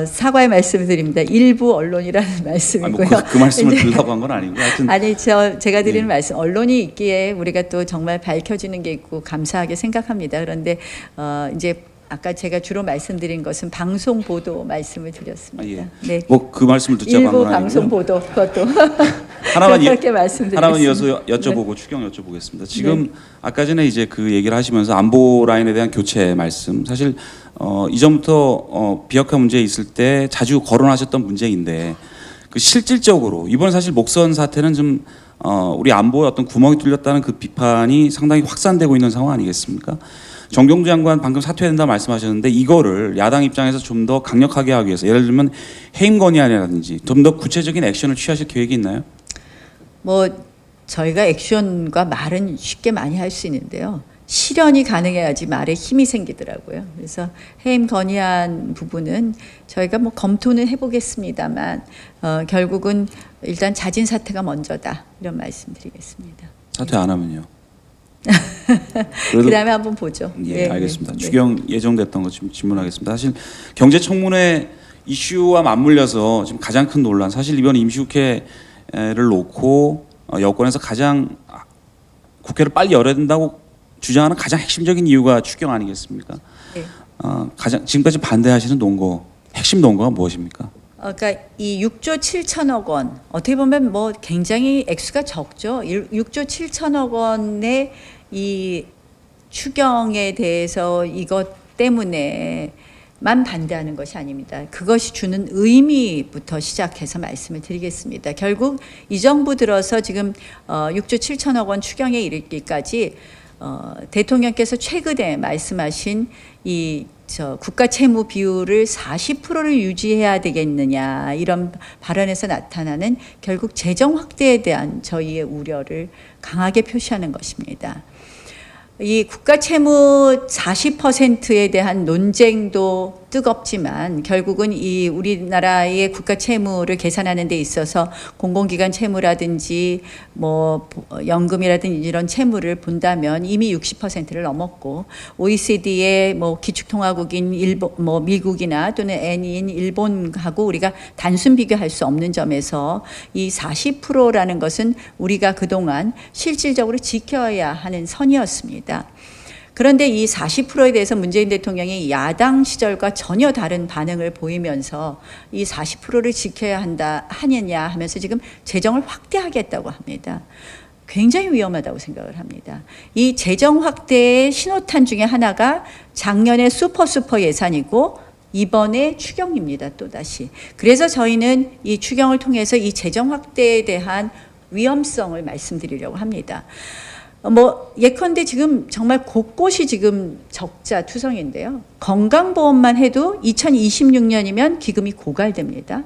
사과의 말씀을 드립니다. 일부 언론이라는 말씀이고요. 그 말씀을 드리려고 한 건 아니고 하여튼. 아니 제가 드리는 말씀 언론이 있기에 우리가 또 정말 밝혀지는 게 있고 감사하게 생각합니다. 그런데 이제 아까 제가 주로 말씀드린 것은 방송 보도 말씀을 드렸습니다. 네. 뭐 그 말씀을 듣자고 한 일부 건 아니고요. 방송 보도 그것도 하나만 그렇게 말씀드리겠습니다. 하나만 이어서 여쭤보고 추경 여쭤보겠습니다. 지금 아까 전에 이제 그 얘기를 하시면서 안보 라인에 대한 교체 말씀 사실 이전부터 비핵화 문제 있을 때 자주 거론하셨던 문제인데 그 실질적으로 이번 사실 목선 사태는 좀 우리 안보에 어떤 구멍이 뚫렸다는 그 비판이 상당히 확산되고 있는 상황 아니겠습니까? 정경주 장관 방금 사퇴된다 말씀하셨는데 이거를 야당 입장에서 좀 더 강력하게 하기 위해서 예를 들면 해임 건의안이라든지 좀 더 구체적인 액션을 취하실 계획이 있나요? 뭐 저희가 액션과 말은 쉽게 많이 할 수 있는데요. 실현이 가능해야지 말에 힘이 생기더라고요. 그래서 해임 건의안 부분은 저희가 뭐 검토는 해보겠습니다만 결국은 일단 자진 사퇴가 먼저다 이런 말씀드리겠습니다. 사퇴 안 하면요? 그다음에 한번 보죠. 예, 알겠습니다. 추경 예정됐던 거 지금 질문하겠습니다. 사실 경제청문회 이슈와 맞물려서 지금 가장 큰 논란, 사실 이번 임시국회를 놓고 여권에서 가장 국회를 빨리 열어야 된다고 주장하는 가장 핵심적인 이유가 추경 아니겠습니까? 네. 가장 지금까지 반대하시는 논거, 핵심 논거가 무엇입니까? 그러니까 이 6조 7천억 원 어떻게 보면 뭐 굉장히 액수가 적죠. 6조 7천억 원의 이 추경에 대해서 이것 때문에만 반대하는 것이 아닙니다. 그것이 주는 의미부터 시작해서 말씀을 드리겠습니다. 결국 이 정부 들어서 지금 6조 7천억 원 추경에 이르기까지 대통령께서 최근에 말씀하신 국가 채무 비율을 40%를 유지해야 되겠느냐 이런 발언에서 나타나는 결국 재정 확대에 대한 저희의 우려를 강하게 표시하는 것입니다. 이 국가 채무 40%에 대한 논쟁도 뜨겁지만 결국은 이 우리나라의 국가 채무를 계산하는 데 있어서 공공기관 채무라든지 뭐 연금이라든지 이런 채무를 본다면 이미 60%를 넘었고 OECD의 뭐 기축통화국인 일본, 뭐 미국이나 또는 N인 일본하고 우리가 단순 비교할 수 없는 점에서 이 40%라는 것은 우리가 그동안 실질적으로 지켜야 하는 선이었습니다. 그런데 이 40%에 대해서 문재인 대통령이 야당 시절과 전혀 다른 반응을 보이면서 이 40%를 지켜야 하느냐 하면서 지금 재정을 확대하겠다고 합니다. 굉장히 위험하다고 생각을 합니다. 이 재정 확대의 신호탄 중에 하나가 작년에 슈퍼 예산이고 이번에 추경입니다. 또다시. 그래서 저희는 이 추경을 통해서 이 재정 확대에 대한 위험성을 말씀드리려고 합니다. 뭐 예컨대 지금 정말 곳곳이 지금 적자 투성인데요. 건강보험만 해도 2026년이면 기금이 고갈됩니다.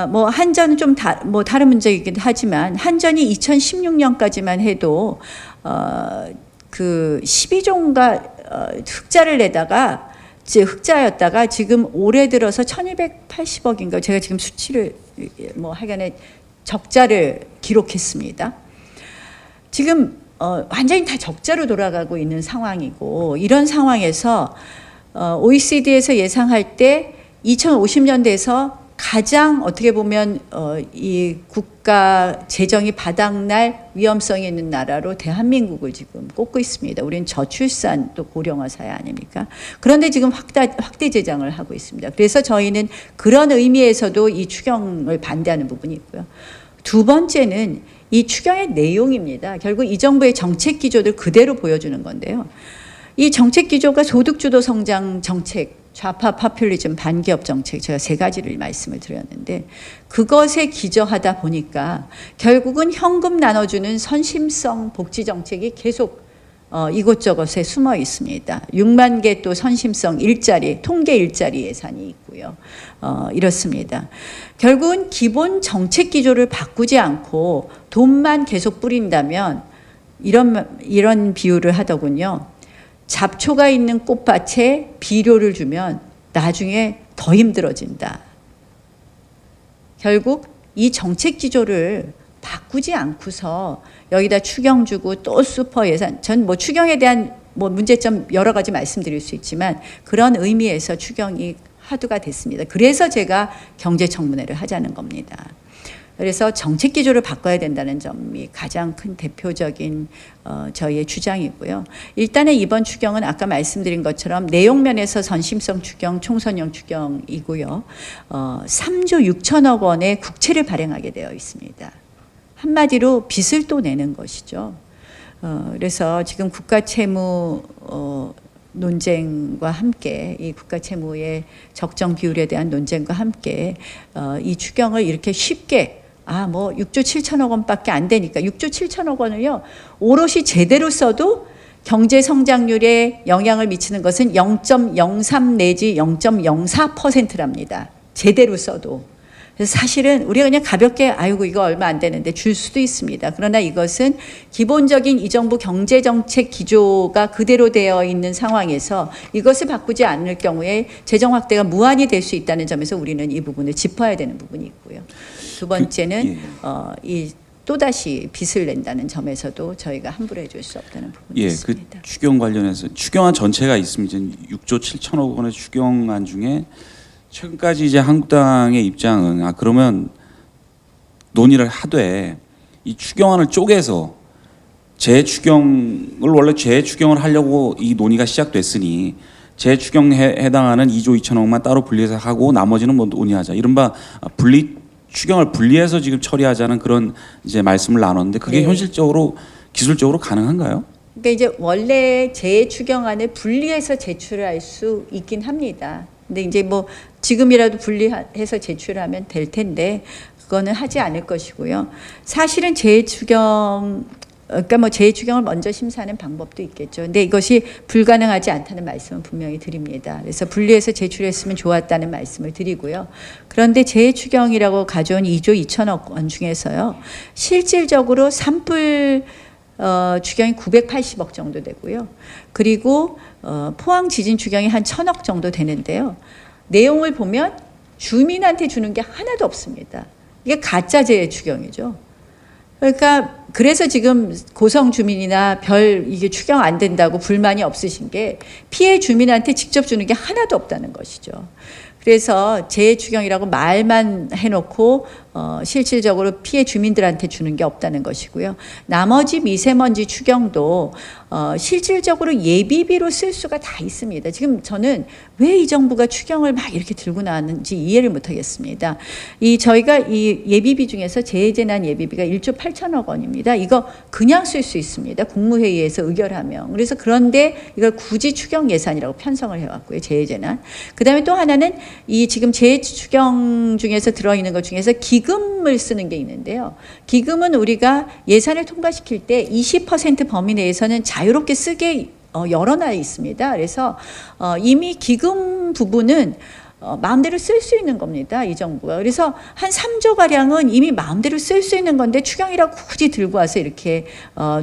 뭐 한전은 좀 다른 문제이긴 하지만 한전이 2016년까지만 해도 그 12조인가 흑자를 내다가 흑자였다가 지금 올해 들어서 1,280억인가 제가 지금 수치를 뭐 하여간에 적자를 기록했습니다. 지금 완전히 다 적자로 돌아가고 있는 상황이고 이런 상황에서 OECD에서 예상할 때 2050년대에서 가장 어떻게 보면 이 국가 재정이 바닥날 위험성이 있는 나라로 대한민국을 지금 꼽고 있습니다. 우리는 저출산 또 고령화 사회 아닙니까? 그런데 지금 확대 재정을 하고 있습니다. 그래서 저희는 그런 의미에서도 이 추경을 반대하는 부분이 있고요. 두 번째는 이 추경의 내용입니다. 결국 이 정부의 정책 기조를 그대로 보여주는 건데요. 이 정책 기조가 소득주도 성장 정책 좌파 파퓰리즘 반기업 정책 제가 세 가지를 말씀을 드렸는데 그것에 기저하다 보니까 결국은 현금 나눠주는 선심성 복지 정책이 계속 이곳저곳에 숨어 있습니다. 6만 개 또 선심성 일자리, 통계 일자리 예산이 있고요. 이렇습니다. 결국은 기본 정책 기조를 바꾸지 않고 돈만 계속 뿌린다면 이런 비유를 하더군요. 잡초가 있는 꽃밭에 비료를 주면 나중에 더 힘들어진다. 결국 이 정책 기조를 바꾸지 않고서 여기다 추경 주고 또 슈퍼 예산, 전 뭐 추경에 대한 뭐 문제점 여러 가지 말씀드릴 수 있지만 그런 의미에서 추경이 화두가 됐습니다. 그래서 제가 경제청문회를 하자는 겁니다. 그래서 정책 기조를 바꿔야 된다는 점이 가장 큰 대표적인 저희의 주장이고요. 일단은 이번 추경은 아까 말씀드린 것처럼 내용면에서 선심성 추경, 총선형 추경이고요. 3조 6천억 원의 국채를 발행하게 되어 있습니다. 한마디로 빚을 또 내는 것이죠. 그래서 지금 국가채무 논쟁과 함께 이 국가채무의 적정 비율에 대한 논쟁과 함께 이 추경을 이렇게 쉽게 뭐 6조 7천억 원밖에 안 되니까 6조 7천억 원을요 오롯이 제대로 써도 경제 성장률에 영향을 미치는 것은 0.03 내지 0.04%랍니다. 제대로 써도. 그래서 사실은 우리가 그냥 가볍게 아이고 이거 얼마 안 되는데 줄 수도 있습니다. 그러나 이것은 기본적인 이 정부 경제정책 기조가 그대로 되어 있는 상황에서 이것을 바꾸지 않을 경우에 재정 확대가 무한히 될 수 있다는 점에서 우리는 이 부분을 짚어야 되는 부분이 있고요. 두 번째는 이 또다시 빚을 낸다는 점에서도 저희가 함부로 해줄 수 없다는 부분이 있습니다. 그 추경 관련해서 추경안 전체가 있습니다. 6조 7천억 원의 추경안 중에 최근까지 이제 한국당의 입장은 그러면 논의를 하되 이 추경안을 쪼개서 원래 재추경을 하려고 이 논의가 시작됐으니 재추경에 해당하는 2조 2천억만 따로 분리해서 하고 나머지는 뭐 논의하자. 이른바 추경을 분리해서 지금 처리하자는 그런 이제 말씀을 나눴는데 그게 네. 현실적으로 기술적으로 가능한가요? 그러니까 이제 원래 재추경안을 분리해서 제출할 수 있긴 합니다. 근데 이제 뭐 지금이라도 분리해서 제출하면 될 텐데 그거는 하지 않을 것이고요. 사실은 그러니까 뭐 재추경을 먼저 심사하는 방법도 있겠죠. 근데 이것이 불가능하지 않다는 말씀은 분명히 드립니다. 그래서 분리해서 제출했으면 좋았다는 말씀을 드리고요. 그런데 재추경이라고 가져온 2조 2천억 원 중에서요. 실질적으로 산불 추경이 980억 정도 되고요. 그리고 포항 지진 추경이 한 1,000억 정도 되는데요. 내용을 보면 주민한테 주는 게 하나도 없습니다. 이게 가짜 재추경이죠. 그러니까 그래서 지금 고성 주민이나 이게 추경 안 된다고 불만이 없으신 게 피해 주민한테 직접 주는 게 하나도 없다는 것이죠. 그래서 재추경이라고 말만 해놓고 실질적으로 피해 주민들한테 주는 게 없다는 것이고요. 나머지 미세먼지 추경도 실질적으로 예비비로 쓸 수가 다 있습니다. 지금 저는 왜 이 정부가 추경을 막 이렇게 들고 나왔는지 이해를 못하겠습니다. 저희가 이 예비비 중에서 재해재난 예비비가 1조 8천억 원입니다. 이거 그냥 쓸 수 있습니다. 국무회의에서 의결하면. 그래서 그런데 이걸 굳이 추경 예산이라고 편성을 해왔고요. 재해재난. 그다음에 또 하나는 이 지금 재추경 중에서 들어있는 것 중에서 기금을 쓰는 게 있는데요. 기금은 우리가 예산을 통과시킬 때 20% 범위 내에서는 자유롭게 쓰게 열어놔 있습니다. 그래서 이미 기금 부분은 마음대로 쓸 수 있는 겁니다. 이 정부가. 그래서 한 3조 가량은 이미 마음대로 쓸 수 있는 건데 추경이라고 굳이 들고 와서 이렇게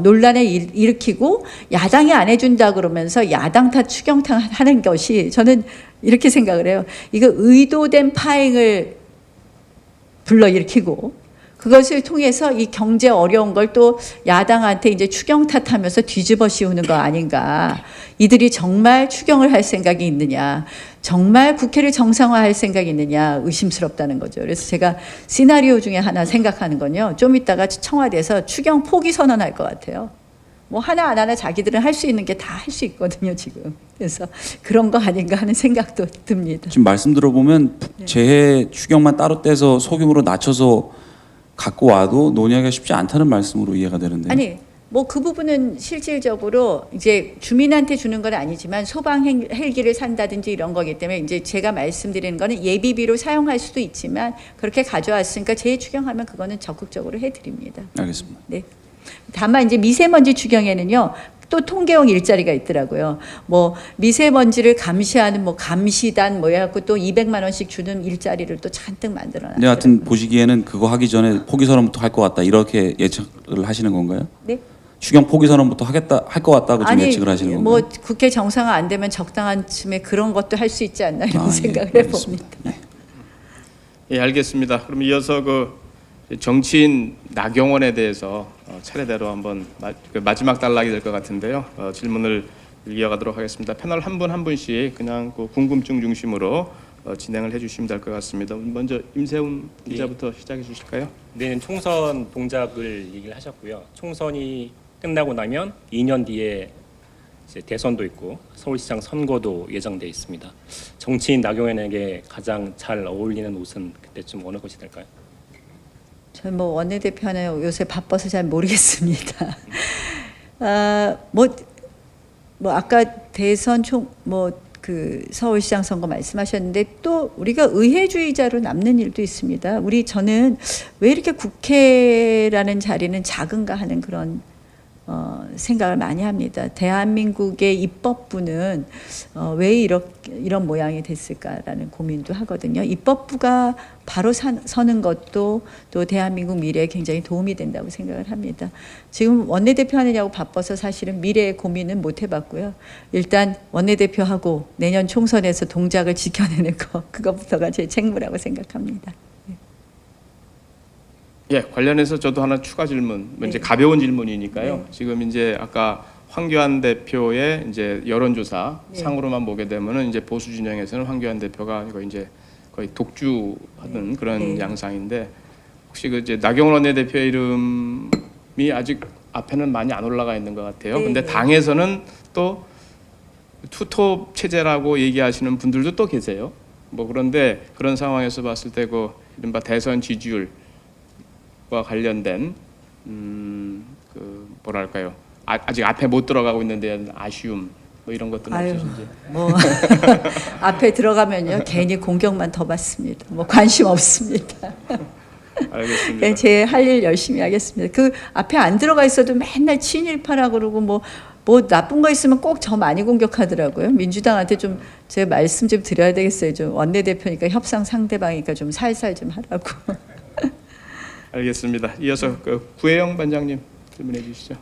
논란을 일으키고 야당이 안 해준다 그러면서 야당 탓 추경 탓 하는 것이 저는 이렇게 생각을 해요. 이거 의도된 파행을 불러일으키고 그것을 통해서 이 경제 어려운 걸 또 야당한테 이제 추경 탓하면서 뒤집어 씌우는 거 아닌가. 이들이 정말 추경을 할 생각이 있느냐. 정말 국회를 정상화할 생각이 있느냐 의심스럽다는 거죠. 그래서 제가 시나리오 중에 하나 생각하는 건요. 좀 이따가 청와대에서 추경 포기 선언할 것 같아요. 뭐 하나 안 하나 자기들은 할 수 있는 게 다 할 수 있거든요 지금. 그래서 그런 거 아닌가 하는 생각도 듭니다. 지금 말씀 들어보면 재해 추경만 따로 떼서 소규모로 낮춰서 갖고 와도 논의하기가 쉽지 않다는 말씀으로 이해가 되는데. 아니 뭐 그 부분은 실질적으로 이제 주민한테 주는 건 아니지만 소방 헬기를 산다든지 이런 거기 때문에 이제 제가 말씀드리는 거는 예비비로 사용할 수도 있지만 그렇게 가져왔으니까 재추경하면 그거는 적극적으로 해드립니다. 알겠습니다. 네. 다만 이제 미세먼지 추경에는요. 또 통계형 일자리가 있더라고요. 뭐 미세먼지를 감시하는 뭐 감시단 뭐 해갖고 또 200만 원씩 주는 일자리를 또 잔뜩 만들어놨어요. 근데 하여튼 보시기에는 그거 하기 전에 포기 선언부터 할 것 같다 이렇게 예측을 하시는 건가요? 네? 추경 포기 선언부터 할 것 같다고 좀 예측을 하시는 건가요? 뭐 국회 정상화 안 되면 적당한 쯤에 그런 것도 할 수 있지 않나 이런 생각을 알겠습니다. 해봅니다. 예, 알겠습니다. 그럼 이어서 그 정치인 나경원에 대해서 차례대로 한번 마지막 단락이 될 것 같은데요. 질문을 이어가도록 하겠습니다. 패널 한 분 한 분씩 그냥 그 궁금증 중심으로 진행을 해주시면 될 것 같습니다. 먼저 임세훈 기자부터 시작해 주실까요? 내년 총선 동작을 얘기를 하셨고요. 총선이 끝나고 나면 2년 뒤에 이제 대선도 있고 서울시장 선거도 예정돼 있습니다. 정치인 나경원에게 가장 잘 어울리는 옷은 그때쯤 어느 것이 될까요? 저는 뭐 원내대표는 요새 바빠서 잘 모르겠습니다. 뭐 아까 대선 그 서울시장 선거 말씀하셨는데 또 우리가 의회주의자로 남는 일도 있습니다. 저는 왜 이렇게 국회라는 자리는 작은가 하는 그런 생각을 많이 합니다. 대한민국의 입법부는 왜 이런 모양이 됐을까라는 고민도 하거든요. 입법부가 바로 서는 것도 또 대한민국 미래에 굉장히 도움이 된다고 생각을 합니다. 지금 원내대표 하느냐고 바빠서 사실은 미래의 고민은 못 해봤고요. 일단 원내대표하고 내년 총선에서 동작을 지켜내는 그것부터가 제 책무라고 생각합니다. 예, 관련해서 저도 하나 추가 질문, 이제 네. 가벼운 질문이니까요. 네. 지금 이제 아까 황교안 대표의 이제 여론조사 네. 상으로만 상으로만 보게 되면은 이제 보수 진영에서는 황교안 대표가 이거 이제 거의 독주하는 그런 네. 양상인데 혹시 그 이제 나경원 원내대표의 이름이 아직 앞에는 많이 안 올라가 있는 것 같아요. 네, 근데 네. 당에서는 또 투톱 체제라고 얘기하시는 분들도 또 계세요. 뭐 그런데 그런 상황에서 봤을 때 그 이른바 대선 지지율 과 관련된 그 뭐랄까요? 아직 앞에 못 들어가고 있는 데 아쉬움 뭐 이런 것들은 아유, 없으신지? 뭐 앞에 들어가면요 괜히 공격만 더 받습니다. 뭐 관심 없습니다. 알겠습니다. 제 할 일 열심히 하겠습니다. 그 앞에 안 들어가 있어도 맨날 친일파라 그러고 뭐 나쁜 거 있으면 꼭 저 많이 공격하더라고요. 민주당한테 좀 제 말씀 좀 드려야 되겠어요. 좀 원내대표니까 협상 상대방이니까 좀 살살 좀 하라고. 알겠습니다. 이어서 그 구혜영 반장님 질문해 주시죠.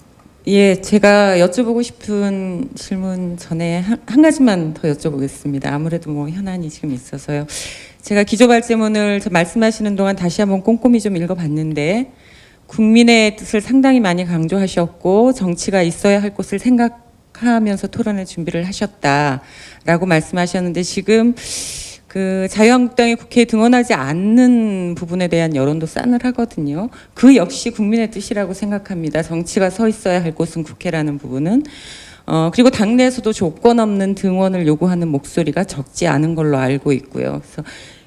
예, 제가 여쭤보고 싶은 질문 전에 한 가지만 더 여쭤보겠습니다. 아무래도 뭐 현안이 지금 있어서요. 제가 기조발제문을 말씀하시는 동안 다시 한번 꼼꼼히 좀 읽어봤는데 국민의 뜻을 상당히 많이 강조하셨고 정치가 있어야 할 곳을 생각하면서 토론의 준비를 하셨다라고 말씀하셨는데 지금 그 자유한국당이 국회에 등원하지 않는 부분에 대한 여론도 싸늘하거든요. 그 역시 국민의 뜻이라고 생각합니다. 정치가 서 있어야 할 곳은 국회라는 부분은. 그리고 당내에서도 조건 없는 등원을 요구하는 목소리가 적지 않은 걸로 알고 있고요. 그래서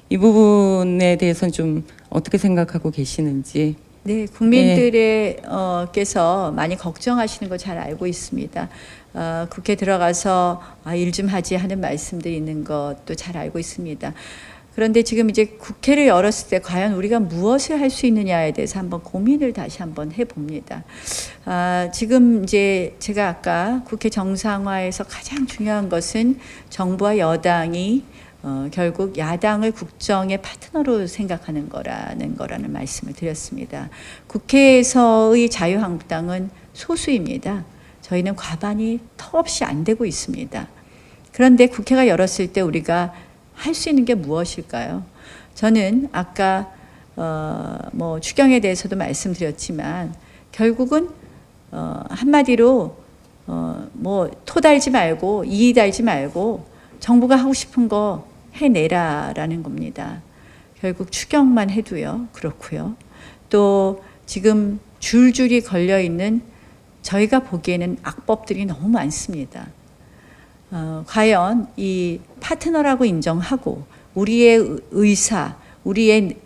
이 부분에 대해서는 좀 어떻게 생각하고 계시는지. 네, 국민들께서 많이 걱정하시는 거 잘 알고 있습니다. 국회 들어가서 일 좀 하지 하는 말씀들이 있는 것도 잘 알고 있습니다. 그런데 지금 이제 국회를 열었을 때 과연 우리가 무엇을 할 수 있느냐에 대해서 한번 고민을 다시 한번 해봅니다. 지금 이제 제가 아까 국회 정상화에서 가장 중요한 것은 정부와 여당이 결국 야당을 국정의 파트너로 생각하는 거라는 말씀을 드렸습니다. 국회에서의 자유한국당은 소수입니다. 저희는 과반이 턱없이 안 되고 있습니다. 그런데 국회가 열었을 때 우리가 할 수 있는 게 무엇일까요? 저는 아까 뭐 추경에 대해서도 말씀드렸지만 결국은 한마디로 뭐 토 달지 말고 이 달지 말고 정부가 하고 싶은 거 해내라라는 겁니다. 결국 추경만 해도요 그렇고요. 또 지금 줄줄이 걸려 있는 저희가 보기에는 악법들이 너무 많습니다. 과연 이 파트너라고 인정하고 우리의 의사, 우리의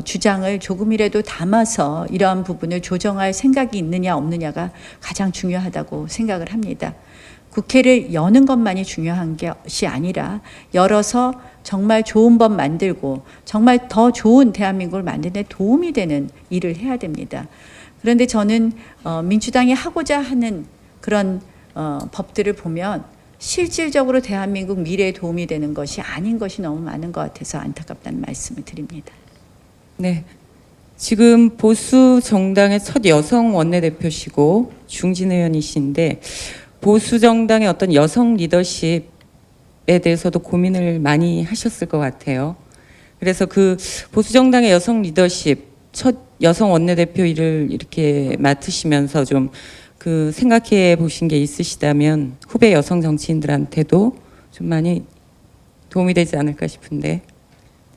주장을 조금이라도 담아서 이러한 부분을 조정할 생각이 있느냐 없느냐가 가장 중요하다고 생각을 합니다. 국회를 여는 것만이 중요한 것이 아니라 열어서 정말 좋은 법 만들고 정말 더 좋은 대한민국을 만드는 데 도움이 되는 일을 해야 됩니다. 그런데 저는 민주당이 하고자 하는 그런 법들을 보면 실질적으로 대한민국 미래에 도움이 되는 것이 아닌 것이 너무 많은 것 같아서 안타깝다는 말씀을 드립니다. 네. 지금 보수 정당의 첫 여성 원내대표시고 중진 의원이신데 보수 정당의 어떤 여성 리더십에 대해서도 고민을 많이 하셨을 것 같아요. 그래서 그 보수 정당의 여성 리더십 첫 여성 원내대표 일을 이렇게 맡으시면서 좀 그 생각해 보신 게 있으시다면 후배 여성 정치인들한테도 좀 많이 도움이 되지 않을까 싶은데.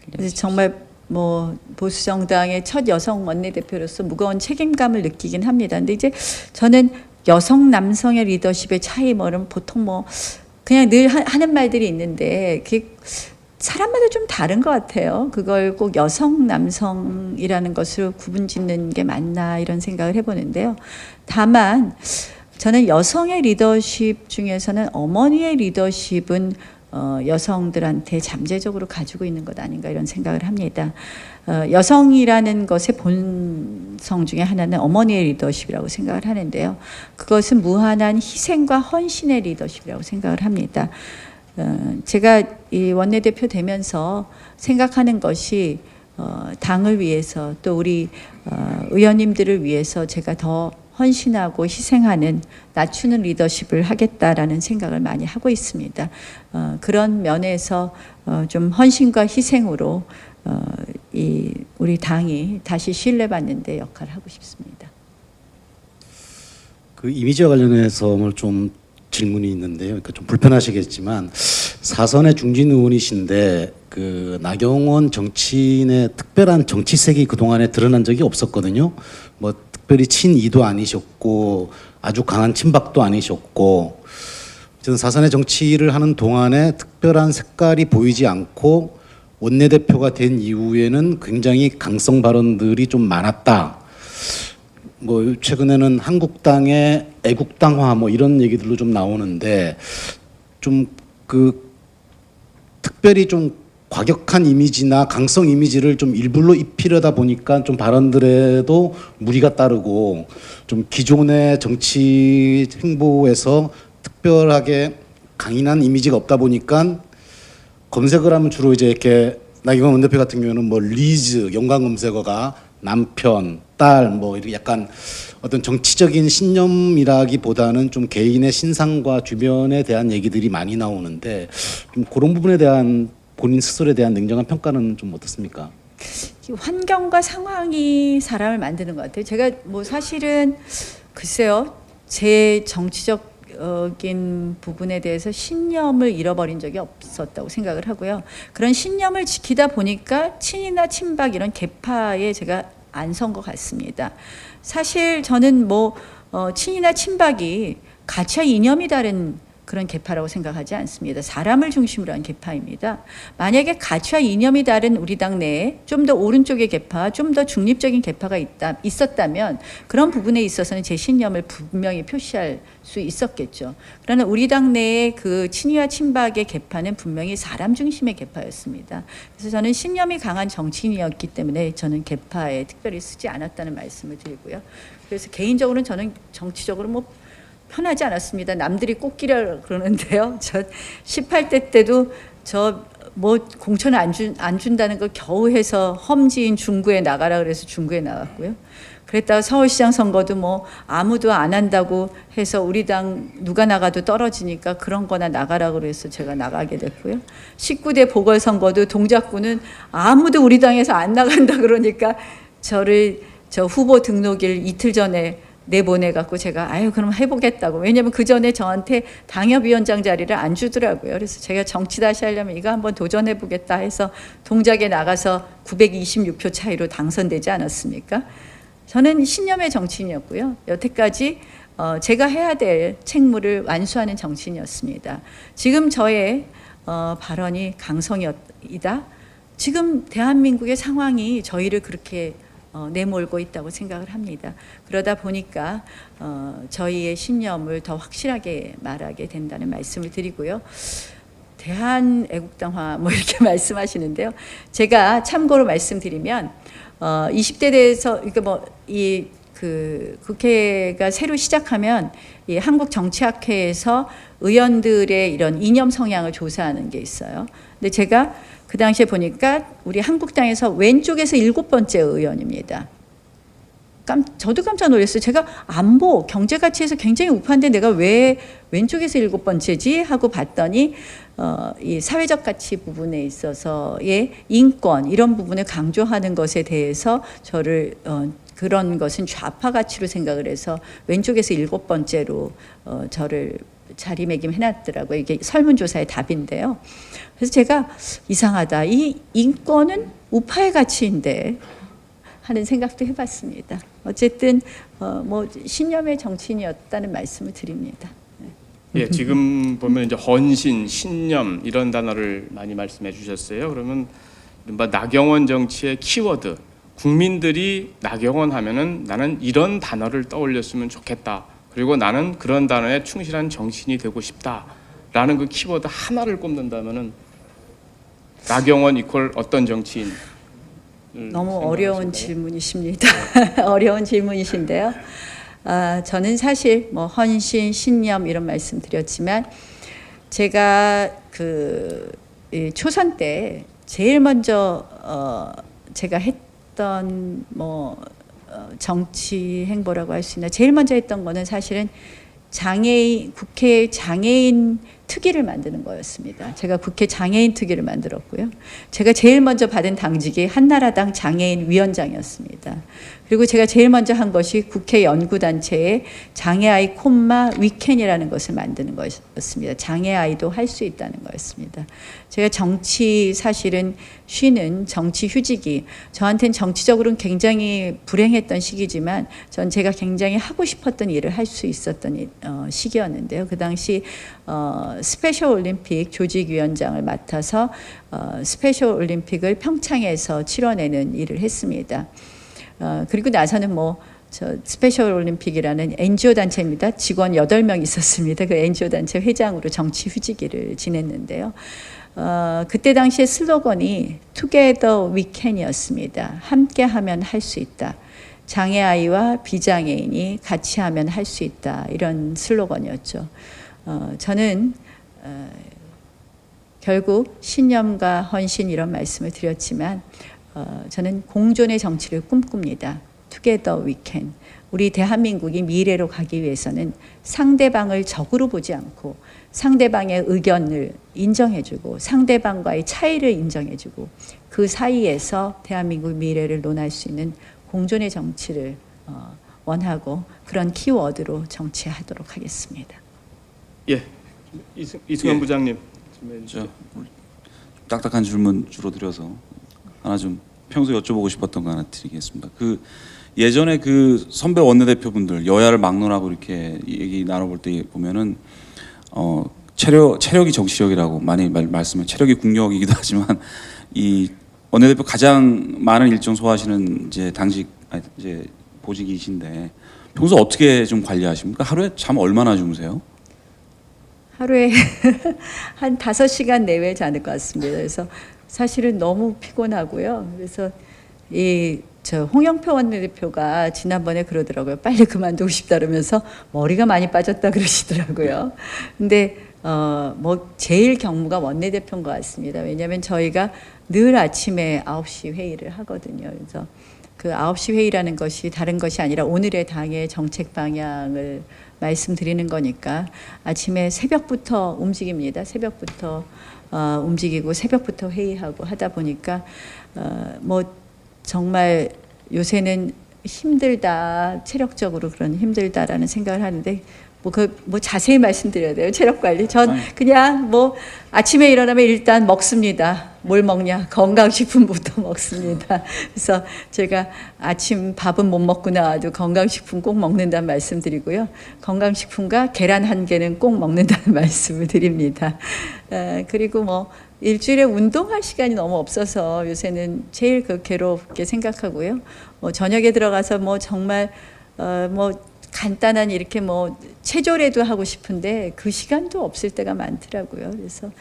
그래서 정말 뭐 보수 정당의 첫 여성 원내대표로서 무거운 책임감을 느끼긴 합니다. 근데 이제 저는 여성 남성의 리더십의 차이 뭐는 보통 뭐 그냥 늘 하는 말들이 있는데 그게 사람마다 좀 다른 것 같아요. 그걸 꼭 여성, 남성이라는 것으로 구분짓는 게 맞나 이런 생각을 해보는데요. 다만 저는 여성의 리더십 중에서는 어머니의 리더십은 여성들한테 잠재적으로 가지고 있는 것 아닌가 이런 생각을 합니다. 여성이라는 것의 본성 중에 하나는 어머니의 리더십이라고 생각을 하는데요. 그것은 무한한 희생과 헌신의 리더십이라고 생각을 합니다. 제가 이 원내대표 되면서 생각하는 것이 당을 위해서 또 우리 의원님들을 위해서 제가 더 헌신하고 희생하는 낮추는 리더십을 하겠다라는 생각을 많이 하고 있습니다. 그런 면에서 좀 헌신과 희생으로 이 우리 당이 다시 신뢰받는 데 역할을 하고 싶습니다. 그 이미지와 관련해서 오늘 좀 질문이 있는데요. 그러니까 좀 불편하시겠지만 사선의 중진 의원이신데 그 나경원 정치인의 특별한 정치색이 그 동안에 드러난 적이 없었거든요. 뭐 특별히 친이도 아니셨고 아주 강한 친박도 아니셨고, 저는 사선의 정치를 하는 동안에 특별한 색깔이 보이지 않고 원내대표가 된 이후에는 굉장히 강성 발언들이 좀 많았다. 뭐 최근에는 한국당의 애국당화 뭐 이런 얘기들로 좀 나오는데 좀 그 특별히 좀 과격한 이미지나 강성 이미지를 좀 일부러 입히려다 보니까 좀 발언들에도 무리가 따르고 좀 기존의 정치 행보에서 특별하게 강인한 이미지가 없다 보니까 검색을 하면 주로 이제 이렇게 나경원 원내대표 같은 경우는 뭐 리즈 연관 검색어가 남편, 딸 뭐 이렇게 약간 어떤 정치적인 신념이라기보다는 좀 개인의 신상과 주변에 대한 얘기들이 많이 나오는데 좀 그런 부분에 대한 본인 스스로에 대한 냉정한 평가는 좀 어떻습니까? 환경과 상황이 사람을 만드는 것 같아요. 제가 뭐 사실은 글쎄요, 제 정치적인 부분에 대해서 신념을 잃어버린 적이 없었다고 생각을 하고요. 그런 신념을 지키다 보니까 친이나 친박 이런 계파에 제가 안 선 것 같습니다. 사실 저는 뭐 친이나 친박이 가치와 이념이 다른 그런 계파라고 생각하지 않습니다. 사람을 중심으로 한 계파입니다. 만약에 가치와 이념이 다른 우리 당 내에 좀 더 오른쪽의 계파, 좀 더 중립적인 계파가 있었다면 그런 부분에 있어서는 제 신념을 분명히 표시할 수 있었겠죠. 그러나 우리 당 내의 그 친이와 친박의 계파는 분명히 사람 중심의 계파였습니다. 그래서 저는 신념이 강한 정치인이었기 때문에 저는 계파에 특별히 쓰지 않았다는 말씀을 드리고요. 그래서 개인적으로는 저는 정치적으로 뭐 편하지 않았습니다. 남들이 꽃길이라 그러는데요. 저 18대 때도 저 뭐 공천 안 준다는 걸 겨우 해서 험지인 중구에 나가라 그래서 중구에 나갔고요. 그랬다가 서울시장 선거도 뭐 아무도 안 한다고 해서 우리 당 누가 나가도 떨어지니까 그런 거나 나가라고 그래서 제가 나가게 됐고요. 19대 보궐선거도 동작구는 아무도 우리 당에서 안 나간다 그러니까 저를 저 후보 등록일 이틀 전에 내보내갖고 제가 아유 그럼 해보겠다고. 왜냐면 그 전에 저한테 당협위원장 자리를 안 주더라고요. 그래서 제가 정치 다시 하려면 이거 한번 도전해보겠다 해서 동작에 나가서 926표 차이로 당선되지 않았습니까? 저는 신념의 정치인이었고요. 여태까지 제가 해야 될 책무를 완수하는 정치인이었습니다. 지금 저의 발언이 강성이다. 지금 대한민국의 상황이 저희를 그렇게 내몰고 있다고 생각을 합니다. 그러다 보니까 저희의 신념을 더 확실하게 말하게 된다는 말씀을 드리고요. 대한애국당화 뭐 이렇게 말씀하시는데요. 제가 참고로 말씀드리면 20대 대해서 그러니까 그 국회가 새로 시작하면 이 한국정치학회에서 의원들의 이런 이념 성향을 조사하는 게 있어요. 근데 제가 그 당시에 보니까 우리 한국당에서 왼쪽에서 7번째 의원입니다. 저도 깜짝 놀랐어요. 제가 안보, 경제 가치에서 굉장히 우파인데 내가 왜 왼쪽에서 7번째지 하고 봤더니 이 사회적 가치 부분에 있어서의 인권 이런 부분을 강조하는 것에 대해서 저를 그런 것은 좌파 가치로 생각을 해서 왼쪽에서 7번째로 저를 자리매김해놨더라고요. 이게 설문조사의 답인데요. 그래서 제가 이상하다. 이 인권은 우파의 가치인데 하는 생각도 해봤습니다. 어쨌든 뭐 신념의 정치인이었다는 말씀을 드립니다. 예, 지금 보면 이제 헌신, 신념 이런 단어를 많이 말씀해 주셨어요. 그러면 이른바 나경원 정치의 키워드, 국민들이 나경원 하면은 나는 이런 단어를 떠올렸으면 좋겠다. 그리고 나는 그런 단어에 충실한 정치인이 되고 싶다라는 그 키워드 하나를 꼽는다면은 나경원 이퀄 어떤 정치인? 너무 어려운 질문이십니다. 어려운 질문이신데요. 저는 사실 뭐 헌신, 신념 이런 말씀 드렸지만 제가 이 초선 때 제일 먼저 제가 했던 뭐 정치 행보라고 할 수 있나 제일 먼저 했던 거는 사실은 국회 장애인 특위를 만드는 거였습니다. 제가 국회 장애인 특위를 만들었고요. 제가 제일 먼저 받은 당직이 한나라당 장애인 위원장이었습니다. 그리고 제가 제일 먼저 한 것이 국회 연구단체의 장애아이 위켄이라는 것을 만드는 것이었습니다. 장애아이도 할 수 있다는 거였습니다. 제가 사실은 쉬는 정치 휴직이 저한테는 정치적으로는 굉장히 불행했던 시기지만 전 제가 굉장히 하고 싶었던 일을 할 수 있었던 시기였는데요. 그 당시 스페셜 올림픽 조직위원장을 맡아서 스페셜 올림픽을 평창에서 치러내는 일을 했습니다. 그리고 나서는 스페셜 올림픽이라는 NGO 단체입니다. 직원 8명 있었습니다. 그 NGO 단체 회장으로 정치 휴직기를 지냈는데요. 그때 당시에 슬로건이 Together We Can이었습니다. 함께 하면 할 수 있다. 장애아이와 비장애인이 같이 하면 할 수 있다. 이런 슬로건이었죠. 저는 결국 신념과 헌신 이런 말씀을 드렸지만 저는 공존의 정치를 꿈꿉니다. Together we can. 우리 대한민국이 미래로 가기 위해서는 상대방을 적으로 보지 않고 상대방의 의견을 인정해주고 상대방과의 차이를 인정해주고 그 사이에서 대한민국 미래를 논할 수 있는 공존의 정치를 원하고 그런 키워드로 정치하도록 하겠습니다. 예, 이승환 예. 부장님. 딱딱한 질문 주로 드려서 하나 좀 평소에 여쭤보고 싶었던 거 하나 드리겠습니다. 예전에 선배 원내대표분들 여야를 막론하고 이렇게 얘기 나눠볼 때 보면은 체력이 정치력이라고 많이 말씀을 체력이 국력이기도 하지만 이 원내대표 가장 많은 일정 소화하시는 이제 보직이신데 평소 어떻게 좀 관리하십니까? 하루에 잠 얼마나 주무세요? 하루에 한 5시간 내외 자는 것 같습니다. 그래서 사실은 너무 피곤하고요. 그래서 홍영표 원내대표가 지난번에 그러더라고요. 빨리 그만두고 싶다 그러면서 머리가 많이 빠졌다 그러시더라고요. 근데 제일 경무가 원내대표인 것 같습니다. 왜냐하면 저희가 늘 아침에 9시 회의를 하거든요. 그래서 그 9시 회의라는 것이 다른 것이 아니라 오늘의 당의 정책 방향을 말씀드리는 거니까 아침에 새벽부터 움직입니다. 새벽부터 움직이고 새벽부터 회의하고 하다 보니까 정말 요새는 힘들다, 체력적으로 그런 힘들다라는 생각을 하는데 자세히 말씀드려야 돼요. 체력 관리. 전 그냥 아침에 일어나면 일단 먹습니다. 뭘 먹냐? 건강식품부터 먹습니다. 그래서 제가 아침 밥은 못 먹고 나와도 건강식품 꼭 먹는다는 말씀드리고요. 건강식품과 계란 1개는 꼭 먹는다는 말씀을 드립니다. 그리고 일주일에 운동할 시간이 너무 없어서 요새는 제일 그 괴롭게 생각하고요. 저녁에 들어가서 뭐 정말 뭐 간단한 이렇게 뭐 체조라도 하고 싶은데 그 시간도 없을 때가 많더라고요. 그래서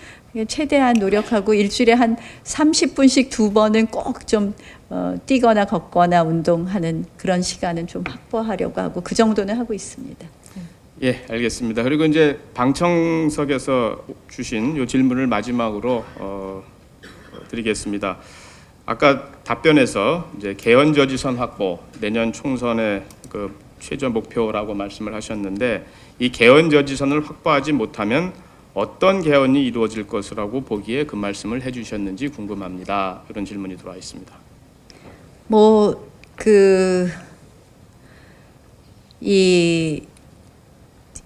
최대한 노력하고 일주일에 한 30분씩 2번은 꼭 좀 뛰거나 걷거나 운동하는 그런 시간은 좀 확보하려고 하고 그 정도는 하고 있습니다. 예, 알겠습니다. 그리고 이제 방청석에서 주신 이 질문을 마지막으로 드리겠습니다. 아까 답변에서 이제 개헌 저지선 확보 내년 총선의 그 최저 목표라고 말씀을 하셨는데 이 개헌 저지선을 확보하지 못하면 어떤 개헌이 이루어질 것이라고 보기에 그 말씀을 해주셨는지 궁금합니다. 이런 질문이 들어와 있습니다.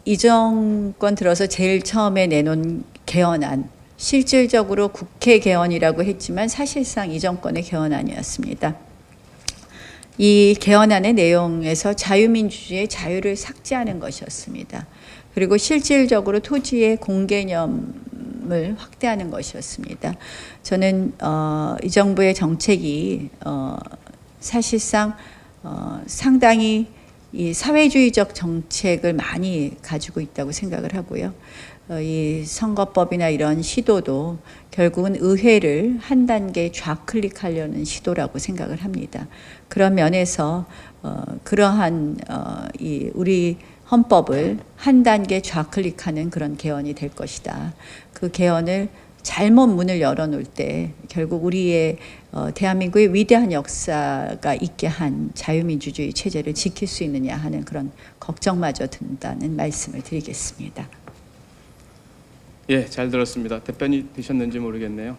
이 정권 들어서 제일 처음에 내놓은 개헌안, 실질적으로 국회 개헌이라고 했지만 사실상 이 정권의 개헌안이었습니다. 이 개헌안의 내용에서 자유민주주의의 자유를 삭제하는 것이었습니다. 그리고 실질적으로 토지의 공개념을 확대하는 것이었습니다. 저는 이 정부의 정책이 사실상 상당히 이 사회주의적 정책을 많이 가지고 있다고 생각을 하고요. 이 선거법이나 이런 시도도 결국은 의회를 한 단계 좌클릭하려는 시도라고 생각을 합니다. 그런 면에서 그러한 이 우리 헌법을 한 단계 좌클릭하는 그런 개헌이 될 것이다. 그 개헌을 잘못 문을 열어놓을 때 결국 우리의 대한민국의 위대한 역사가 있게 한 자유민주주의 체제를 지킬 수 있느냐 하는 그런 걱정마저 든다는 말씀을 드리겠습니다. 예, 잘 들었습니다. 답변이 되셨는지 모르겠네요.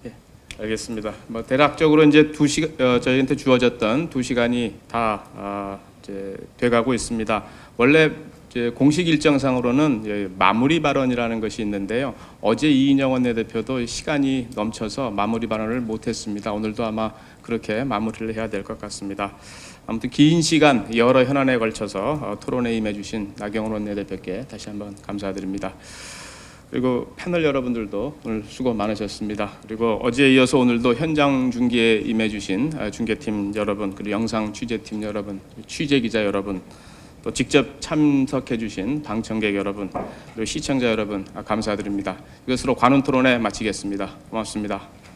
예, 알겠습니다. 뭐 대략적으로 이제 저희한테 주어졌던 2시간이 다 이제 돼가고 있습니다. 원래 이제 공식 일정상으로는 마무리 발언이라는 것이 있는데요. 어제 이인영 원내대표도 시간이 넘쳐서 마무리 발언을 못했습니다. 오늘도 아마 그렇게 마무리를 해야 될 것 같습니다. 아무튼 긴 시간 여러 현안에 걸쳐서 토론에 임해주신 나경원 원내대표께 다시 한번 감사드립니다. 그리고 패널 여러분들도 오늘 수고 많으셨습니다. 그리고 어제에 이어서 오늘도 현장 중계에 임해주신 중계팀 여러분, 그리고 영상 취재팀 여러분, 취재기자 여러분, 또 직접 참석해주신 방청객 여러분, 그리고 시청자 여러분 감사드립니다. 이것으로 관훈 토론회 마치겠습니다. 고맙습니다.